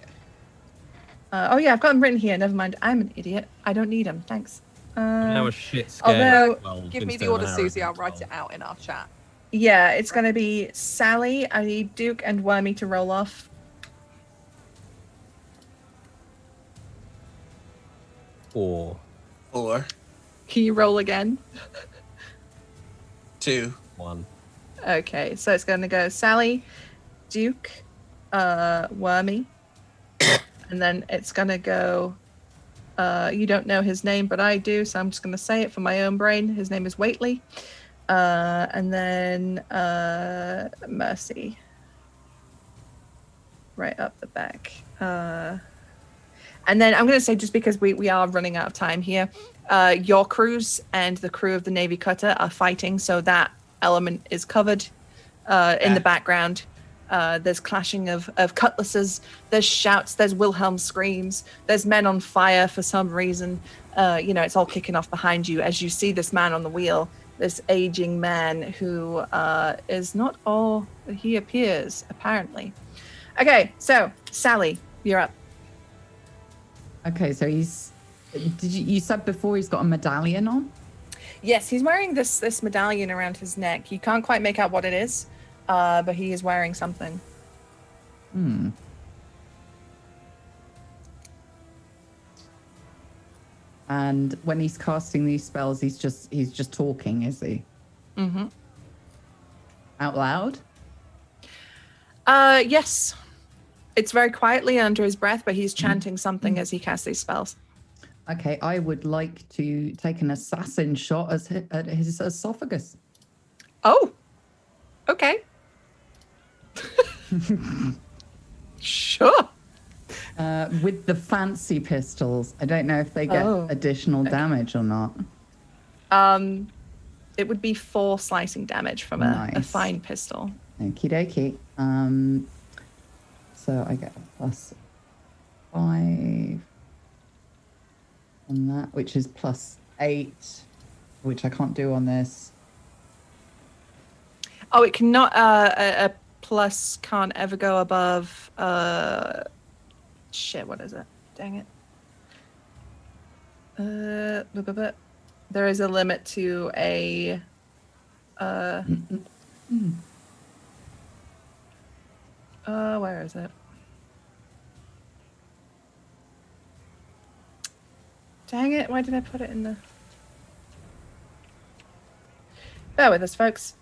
Oh yeah, I've got them written here. Never mind. I'm an idiot. I don't need them. Thanks. I'm now a shit scared. although- Give me the order, Susie. I'll write it out in our chat. Yeah, it's going to be Sally. I need Duke and Wormy to roll off. 4. 4, Can you roll again? 2. 1. Okay, so it's going to go Sally, Duke, Wormy, and then it's going to go. You don't know his name, but I do, so I'm just going to say it for my own brain. His name is Waitley, and then Mercy, right up the back. And then I'm going to say, just because we are running out of time here, your crews and the crew of the Navy cutter are fighting, so that element is covered in the background. There's clashing of cutlasses, there's shouts, there's Wilhelm screams, there's men on fire for some reason. It's all kicking off behind you as you see this man on the wheel, this aging man who is not all that he appears, apparently. Okay, so Sally, you're up. Okay, so you said before he's got a medallion on? Yes, he's wearing this medallion around his neck. You can't quite make out what it is, but he is wearing something. And when he's casting these spells, he's just talking, is he? Mm-hmm. Out loud? Yes. It's very quietly under his breath, but he's chanting something as he casts these spells. Okay, I would like to take an assassin shot at his esophagus. Oh, okay. Sure. With the fancy pistols. I don't know if they get additional damage or not. It would be 4 slicing damage from a fine pistol. Okie dokie. So I get a +5 on that, which is +8, which I can't do on this. Oh, it cannot. A plus can't ever go above shit, what is it? Dang it. There is a limit to a where is it? Dang it, why did I put it in the... Bear with us, folks.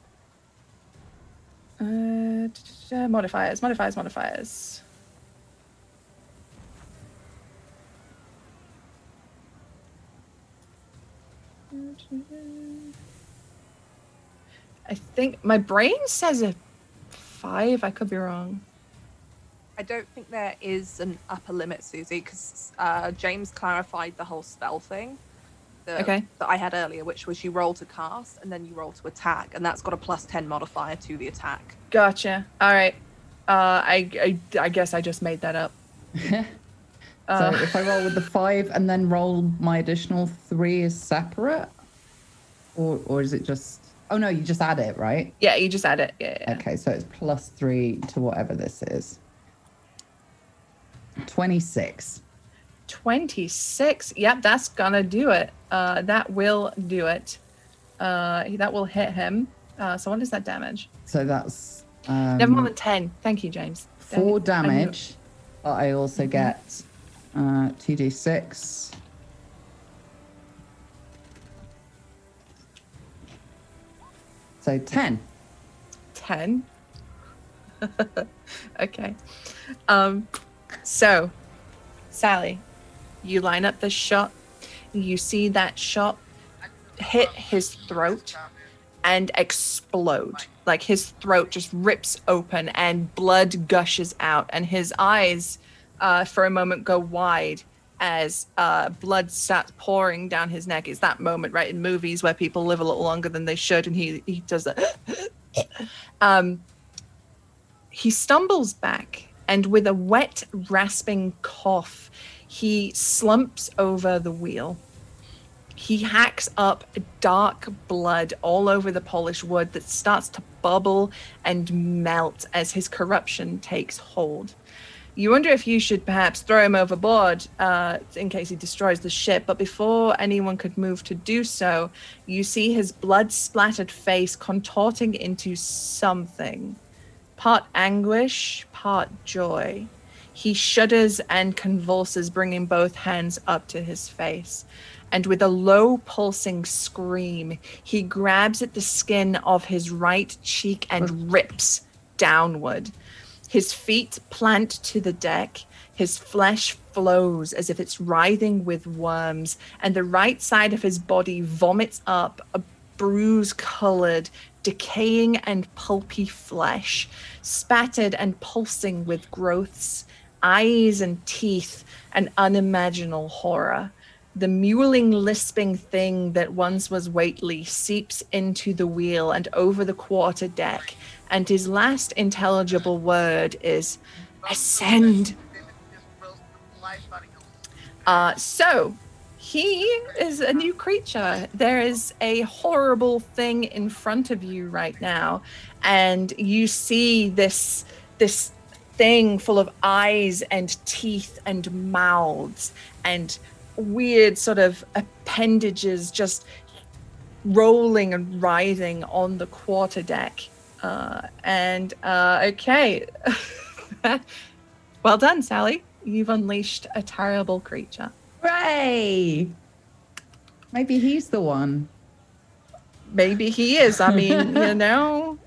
Modifiers. I think my brain says a 5. I could be wrong. I don't think there is an upper limit, Susie, because James clarified the whole spell thing that I had earlier, which was you roll to cast and then you roll to attack, and that's got a +10 modifier to the attack. Gotcha. All right. I guess I just made that up. So if I roll with the 5 and then roll my additional 3 is separate, or is it just? Oh no, you just add it, right? Yeah, you just add it. Yeah. Okay, so it's +3 to whatever this is. 26. 26. Yep, that's gonna do it. That will do it. That will hit him. So what is that damage? So that's never more than 10. Thank you, James. 4 damage, but I also get 2d6. So 10. 10. Okay. So, Sally, you line up the shot. You see that shot hit his throat and explode. Like his throat just rips open and blood gushes out, and his eyes for a moment go wide as blood starts pouring down his neck. It's that moment, right, in movies where people live a little longer than they should, and he does that. He stumbles back, and with a wet, rasping cough, he slumps over the wheel. He hacks up dark blood all over the polished wood that starts to bubble and melt as his corruption takes hold. You wonder if you should perhaps throw him overboard in case he destroys the ship, but before anyone could move to do so, you see his blood-splattered face contorting into something. Part anguish, part joy. He shudders and convulses, bringing both hands up to his face. And with a low pulsing scream, he grabs at the skin of his right cheek and rips downward. His feet plant to the deck. His flesh flows as if it's writhing with worms, and the right side of his body vomits up a bruise-colored, decaying and pulpy flesh, spattered and pulsing with growths, eyes and teeth, and unimaginable horror. The mewling, lisping thing that once was Whately seeps into the wheel and over the quarter deck, and his last intelligible word is, "Ascend." So, he is a new creature. There is a horrible thing in front of you right now, and you see this thing full of eyes and teeth and mouths and weird sort of appendages just rolling and writhing on the quarterdeck. Okay. Well done, Sally. You've unleashed a terrible creature. Hooray! Maybe he's the one. Maybe he is. I mean, you know,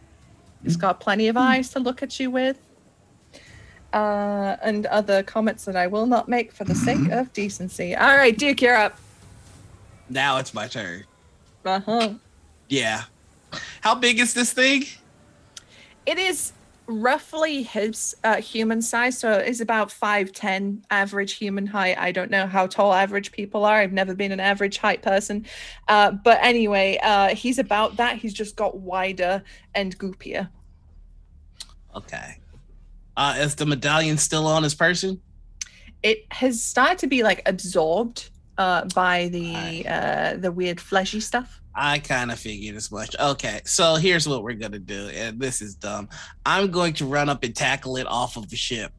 he's got plenty of eyes to look at you with. And other comments that I will not make for the sake of decency. All right, Duke, you're up. Now it's my turn. Uh-huh. Yeah. How big is this thing? It is roughly his human size, so it's about 5'10", average human height. I don't know how tall average people are. I've never been an average height person. But anyway, he's about that. He's just got wider and goopier. Okay. Is the medallion still on his person? It has started to be like absorbed by the weird fleshy stuff. I kind of figured as much. Okay, so here's what we're gonna do, and this is dumb. I'm going to run up and tackle it off of the ship.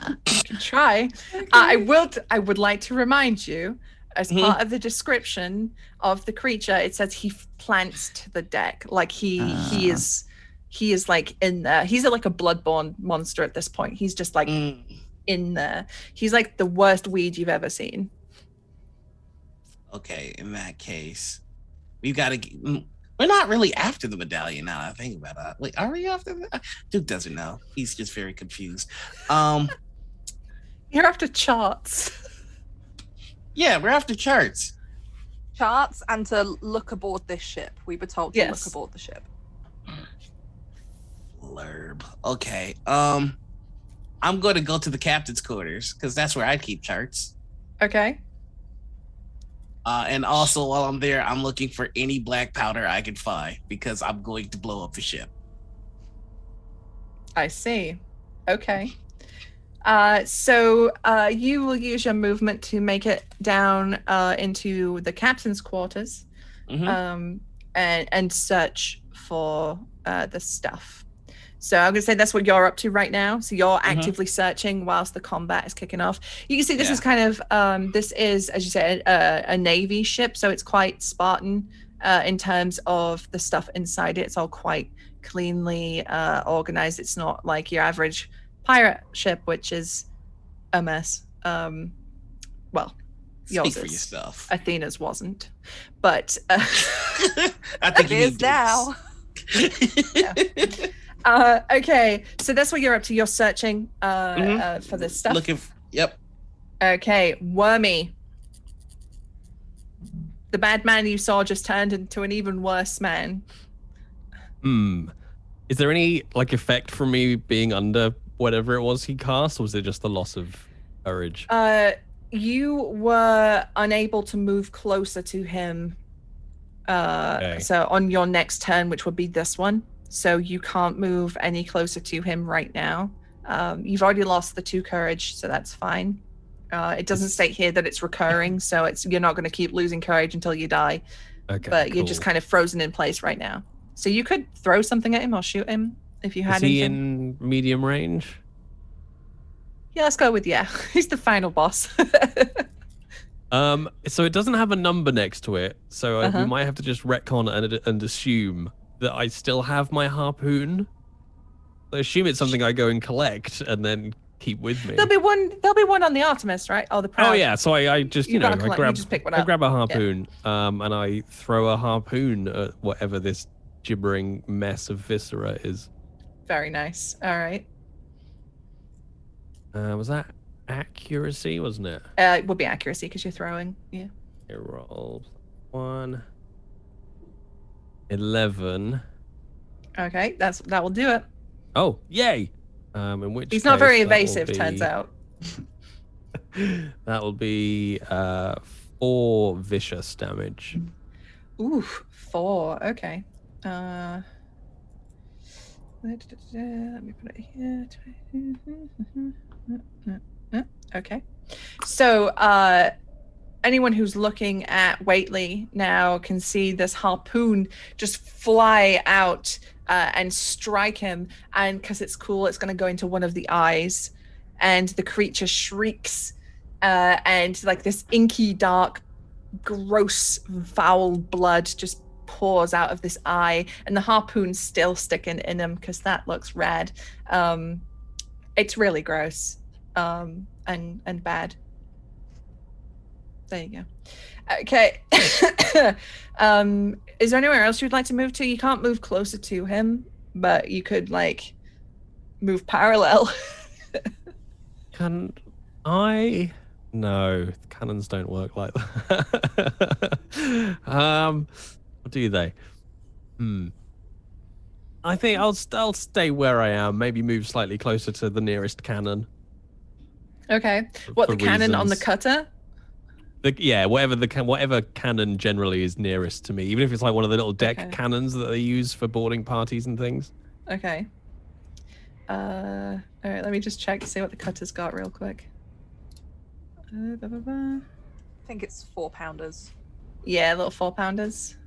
You can try. Okay. I would like to remind you, as part of the description of the creature, it says he plants to the deck. Like he is like in there. He's like a bloodborne monster at this point. He's just like in there. He's like the worst weed you've ever seen. Okay, in that case, we've got to. We're not really after the medallion now. I think about it. Wait, are we after that? Duke doesn't know. He's just very confused. You're after charts. Yeah, we're after charts. Charts and to look aboard this ship. We were told to look aboard the ship. Blurb. Okay. I'm going to go to the captain's quarters because that's where I keep charts. Okay. And also while I'm there, I'm looking for any black powder I can find because I'm going to blow up the ship. I see. Okay. So you will use your movement to make it down into the captain's quarters, and search for the stuff. So I'm gonna say that's what you're up to right now. So you're actively searching whilst the combat is kicking off. You can see this is kind of this is, as you said, a navy ship, so it's quite Spartan in terms of the stuff inside it. It's all quite cleanly organized. It's not like your average pirate ship, which is a mess. Well, yours Speak for is. yourself. Athena's wasn't, but I think It is now. okay, so that's what you're up to. You're searching for this stuff. Looking. Yep. Okay, Wormy. The bad man you saw just turned into an even worse man. Is there any like effect from me being under whatever it was he cast, or was it just the loss of courage? You were unable to move closer to him. So on your next turn, which would be this one, so you can't move any closer to him right now. You've already lost the 2 courage, so that's fine. It doesn't state here that it's recurring, so you're not going to keep losing courage until you die. Okay, but you're just kind of frozen in place right now. So you could throw something at him or shoot him if you had anything. Is he in medium range? Yeah, let's go with He's the final boss. So it doesn't have a number next to it, so we might have to just retcon and assume that I still have my harpoon. I assume it's something I go and collect and then keep with me. There'll be one on the Artemis, right? Oh, the Proud. Oh yeah, so I just you just pick one up. I grab a harpoon, and I throw a harpoon at whatever this gibbering mess of viscera is. Very nice. All right. Was that accuracy, wasn't it? It would be accuracy because you're throwing. Yeah. I rolled 1, 11. Okay, that will do it. Oh, yay! In which he's not very case, evasive, turns out. That will be 4 vicious damage. Ooh, 4. Okay. Let me put it here. Okay. So anyone who's looking at Waitley now can see this harpoon just fly out and strike him, and because it's cool, it's going to go into one of the eyes, and the creature shrieks, and like this inky, dark, gross, foul blood just pours out of this eye, and the harpoon's still sticking in him because that looks rad. It's really gross and bad. There you go. Okay. Is there anywhere else you'd like to move to? You can't move closer to him, but you could like move parallel. Can I? No, cannons don't work like that. Or do they? I think I'll stay where I am. Maybe move slightly closer to the nearest cannon. Okay. What, the cannon on the cutter? Whatever cannon generally is nearest to me, even if it's like one of the little deck cannons that they use for boarding parties and things. Okay. All right, let me just check to see what the cutter's got real quick. I think it's 4-pounders. Yeah, little 4-pounders.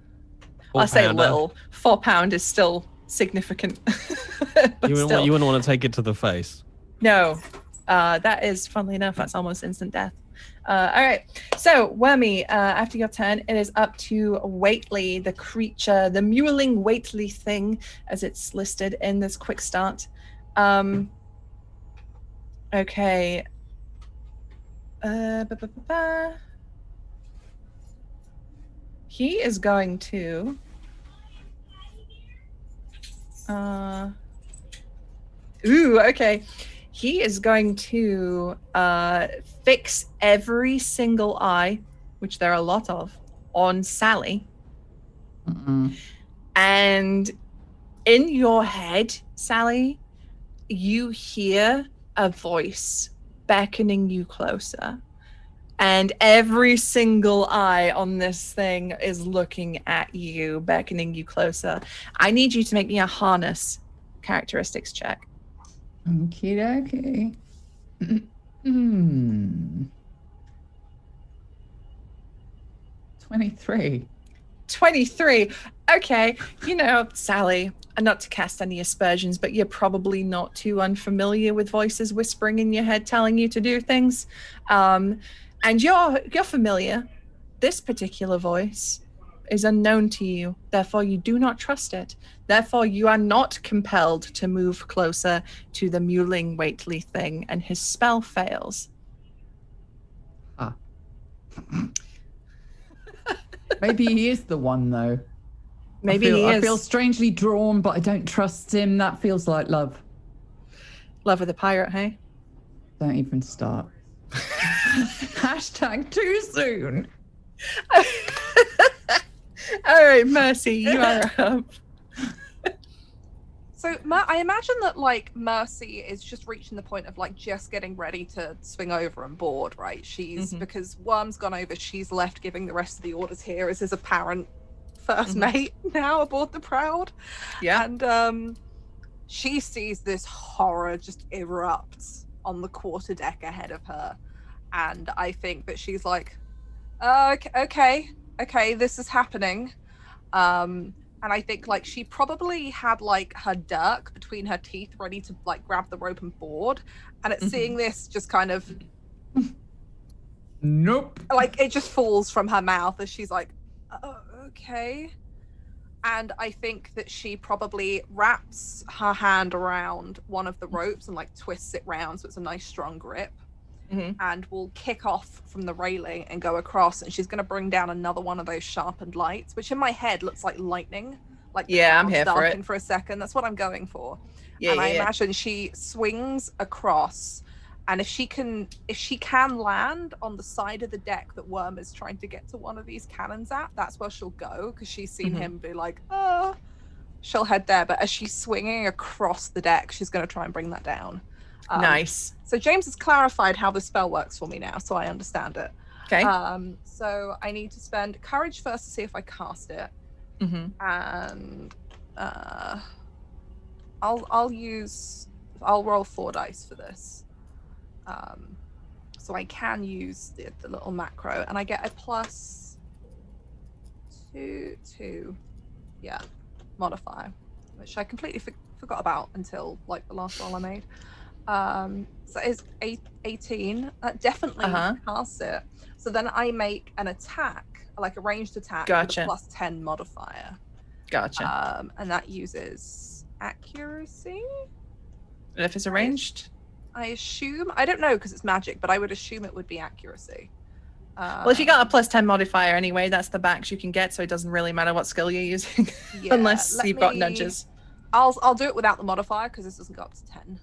Four I say pounder. little. 4 pound is still significant. But You still. wouldn't want to take it to the face. No. That is, funnily enough, that's almost instant death. All right. So, Wormy, after your turn, it is up to Waitley, the creature, the mewling Waitley thing, as it's listed in this quick start. Okay. He is going to okay. He is going to fix every single eye, which there are a lot of, on Sally. And in your head, Sally, you hear a voice beckoning you closer. And every single eye on this thing is looking at you, beckoning you closer. I need you to make me a harness characteristics check. Okie dokie. 23. 23. Okay. You know, Sally, not to cast any aspersions, but you're probably not too unfamiliar with voices whispering in your head telling you to do things. And you're familiar. This particular voice is unknown to you. Therefore, you do not trust it. Therefore, you are not compelled to move closer to the mewling Waitley thing, and his spell fails. Maybe he is the one, though. Maybe he is. I feel strangely drawn, but I don't trust him. That feels like love. Love of the pirate, hey? Don't even start. Hashtag too soon. All right, Mercy, you are up. So I imagine that like Mercy is just reaching the point of like just getting ready to swing over and board, right? She's because Worm's gone over, she's left giving the rest of the orders here as his apparent first mate now aboard the Proud. Yeah. And she sees this horror just erupt on the quarterdeck ahead of her. And I think that she's like, okay, this is happening. And I think like she probably had like her dirk between her teeth ready to like grab the rope and board. And it's seeing this just kind of nope. Like it just falls from her mouth as she's like, oh, okay. And I think that she probably wraps her hand around one of the ropes and like twists it round so it's a nice strong grip. And will kick off from the railing and go across, and she's going to bring down another one of those sharpened lights, which in my head looks like lightning. Like I'm here for it. For a second, that's what I'm going for. Yeah, and I imagine she swings across, and if she can land on the side of the deck that Worm is trying to get to one of these cannons at, that's where she'll go because she's seen him be like, she'll head there. But as she's swinging across the deck, she's going to try and bring that down. Nice. So James has clarified how the spell works for me now, so I understand it. Okay. So I need to spend courage first to see if I cast it, and I'll roll 4 dice for this. So I can use the little macro, and I get a plus 2 modifier, which I completely forgot about until like the last roll I made. So it's 18. That definitely casts it. So then I make an attack, like a ranged attack, with a plus 10 modifier. Gotcha. And that uses accuracy. And if it's arranged? I assume. I don't know because it's magic, but I would assume it would be accuracy. Well, if you got a plus 10 modifier anyway, that's the max you can get, so it doesn't really matter what skill you're using, unless you've got nudges. I'll do it without the modifier because this doesn't go up to 10.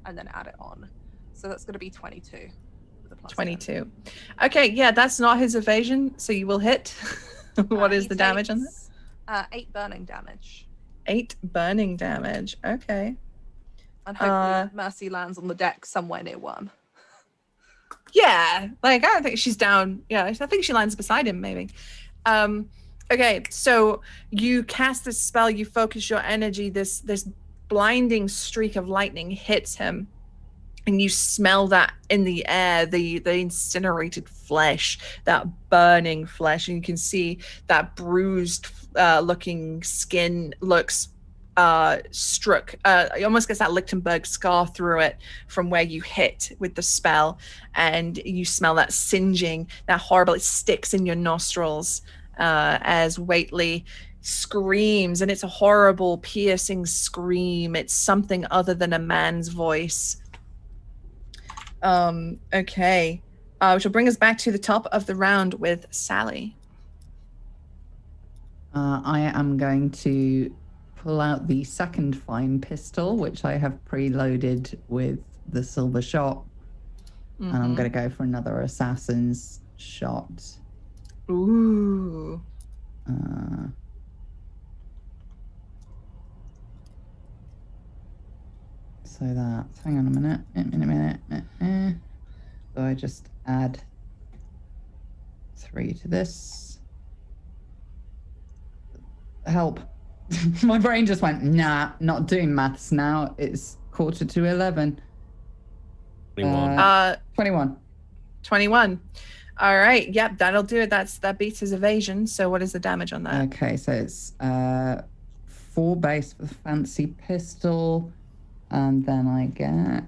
And then add it on. So that's going to be 22. With a plus 22. 10. Okay, yeah, that's not his evasion, so you will hit. What is the damage on this? 8 burning damage. 8 burning damage. Okay. And hopefully Mercy lands on the deck somewhere near Worm. Yeah, like I don't think she's down. Yeah, I think she lands beside him, maybe. Okay, so you cast this spell, you focus your energy, this blinding streak of lightning hits him, and you smell that in the air, the incinerated flesh, that burning flesh, and you can see that bruised looking skin looks struck. It almost gets that Lichtenberg scar through it from where you hit with the spell, and you smell that singeing, that horrible, it sticks in your nostrils as Waitley screams, and it's a horrible, piercing scream. It's something other than a man's voice. Okay. Which will bring us back to the top of the round with Sally. I am going to pull out the second fine pistol, which I have preloaded with the silver shot. And I'm going to go for another assassin's shot. Ooh. So that's, hang on a minute. So I just add 3 to this. Help. My brain just went, nah, not doing maths now. It's 11:15. 21. 21. 21. All right. Yep, that'll do it. That beats his evasion. So what is the damage on that? Okay, so it's 4 base for the fancy pistol. And then I get...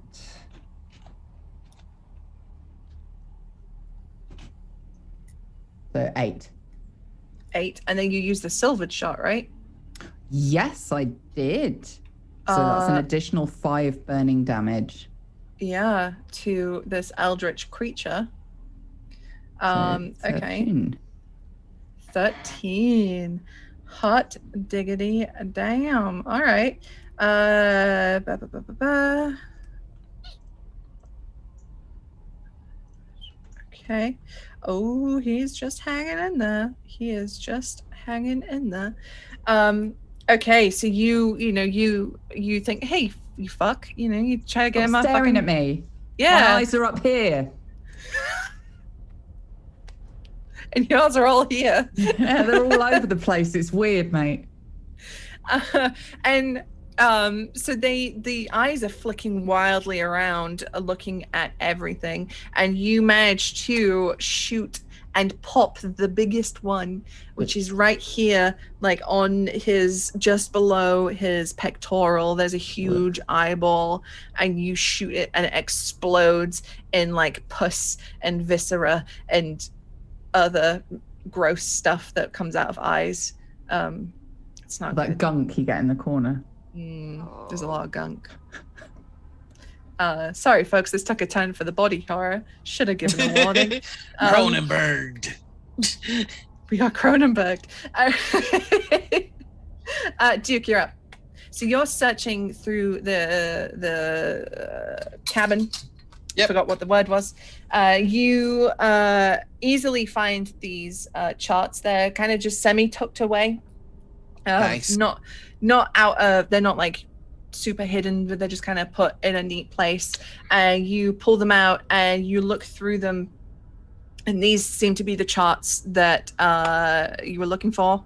So 8. 8. And then you use the silvered shot, right? Yes, I did. So that's an additional 5 burning damage. Yeah, to this eldritch creature. So 13. Okay. 13. Hot diggity damn. All right. Okay. Oh, he's just hanging in there. He is just hanging in there. Okay, so you think, hey, you fuck, you try to get him up. Staring at me. Yeah. My eyes are up here. And yours are all here. Yeah, they're all over the place. It's weird, mate. And so the eyes are flicking wildly around, looking at everything, and you manage to shoot and pop the biggest one, which is right here, like on just below his pectoral. There's a huge eyeball, and you shoot it, and it explodes in like pus and viscera and other gross stuff that comes out of eyes. It's not that good. Gunk you get in the corner. There's a lot of gunk. Sorry, folks, this took a turn for the body horror. Should have given a warning. Cronenberg. We got Cronenberg. Duke, you're up. So you're searching through the cabin. Yep. Forgot what the word was. You easily find these charts. They're kind of just semi-tucked away. Nice. Not out of, they're not like super hidden, but they're just kind of put in a neat place. And you pull them out and you look through them, and these seem to be the charts that you were looking for.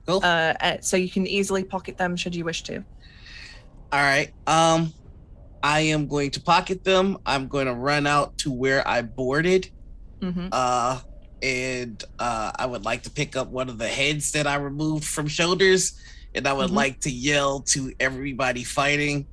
Cool. So you can easily pocket them should you wish to. All right. I am going to pocket them. I'm going to run out to where I boarded. And I would like to pick up one of the heads that I removed from shoulders, and I would like to yell to everybody fighting,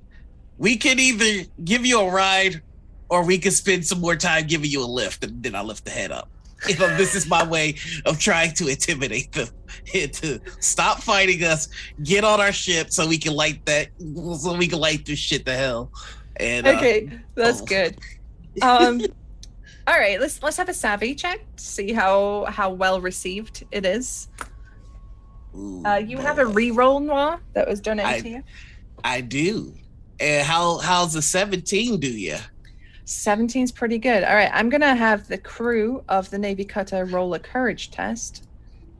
we can either give you a ride or we can spend some more time giving you a lift, and then I lift the head up. This is my way of trying to intimidate them to stop fighting us, get on our ship so we can light this shit to hell. And okay, that's good. All right, let's have a savvy check to see how well received it is. You have a reroll, Noir, that was donated to you. I do. And how's the 17 do you? 17's pretty good. All right, I'm gonna have the crew of the Navy cutter roll a courage test.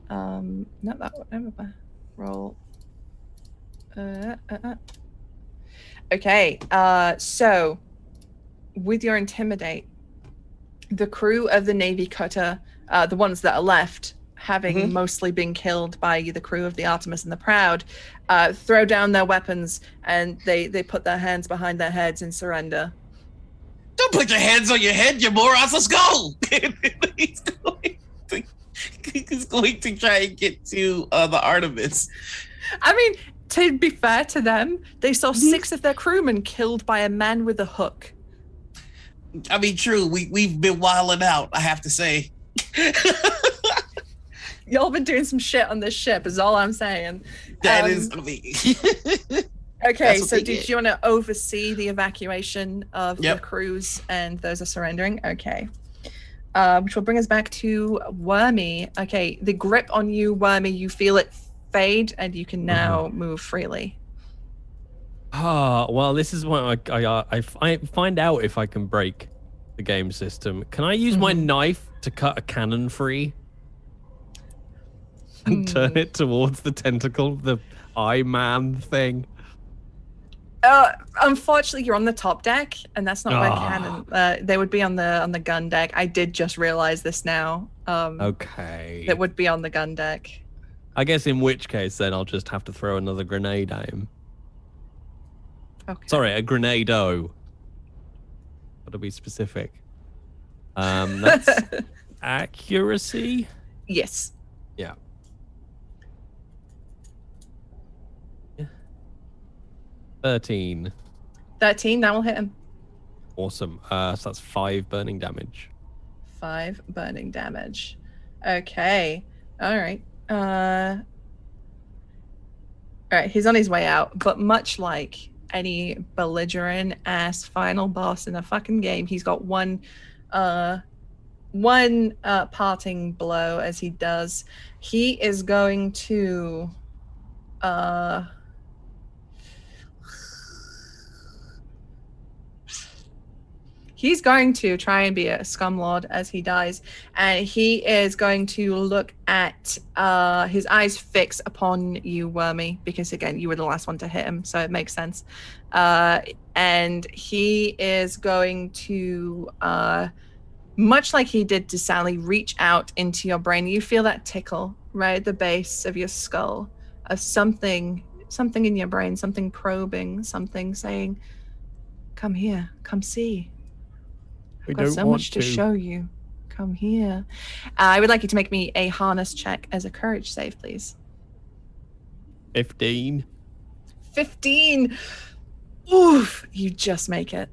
Not that one. Roll. Okay. So with your intimidate, the crew of the Navy cutter, the ones that are left, having mostly been killed by the crew of the Artemis and the Proud, throw down their weapons, and they put their hands behind their heads and surrender. Don't put your hands on your head, you morons. Let's go. He's going to try and get to the Artemis. I mean, to be fair to them, they saw 6 of their crewmen killed by a man with a hook. I mean, true. We've been wilding out, I have to say. Y'all been doing some shit on this ship, is all I'm saying. That is me. Okay, so did you want to oversee the evacuation of the crews and those are surrendering? Okay. Which will bring us back to Wormy. Okay, the grip on you, Wormy, you feel it fade and you can now move freely. Well, this is when I find out if I can break the game system. Can I use my knife to cut a cannon free? And turn it towards the tentacle, the eye man thing? Unfortunately, you're on the top deck, and that's not where cannon. They would be on the gun deck. I did just realize this now. Okay. That would be on the gun deck. I guess in which case, then I'll just have to throw another grenade at him. Okay. Sorry, a grenade-o. Gotta be specific. That's accuracy? Yes. Yeah. 13. 13, that will hit him. Awesome. So that's 5 burning damage. 5 burning damage. Okay. All right. All right, he's on his way out, but much like any belligerent ass final boss in a fucking game, he's got one parting blow as he does. He is going to he's going to try and be a scumlord as he dies, and he is going to look at his eyes fix upon you, Wormy, because again, you were the last one to hit him, so it makes sense. And he is going to, much like he did to Sally, reach out into your brain. You feel that tickle right at the base of your skull of something in your brain, something probing, something saying, "Come here, come see. I've got so much to show you. Come here." I would like you to make me a harness check as a courage save, please. 15. 15. Oof, you just make it.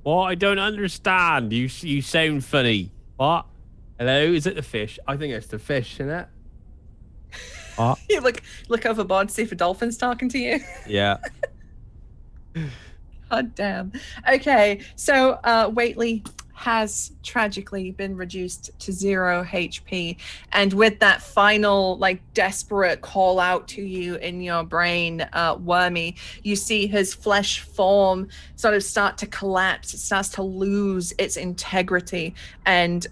What? I don't understand. You sound funny. What? Hello? Is it the fish? I think it's the fish, isn't it? What? You look overboard, see if a dolphin's talking to you. Yeah. God damn. Okay, so Waitley has tragically been reduced to 0 HP, and with that final desperate call out to you in your brain, Wormy, you see his flesh form sort of start to collapse. It starts to lose its integrity, and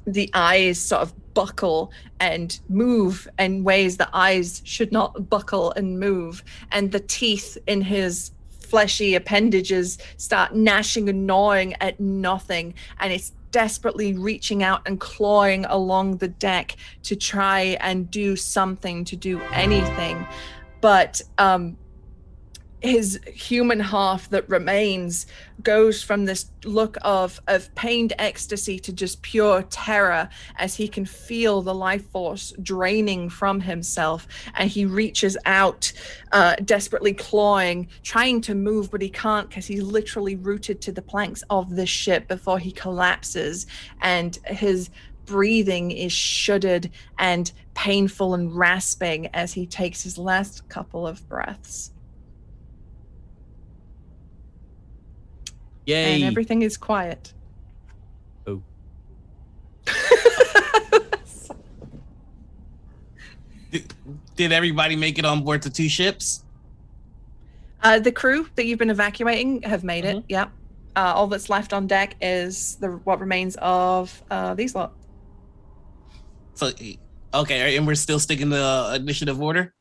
the eyes sort of buckle and move in ways that eyes should not buckle and move, and the teeth in his fleshy appendages start gnashing and gnawing at nothing, and it's desperately reaching out and clawing along the deck to try and do something, to do anything. But his human half that remains goes from this look of pained ecstasy to just pure terror as he can feel the life force draining from himself, and he reaches out, desperately clawing, trying to move, but he can't because he's literally rooted to the planks of this ship before he collapses, and his breathing is shuddered and painful and rasping as he takes his last couple of breaths. Yay. And everything is quiet. Oh. Did everybody make it on board the 2 ships? The crew that you've been evacuating have made it. Yep. All that's left on deck is what remains of these lot. So, okay, and we're still sticking to initiative order?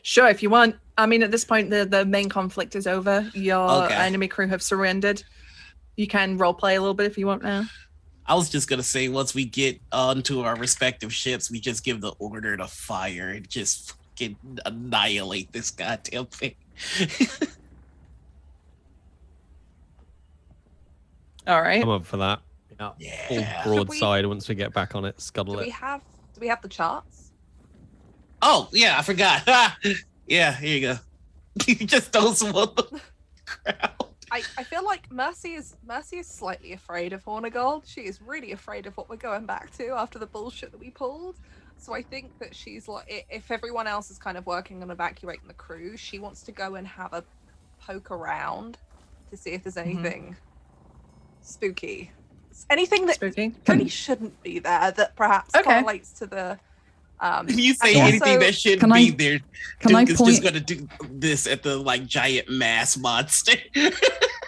Sure, if you want. I mean, at this point, the main conflict is over. Your enemy crew have surrendered. You can roleplay a little bit if you want now. I was just going to say, once we get onto our respective ships, we just give the order to fire and just fucking annihilate this goddamn thing. All right. I'm up for that. Yeah. Full broadside once we get back on it. Scuttle Do it. we have the charts? Oh, yeah, I forgot. Yeah, here you go. You just don't swallow the crowd. I feel like Mercy is slightly afraid of Hornigold. She is really afraid of what we're going back to after the bullshit that we pulled. So I think that she's like, if everyone else is kind of working on evacuating the crew, she wants to go and have a poke around to see if there's anything spooky. Anything that really shouldn't be there that perhaps correlates to the If you say anything that shouldn't be there, Duke is just gonna do this at the like giant mass monster.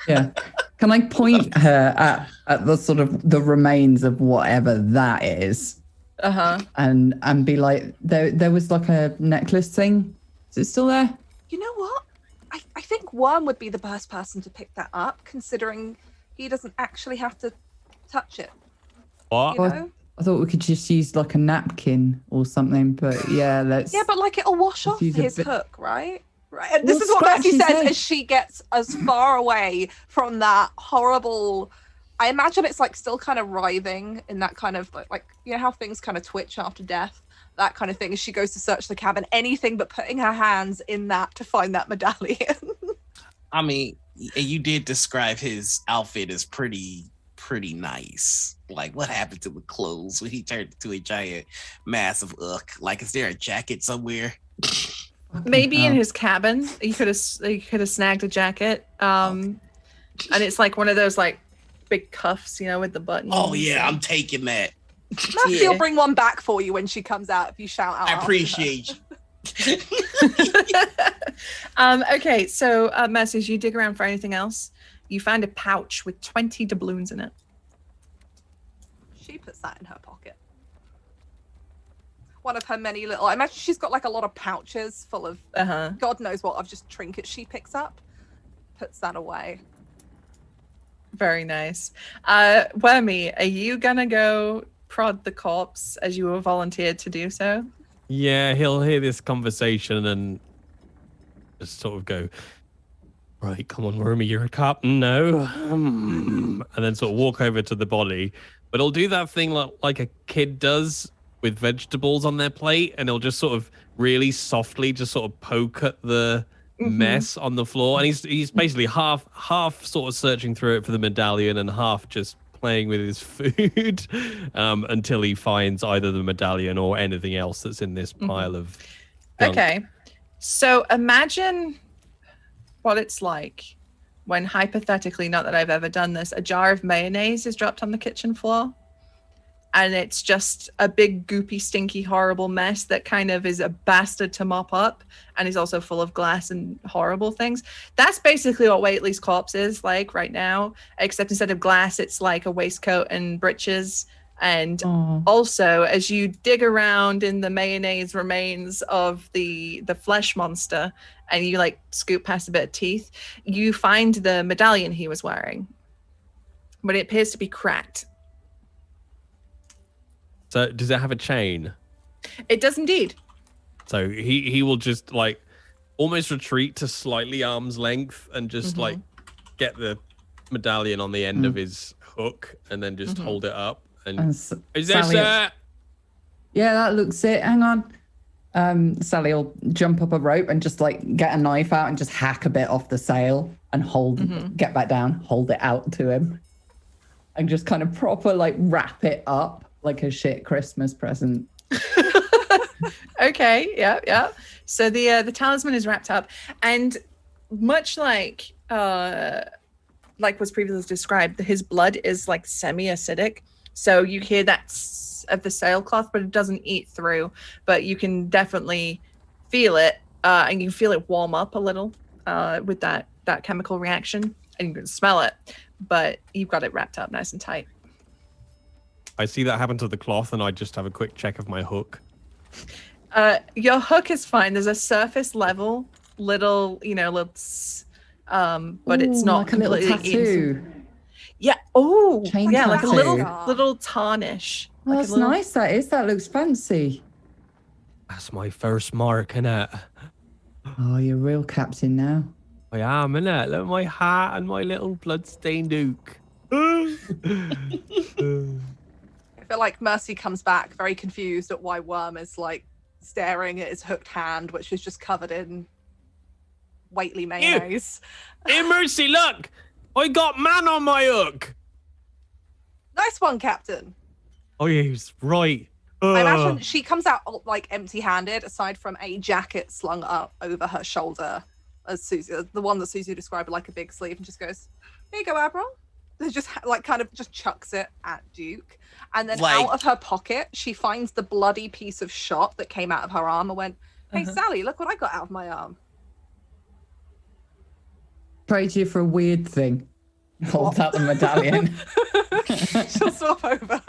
Yeah. Can I point her at the sort of the remains of whatever that is? And be like, there was like a necklace thing. Is it still there? You know what? I think Worm would be the best person to pick that up, considering he doesn't actually have to touch it. What? You know? I thought we could just use like a napkin or something, but yeah, let's. Yeah, but like it'll wash off use his hook, right? Right. And this is what scratch Mercy his says head. as she gets as far away from that horrible. I imagine it's like still kind of writhing in that kind of like you know how things kind of twitch after death, that kind of thing. As she goes to search the cabin, anything but putting her hands in that to find that medallion. I mean, you did describe his outfit as pretty nice. Like, what happened to the clothes when he turned into a giant mass of ugh? Like, is there a jacket somewhere? Maybe in his cabin, he could have snagged a jacket. And it's like one of those like big cuffs, you know, with the buttons. Oh yeah, I'm taking that. Mercy will bring one back for you when she comes out if you shout out. I appreciate you. Okay, so Mercy, as you dig around for anything else, you find a pouch with 20 doubloons in it. She puts that in her pocket. One of her many little. I imagine she's got like a lot of pouches full of God knows what of just trinkets she picks up. Puts that away. Very nice. Wormy, are you gonna go prod the corpse as you were volunteered to do so? Yeah, he'll hear this conversation and just sort of go, right, come on, Wormy, you're a captain now. And then sort of walk over to the body. But he'll do that thing like a kid does with vegetables on their plate, and he'll just sort of really softly just sort of poke at the mess on the floor. And he's basically half sort of searching through it for the medallion and half just playing with his food until he finds either the medallion or anything else that's in this pile of junk. Okay, so imagine what it's like when hypothetically, not that I've ever done this, a jar of mayonnaise is dropped on the kitchen floor and it's just a big goopy stinky horrible mess that kind of is a bastard to mop up and is also full of glass and horrible things. That's basically what Waitley's corpse is like right now, except instead of glass it's like a waistcoat and breeches. And also, as you dig around in the mayonnaise remains of the flesh monster and you like scoop past a bit of teeth, you find the medallion he was wearing, but it appears to be cracked. So does it have a chain? It does indeed. So he will just like almost retreat to slightly arm's length and just like get the medallion on the end of his hook and then just hold it up. And is this Yeah, that looks it. Hang on. Sally will jump up a rope and just like get a knife out and just hack a bit off the sail and get back down, hold it out to him, and just kind of proper like wrap it up like a shit Christmas present. Okay, yeah. So the talisman is wrapped up, and much like was previously described, his blood is like semi-acidic. So you hear that of the sailcloth, but it doesn't eat through. But you can definitely feel it, and you can feel it warm up a little with that chemical reaction, and you can smell it. But you've got it wrapped up nice and tight. I see that happen to the cloth, and I just have a quick check of my hook. Your hook is fine. There's a surface level little, but it's not like a little tattoo. Yeah. Oh, Chain yeah, like a tattoo. little tarnish. Oh, Like that's a little... nice. That is. That looks fancy. That's my first mark, innit? Oh, you're a real captain now. I am, innit? Look at my hat and my little blood-stained hook. I feel like Mercy comes back very confused at why Worm is like staring at his hooked hand, which is just covered in Waitley mayonnaise. Here, Mercy, look! I got man on my hook! Nice one, Captain. Oh, yeah, he's right. I imagine she comes out like empty-handed, aside from a jacket slung up over her shoulder, as Susie, the one that Susie described like a big sleeve, and just goes, "Here you go, Admiral." And just like kind of just chucks it at Duke, and then out of her pocket she finds the bloody piece of shot that came out of her arm and went, "Hey, Sally, look what I got out of my arm." Trade you for a weird thing. Hold out the medallion. She'll swap over.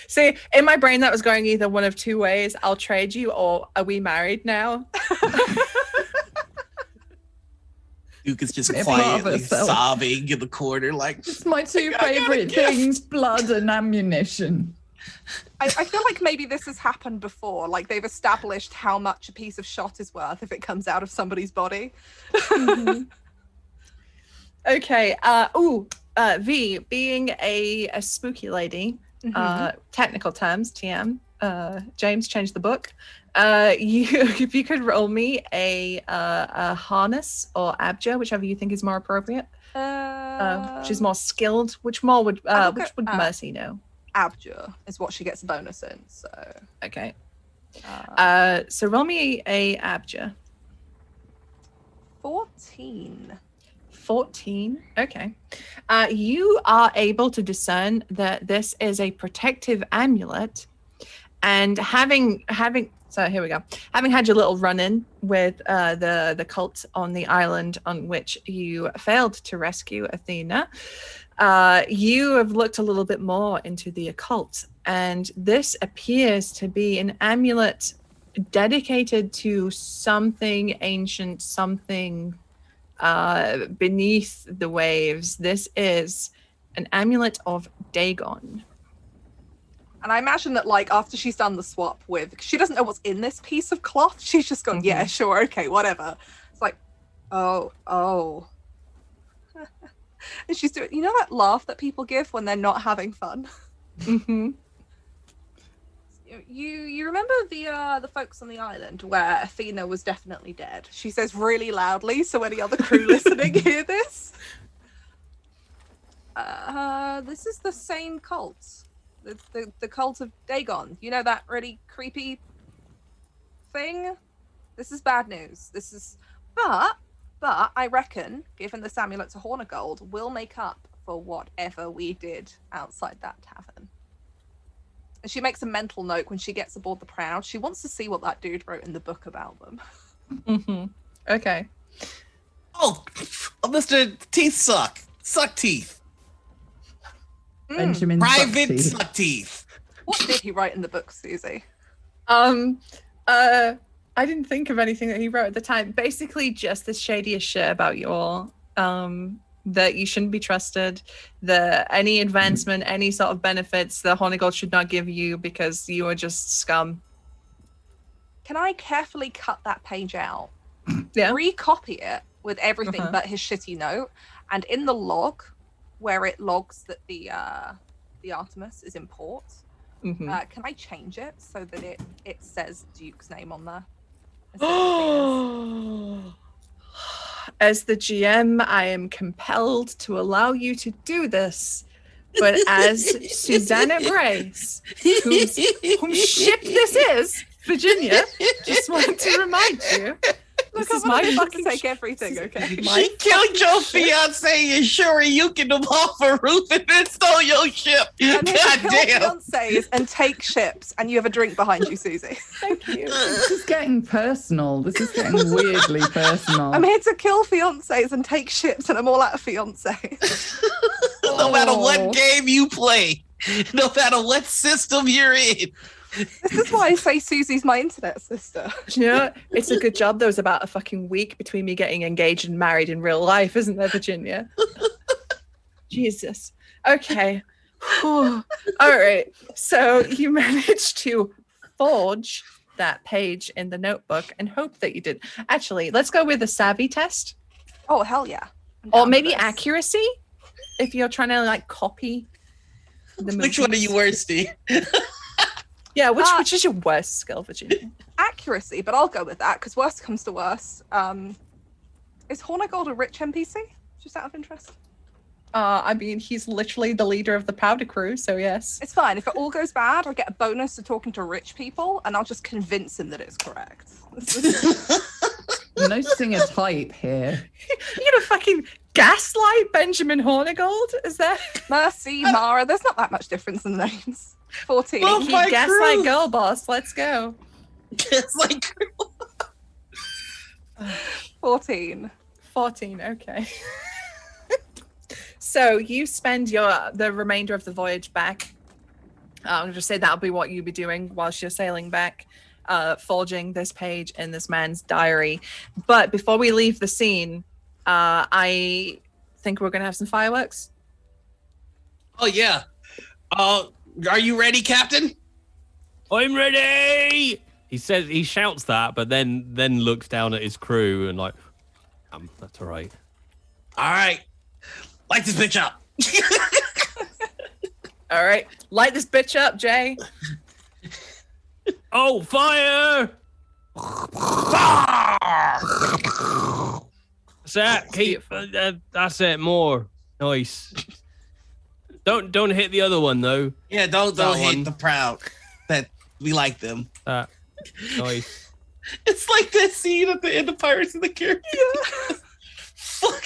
See, in my brain that was going either one of two ways. I'll trade you, or are we married now? Duke is just quietly sobbing in the corner like, it's my two favorite things, blood and ammunition. I feel like maybe this has happened before. Like they've established how much a piece of shot is worth if it comes out of somebody's body. Okay. V, being a spooky lady, technical terms, TM. James, change the book. If you could roll me a harness or abjure, whichever you think is more appropriate. She's more skilled. Which would Mercy know? Abjure is what she gets a bonus in. So okay. So roll me a abjure. 14. 14. Okay. You are able to discern that this is a protective amulet, and having so here we go. Having had your little run-in with the cult on the island on which you failed to rescue Athena, you have looked a little bit more into the occult, and this appears to be an amulet dedicated to something ancient, something beneath the waves. This is an amulet of Dagon. And I imagine that, like, after she's done the swap with, she doesn't know what's in this piece of cloth. She's just gone, yeah, sure, okay, whatever. It's like, oh. And she's doing, you know that laugh that people give when they're not having fun? Mm-hmm. You remember the folks on the island where Athena was definitely dead? She says really loudly so any other crew listening hear this. This is the same cult. The cult of Dagon. You know that really creepy thing? This is bad news. But I reckon, given this amulet to Hornigold, we'll make up for whatever we did outside that tavern. And she makes a mental note when she gets aboard the Proud. She wants to see what that dude wrote in the book about them. Mm-hmm. Okay. Oh, Mr. Teeth Suck Teeth. Benjamin Private Suck Teeth. What did he write in the book, Susie? I didn't think of anything that he wrote at the time. Basically, just the shadiest shit about you all. That you shouldn't be trusted. Any advancement, any sort of benefits, the Hornigold should not give you because you are just scum. Can I carefully cut that page out? Yeah. Recopy it with everything but his shitty note, and in the log where it logs that the Artemis is in port, can I change it so that it says Duke's name on there? As the GM, I am compelled to allow you to do this. But as Susanna Grace, whose ship this is, Virginia, just wanted to remind you, this is my fucking take everything, okay? She killed your fiance, ensuring you can them off a roof and then stole your ship. And God damn. Fiancés and take ships, and you have a drink behind you, Susie. Thank you. This is getting personal. This is getting weirdly personal. I'm here to kill fiancés and take ships, and I'm all out of fiancés. No matter what game you play, no matter what system you're in. This is why I say Susie's my internet sister. You know, it's a good job there was about a fucking week between me getting engaged and married in real life, isn't there, Virginia? Jesus. Okay. All right. So you managed to forge that page in the notebook and hope that you did. Actually, let's go with a savvy test. Oh, hell yeah. Or maybe accuracy. if you're trying to like copy the Which one are you worse, Steve? Yeah, which is your worst skill, Virginia? Accuracy, but I'll go with that because worst comes to worst. Is Hornigold a rich NPC? Just out of interest. I mean, he's literally the leader of the powder crew, so yes. It's fine. If it all goes bad, I'll get a bonus to talking to rich people, and I'll just convince him that it's correct. Noticing a type here. You're gonna fucking gaslight Benjamin Hornigold? Is that Mercy, Mara? There's not that much difference in the names. 14. Well, he my gaslight crew. girl boss? Let's go. It's like 14. 14. Okay. So you spend the remainder of the voyage back. I'm just say that'll be what you'll be doing whilst you're sailing back, forging this page in this man's diary. But before we leave the scene, I think we're gonna have some fireworks. Oh yeah. Are you ready, Captain? I'm ready. He shouts that, but then looks down at his crew and like, that's all right. All right. Light this bitch up. All right, light this bitch up, Jay. Oh, fire! That's it. Keep. That's it. More. Nice. Don't hit the other one though. Yeah, don't That hit one. the proud. That we like them. Nice. It's like that scene at the end of Pirates of the Caribbean. Fuck.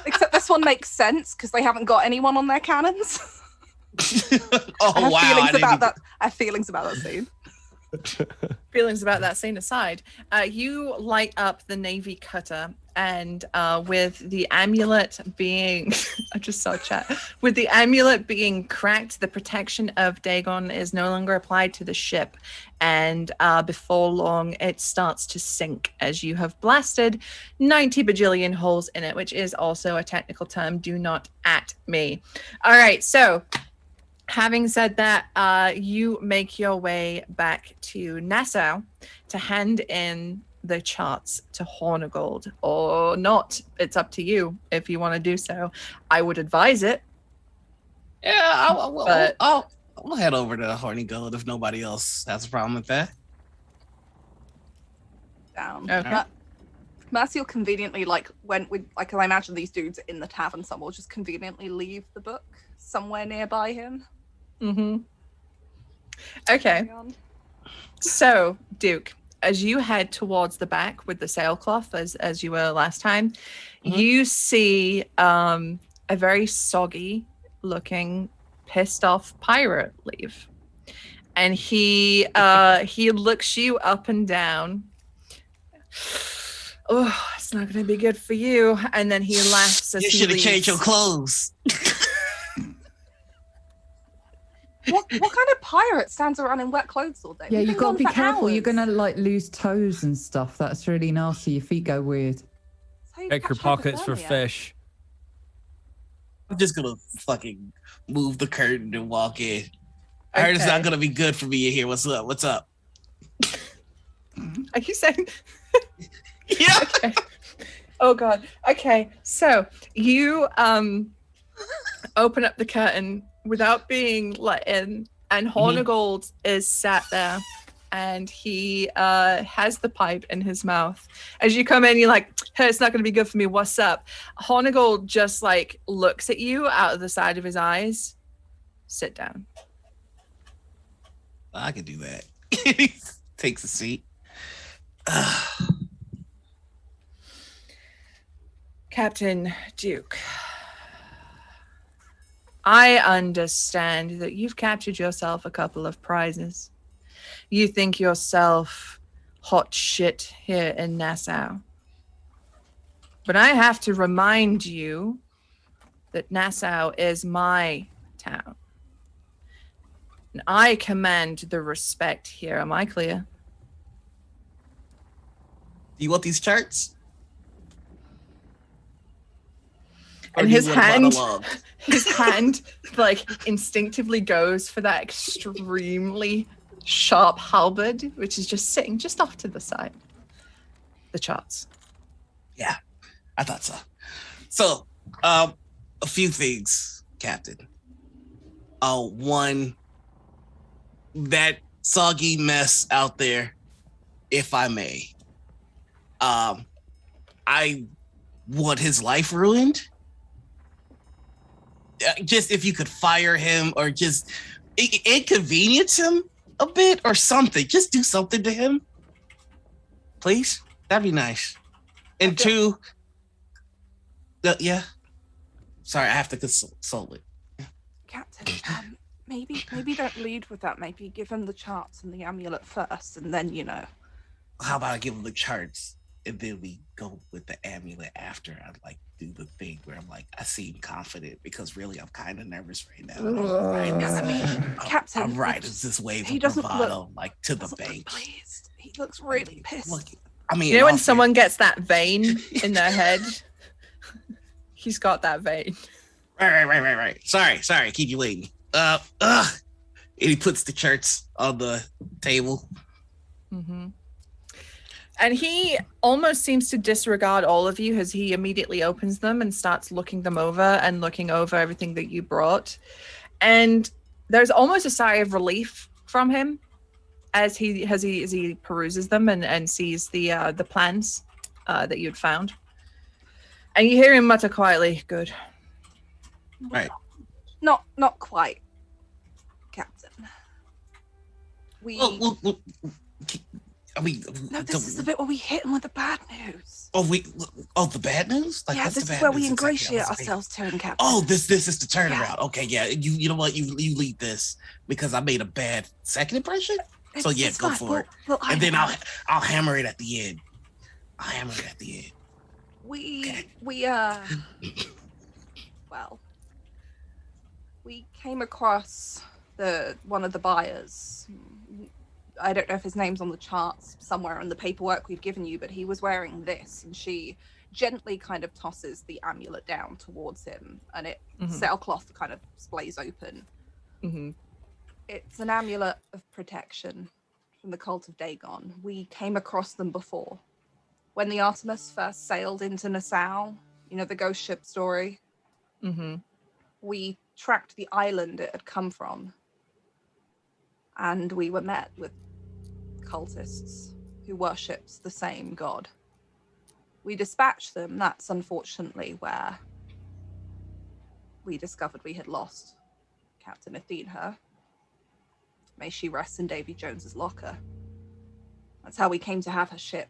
Except this one makes sense because they haven't got anyone on their cannons. Oh I have wow! feelings I didn't about that. I have feelings about that scene. Feelings about that scene aside, you light up the Navy cutter, and with the amulet being, I just saw chat, with the amulet being cracked, the protection of Dagon is no longer applied to the ship, and before long it starts to sink as you have blasted 90 bajillion holes in it, which is also a technical term. Do not at me. All right, so having said that, you make your way back to Nassau to hand in the charts to Hornigold, or not. It's up to you if you want to do so. I would advise it. Yeah, But- we'll head over to Hornigold if nobody else has a problem with that. Down. Okay. Mercy will conveniently, like, I imagine these dudes in the tavern somewhere will just conveniently leave the book somewhere nearby him. Mm-hmm. Okay. So, Duke, as you head towards the back with the sailcloth, as you were last time, you see a very soggy looking, pissed off pirate leave. And he looks you up and down. Oh, it's not going to be good for you. And then he laughs as You he should have leaves. changed your clothes. What kind of pirate stands around in wet clothes all day? Yeah, We've you've been got to gone be for careful. You're hours. gonna like lose toes and stuff. That's really nasty. Your feet go weird. That's how you Check your catch pockets for hypothermia. fish. I'm just gonna fucking move the curtain and walk in. I heard it's Okay. not gonna be good for me in here. What's up? What's up? Are you saying? Yeah. Okay. Oh God. Okay. So you open up the curtain without being let in, and Hornigold is sat there, and he has the pipe in his mouth. As you come in, you're like, "Hey, it's not going to be good for me. What's up?" Hornigold just like looks at you out of the side of his eyes. Sit down. I can do that. He takes a seat. Captain Duke, I understand that you've captured yourself a couple of prizes. You think yourself hot shit here in Nassau. But I have to remind you that Nassau is my town. And I command the respect here. Am I clear? Do you want these charts? Or And do you his want a hand, bottle of- his hand, like instinctively goes for that extremely sharp halberd, which is just sitting just off to the side. The charts. Yeah, I thought so. So, a few things, Captain. One, that soggy mess out there, if I may. I want his life ruined. Just if you could fire him or just inconvenience him a bit or something. Just do something to him. Please? That'd be nice. And two, yeah. Sorry, I have to consult it. Captain, maybe don't lead with that. Maybe give him the charts and the amulet first, and then, you know. How about I give him the charts and then we go with the amulet after? I'd like do the thing where I'm like, I seem confident because really I'm kind of nervous right now. Captain, I'm right. It's this wave he of doesn't bravado, look, like to the bank. Pleased. He looks really pissed. Look, I mean, you know when someone gets that vein in their head? He's got that vein. Right. Sorry, keep you waiting. And he puts the charts on the table. Mm-hmm. And he almost seems to disregard all of you as he immediately opens them and starts looking them over and looking over everything that you brought. And there's almost a sigh of relief from him as he peruses them and sees the plans that you'd found. And you hear him mutter quietly, "Good." Right. Not quite, Captain. I mean, no, this is the bit where we hit him with the bad news. The bad news? Like, yeah, this is where we ingratiate ourselves to him, Captain. Oh, this is the turnaround. Yeah. Okay, yeah. You know what? You lead this because I made a bad second impression. So yeah, go for it. And then I'll hammer it at the end. We came across one of the buyers. I don't know if his name's on the charts somewhere in the paperwork we've given you, but he was wearing this, and she gently kind of tosses the amulet down towards him, and sailcloth kind of splays open. Mm-hmm. It's an amulet of protection from the cult of Dagon. We came across them before. When the Artemis first sailed into Nassau, you know, the ghost ship story, we tracked the island it had come from, and we were met with cultists who worshipped the same god. We dispatched them. That's unfortunately where we discovered we had lost Captain Athena. May she rest in Davy Jones's locker. That's how we came to have her ship.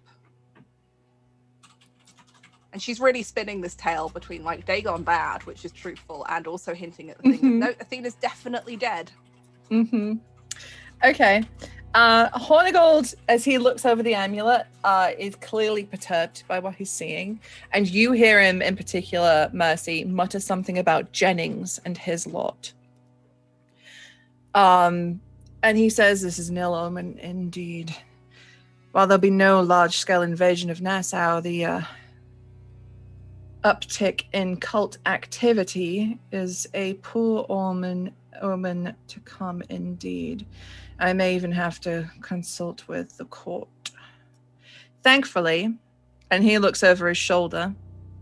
And she's really spinning this tale between like Dagon bad, which is truthful, and also hinting at the thing that no, Athena's definitely dead. Okay. Hornigold, as he looks over the amulet, is clearly perturbed by what he's seeing. And you hear him, in particular, Mercy, mutter something about Jennings and his lot. And he says, "This is an ill omen indeed. While there'll be no large-scale invasion of Nassau, the uptick in cult activity is a poor omen to come indeed. I may even have to consult with the court." Thankfully, and he looks over his shoulder,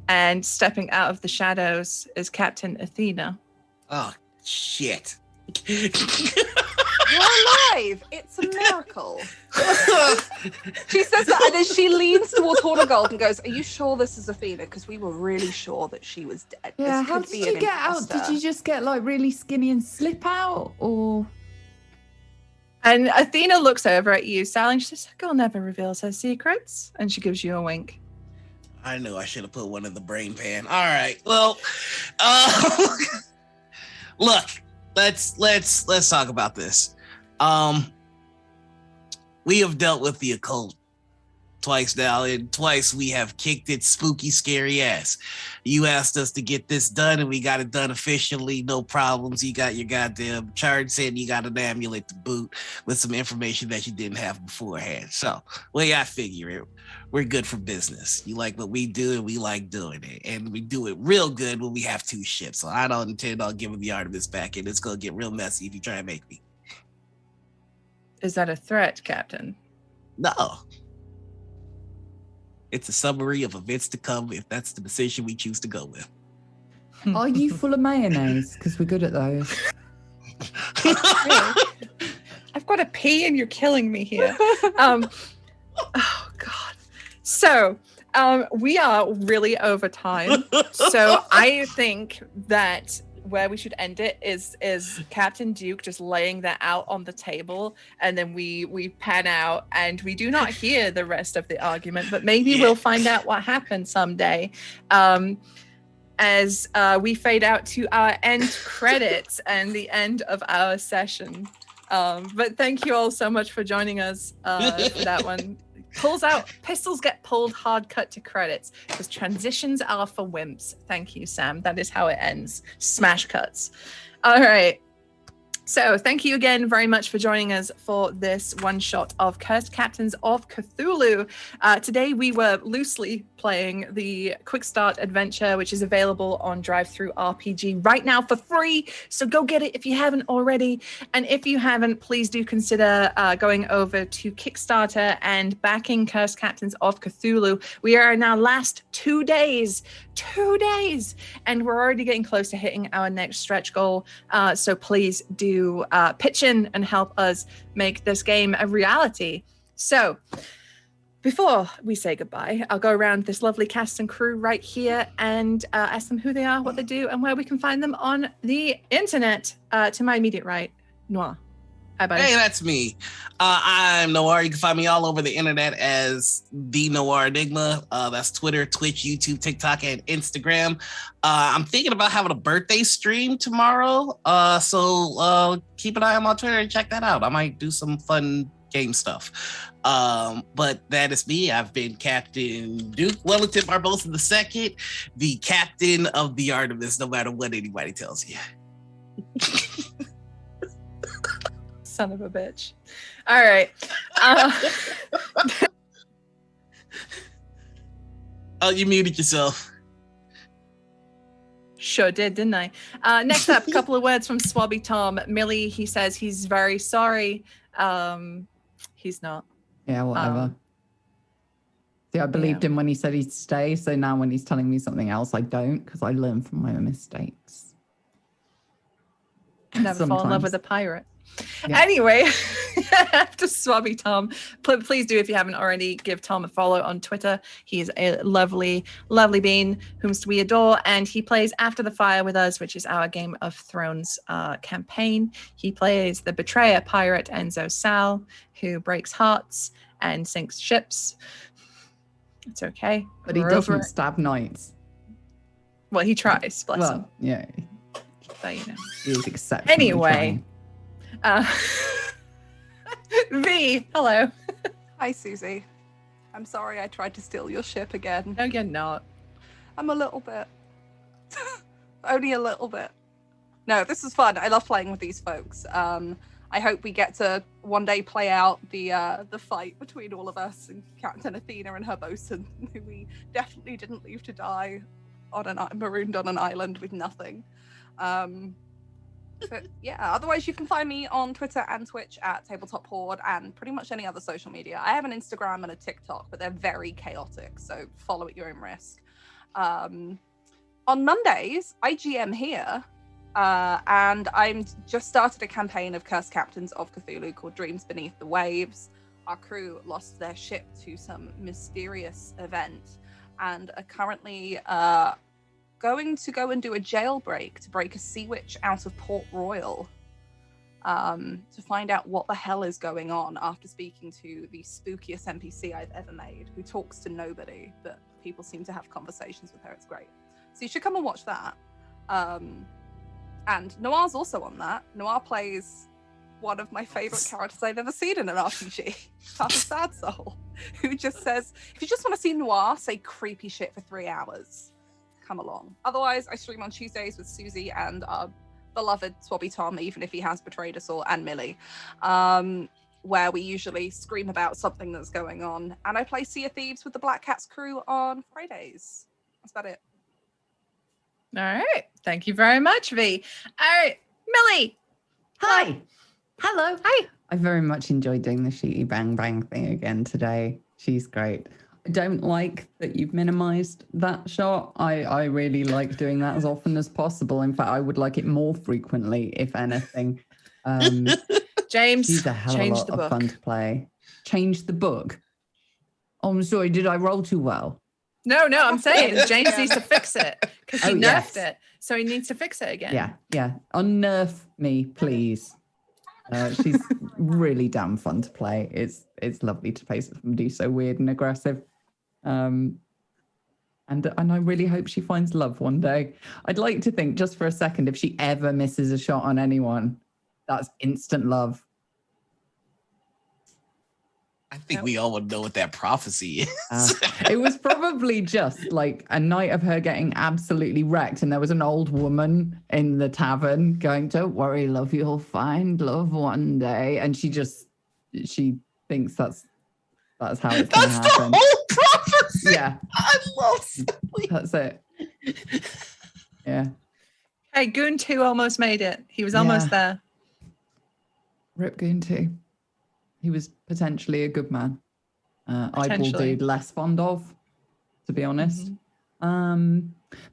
and stepping out of the shadows is Captain Athena. Oh, shit. You're alive! It's a miracle. She says that, and then she leans towards Hornigold and goes, "Are you sure this is Athena? Because we were really sure that she was dead." Yeah, how did you get out? Did you just get like really skinny and slip out, or? And Athena looks over at you, Sally, and she says, "A girl never reveals her secrets." And she gives you a wink. I knew I should have put one in the brain pan. All right. Well, look, let's talk about this. We have dealt with the occult twice now, and twice we have kicked its spooky, scary ass. You asked us to get this done, and we got it done efficiently, no problems. You got your goddamn charts in, you got an amulet to boot with some information that you didn't have beforehand. So, way I figure it, we're good for business. You like what we do, and we like doing it. And we do it real good when we have two ships. So I don't intend on giving the Artemis back, and it's going to get real messy if you try and make me. Is that a threat, Captain? No. It's a summary of events to come if that's the decision we choose to go with. Are you full of mayonnaise? Because we're good at those. Really? I've got a pee and you're killing me here. Oh God. So we are really over time. So I think that where we should end it is Captain Duke just laying that out on the table, and then we pan out and we do not hear the rest of the argument, but maybe we'll find out what happened someday. As we fade out to our end credits and the end of our session. But thank you all so much for joining us for that one. Pulls out, pistols get pulled, hard cut to credits, because transitions are for wimps. Thank you, Sam. That is how it ends. Smash cuts. All right. So thank you again very much for joining us for this one shot of Cursed Captains of Cthulhu. Today we were loosely playing the Quick Start Adventure, which is available on Drive-Thru RPG right now for free. So go get it if you haven't already. And if you haven't, please do consider going over to Kickstarter and backing Cursed Captains of Cthulhu. We are in our last 2 days. 2 days. And we're already getting close to hitting our next stretch goal. So please do pitch in and help us make this game a reality. So before we say goodbye, I'll go around this lovely cast and crew right here and ask them who they are, what they do, and where we can find them on the internet. To my immediate right, Noir. Hi, buddy. Hey, that's me. I'm Noir. You can find me all over the internet as The Noir Enigma. That's Twitter, Twitch, YouTube, TikTok, and Instagram. I'm thinking about having a birthday stream tomorrow. So keep an eye on my Twitter and check that out. I might do some fun game stuff. But that is me. I've been Captain Duke Wellington Barbosa II, the captain of the Artemis, no matter what anybody tells you. Son of a bitch. All right. Oh, you muted yourself. Sure did, didn't I? Next up, a couple of words from Swabby Tom. Millie, he says he's very sorry. He's not. Yeah, whatever. See, I believed him when he said he'd stay, so now when he's telling me something else, I don't, because I learn from my mistakes. Never fall in love with a pirate. Yeah. Anyway, after Swabby Tom, please do, if you haven't already, give Tom a follow on Twitter. He's a lovely, lovely bean whom we adore, and he plays After the Fire with us, which is our Game of Thrones campaign. He plays the betrayer pirate Enzo Sal, who breaks hearts and sinks ships. It's okay. But he doesn't stab knights. Well, he tries, bless him. Yeah. But, you know. He's exceptional. Anyway. V, hello. Hi, Susie. I'm sorry I tried to steal your ship again. No, you're not. I'm a little bit. Only a little bit. No, this is fun. I love playing with these folks. I hope we get to one day play out the fight between all of us and Captain Athena and her bosun, who we definitely didn't leave to die marooned on an island with nothing. But yeah, otherwise you can find me on Twitter and Twitch at Tabletop Horde and pretty much any other social media. I have an Instagram and a TikTok, but they're very chaotic, so follow at your own risk. On Mondays, I GM here, and I'm just started a campaign of Cursed Captains of Cthulhu called Dreams Beneath the Waves. Our crew lost their ship to some mysterious event and are currently going to go and do a jailbreak to break a sea witch out of Port Royal, to find out what the hell is going on after speaking to the spookiest NPC I've ever made, who talks to nobody, but people seem to have conversations with her. It's great. So you should come and watch that. And Noir's also on that. Noir plays one of my favorite characters I've ever seen in an RPG, Papa Sad Soul, who just says, if you just want to see Noir say creepy shit for 3 hours, come along. Otherwise, I stream on Tuesdays with Susie and our beloved Swabby Tom, even if he has betrayed us all, and Millie, where we usually scream about something that's going on. And I play Sea of Thieves with the Black Cats crew on Fridays. That's about it. All right. Thank you very much, V. All right. Millie. Hi. Hello. Hi. I very much enjoyed doing the Shooty Bang Bang thing again today. She's great. don't like that you've minimized that shot. I really like doing that as often as possible. In fact, I would like it more frequently, if anything. James, She's a hell of a change lot the of book. fun to play. Change the book. Oh, I'm sorry. Did I roll too well? No, I'm saying James Yeah. needs to fix it because he Oh, nerfed yes. it. So he needs to fix it again. Yeah. Unnerf me, please. She's really damn fun to play. It's lovely to play somebody so weird and aggressive. And I really hope she finds love one day. I'd like to think, just for a second, if she ever misses a shot on anyone, that's instant love. I think we all would know what that prophecy is. It was probably just like a night of her getting absolutely wrecked, and there was an old woman in the tavern going, "Don't worry, love, you'll find love one day," and she thinks that's how it's going to That's happen. the whole prophecy. Yeah, I love Sally. that's it. Yeah, Hey, Goon 2 almost made it. He was almost there. Rip Goon too. He was potentially a good man. Eyeball Potentially. dude, less fond of, to be honest. But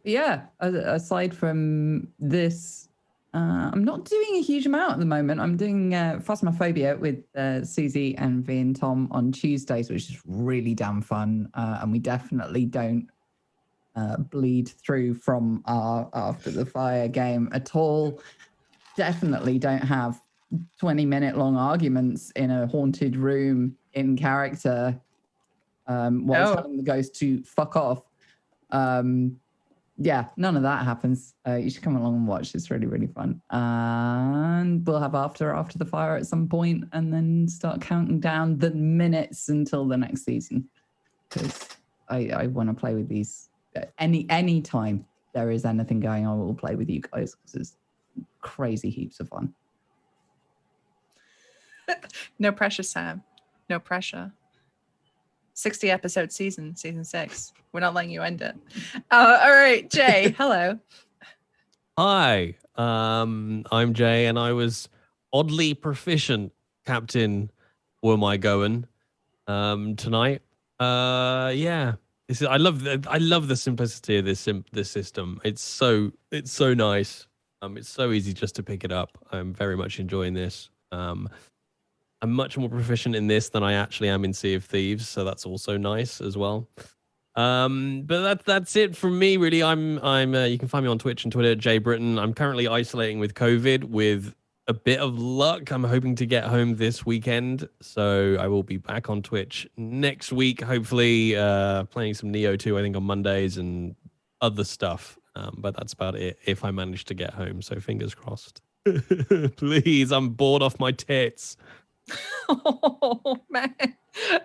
yeah, aside from this, I'm not doing a huge amount at the moment. I'm doing Phasmophobia with Susie and V and Tom on Tuesdays, which is really damn fun. And we definitely don't bleed through from our After the Fire game at all. Definitely don't have 20-minute long arguments in a haunted room in character while telling the ghost to fuck off. Yeah, none of that happens. You should come along and watch. It's really, really fun. And we'll have After the Fire at some point, and then start counting down the minutes until the next season. Because I want to play with these. Any time there is anything going on, we'll play with you guys, because it's crazy heaps of fun. No pressure, Sam. No pressure. 60 episode season 6. We're not letting you end it. All right, Jay. Hello. Hi, I'm Jay, and I was oddly proficient Captain Were My Going tonight. Yeah, I love the simplicity of this system. It's so nice. It's so easy just to pick it up. I'm very much enjoying this. I'm much more proficient in this than I actually am in Sea of Thieves, so that's also nice as well. But that's it from me, really. I'm you can find me on Twitch and Twitter at JBritton. I'm currently isolating with COVID. With a bit of luck, I'm hoping to get home this weekend, so I will be back on Twitch next week, hopefully playing some Neo 2, I think, on Mondays and other stuff. But that's about it if I manage to get home, so fingers crossed. Please, I'm bored off my tits. Oh, man.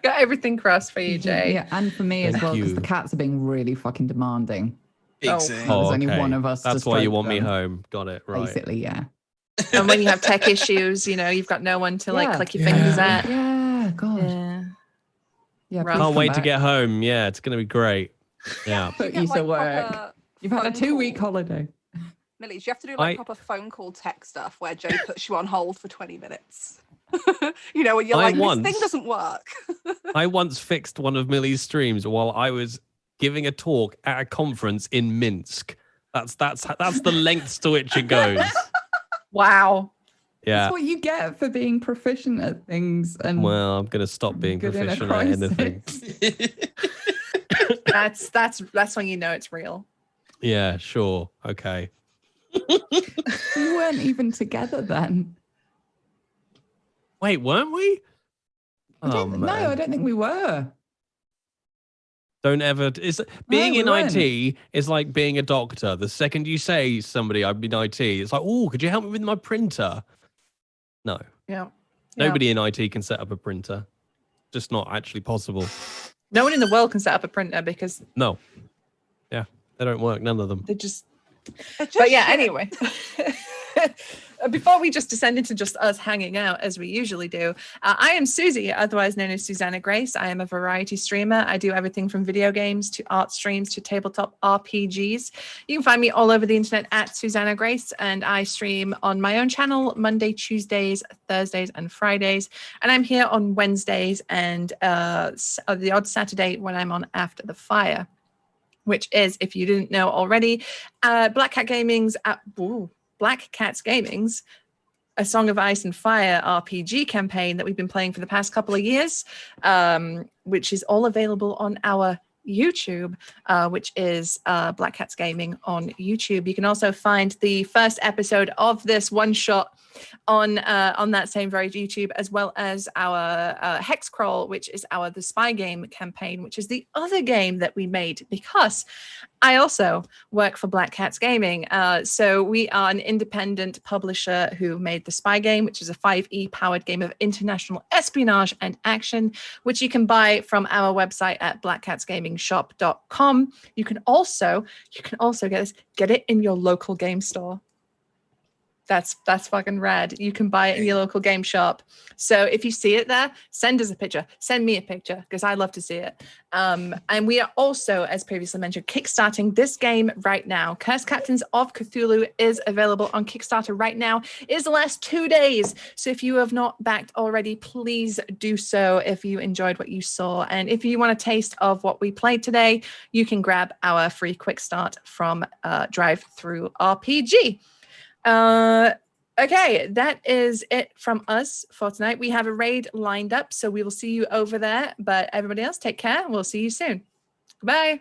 Got everything crossed for you, Jay. Yeah, and for me as Thank well, because you. the cats are being really fucking demanding. Exactly. There's only one of us. That's to why you stroke want me them, home. Got it right. Basically, yeah. And when you have tech issues, you've got no one to click your fingers at. Yeah, God. Yeah, Rough. please Can't come wait to back. get home. Yeah, it's gonna be great. Yeah. Put get, you to like, work. proper You've had a phone 2-week call. holiday. Millie, do you have to do proper phone call tech stuff where Jay puts you on hold for 20 minutes? When you're I like, once- this thing doesn't work. I once fixed one of Millie's streams while I was giving a talk at a conference in Minsk. That's the lengths to which it goes. Wow. Yeah. That's what you get for being proficient at things. And Well, I'm gonna stop being good in a proficient at anything. crisis. That's when you know it's real. Yeah, sure. Okay. We weren't even together then. Wait, weren't we? Oh, No, man. I don't think we were. Don't ever. Being we in weren't. IT is like being a doctor. The second you say somebody, I'm in IT, it's like, oh, could you help me with my printer? No. Yeah. Nobody in IT can set up a printer. Just not actually possible. No one in the world can set up a printer because No. Yeah, they don't work. None of them. they just. It's But just yeah, shit. anyway. before we just descend into just us hanging out as we usually do, I am Susie, otherwise known as Susanna Grace. I am a variety streamer. I do everything from video games to art streams to tabletop RPGs. You can find me all over the internet at Susanna Grace, and I stream on my own channel Monday, Tuesdays, Thursdays, and Fridays. And I'm here on Wednesdays and the odd Saturday when I'm on After the Fire, which is, if you didn't know already, Black Cat's Gaming's A Song of Ice and Fire RPG campaign that we've been playing for the past couple of years, which is all available on our YouTube, which is Black Cat's Gaming on YouTube. You can also find the first episode of this one shot on that same very YouTube, as well as our Hex Crawl, which is the spy game campaign, which is the other game that we made, because I also work for Black Cat's Gaming. So we are an independent publisher who made the spy game, which is a 5e powered game of international espionage and action, which you can buy from our website at blackcatsgamingshop.com. You can also get it in your local game store. That's fucking rad. You can buy it in your local game shop. So if you see it there, send us a picture. Send me a picture, because I love to see it. And we are also, as previously mentioned, kickstarting this game right now. Cursed Captains of Cthulhu is available on Kickstarter right now. It is the last 2 days. So if you have not backed already, please do so if you enjoyed what you saw. And if you want a taste of what we played today, you can grab our free quick start from Drive Through RPG. Okay, that is it from us for tonight. We have a raid lined up, so we will see you over there. But everybody else, take care. We'll see you soon. Goodbye.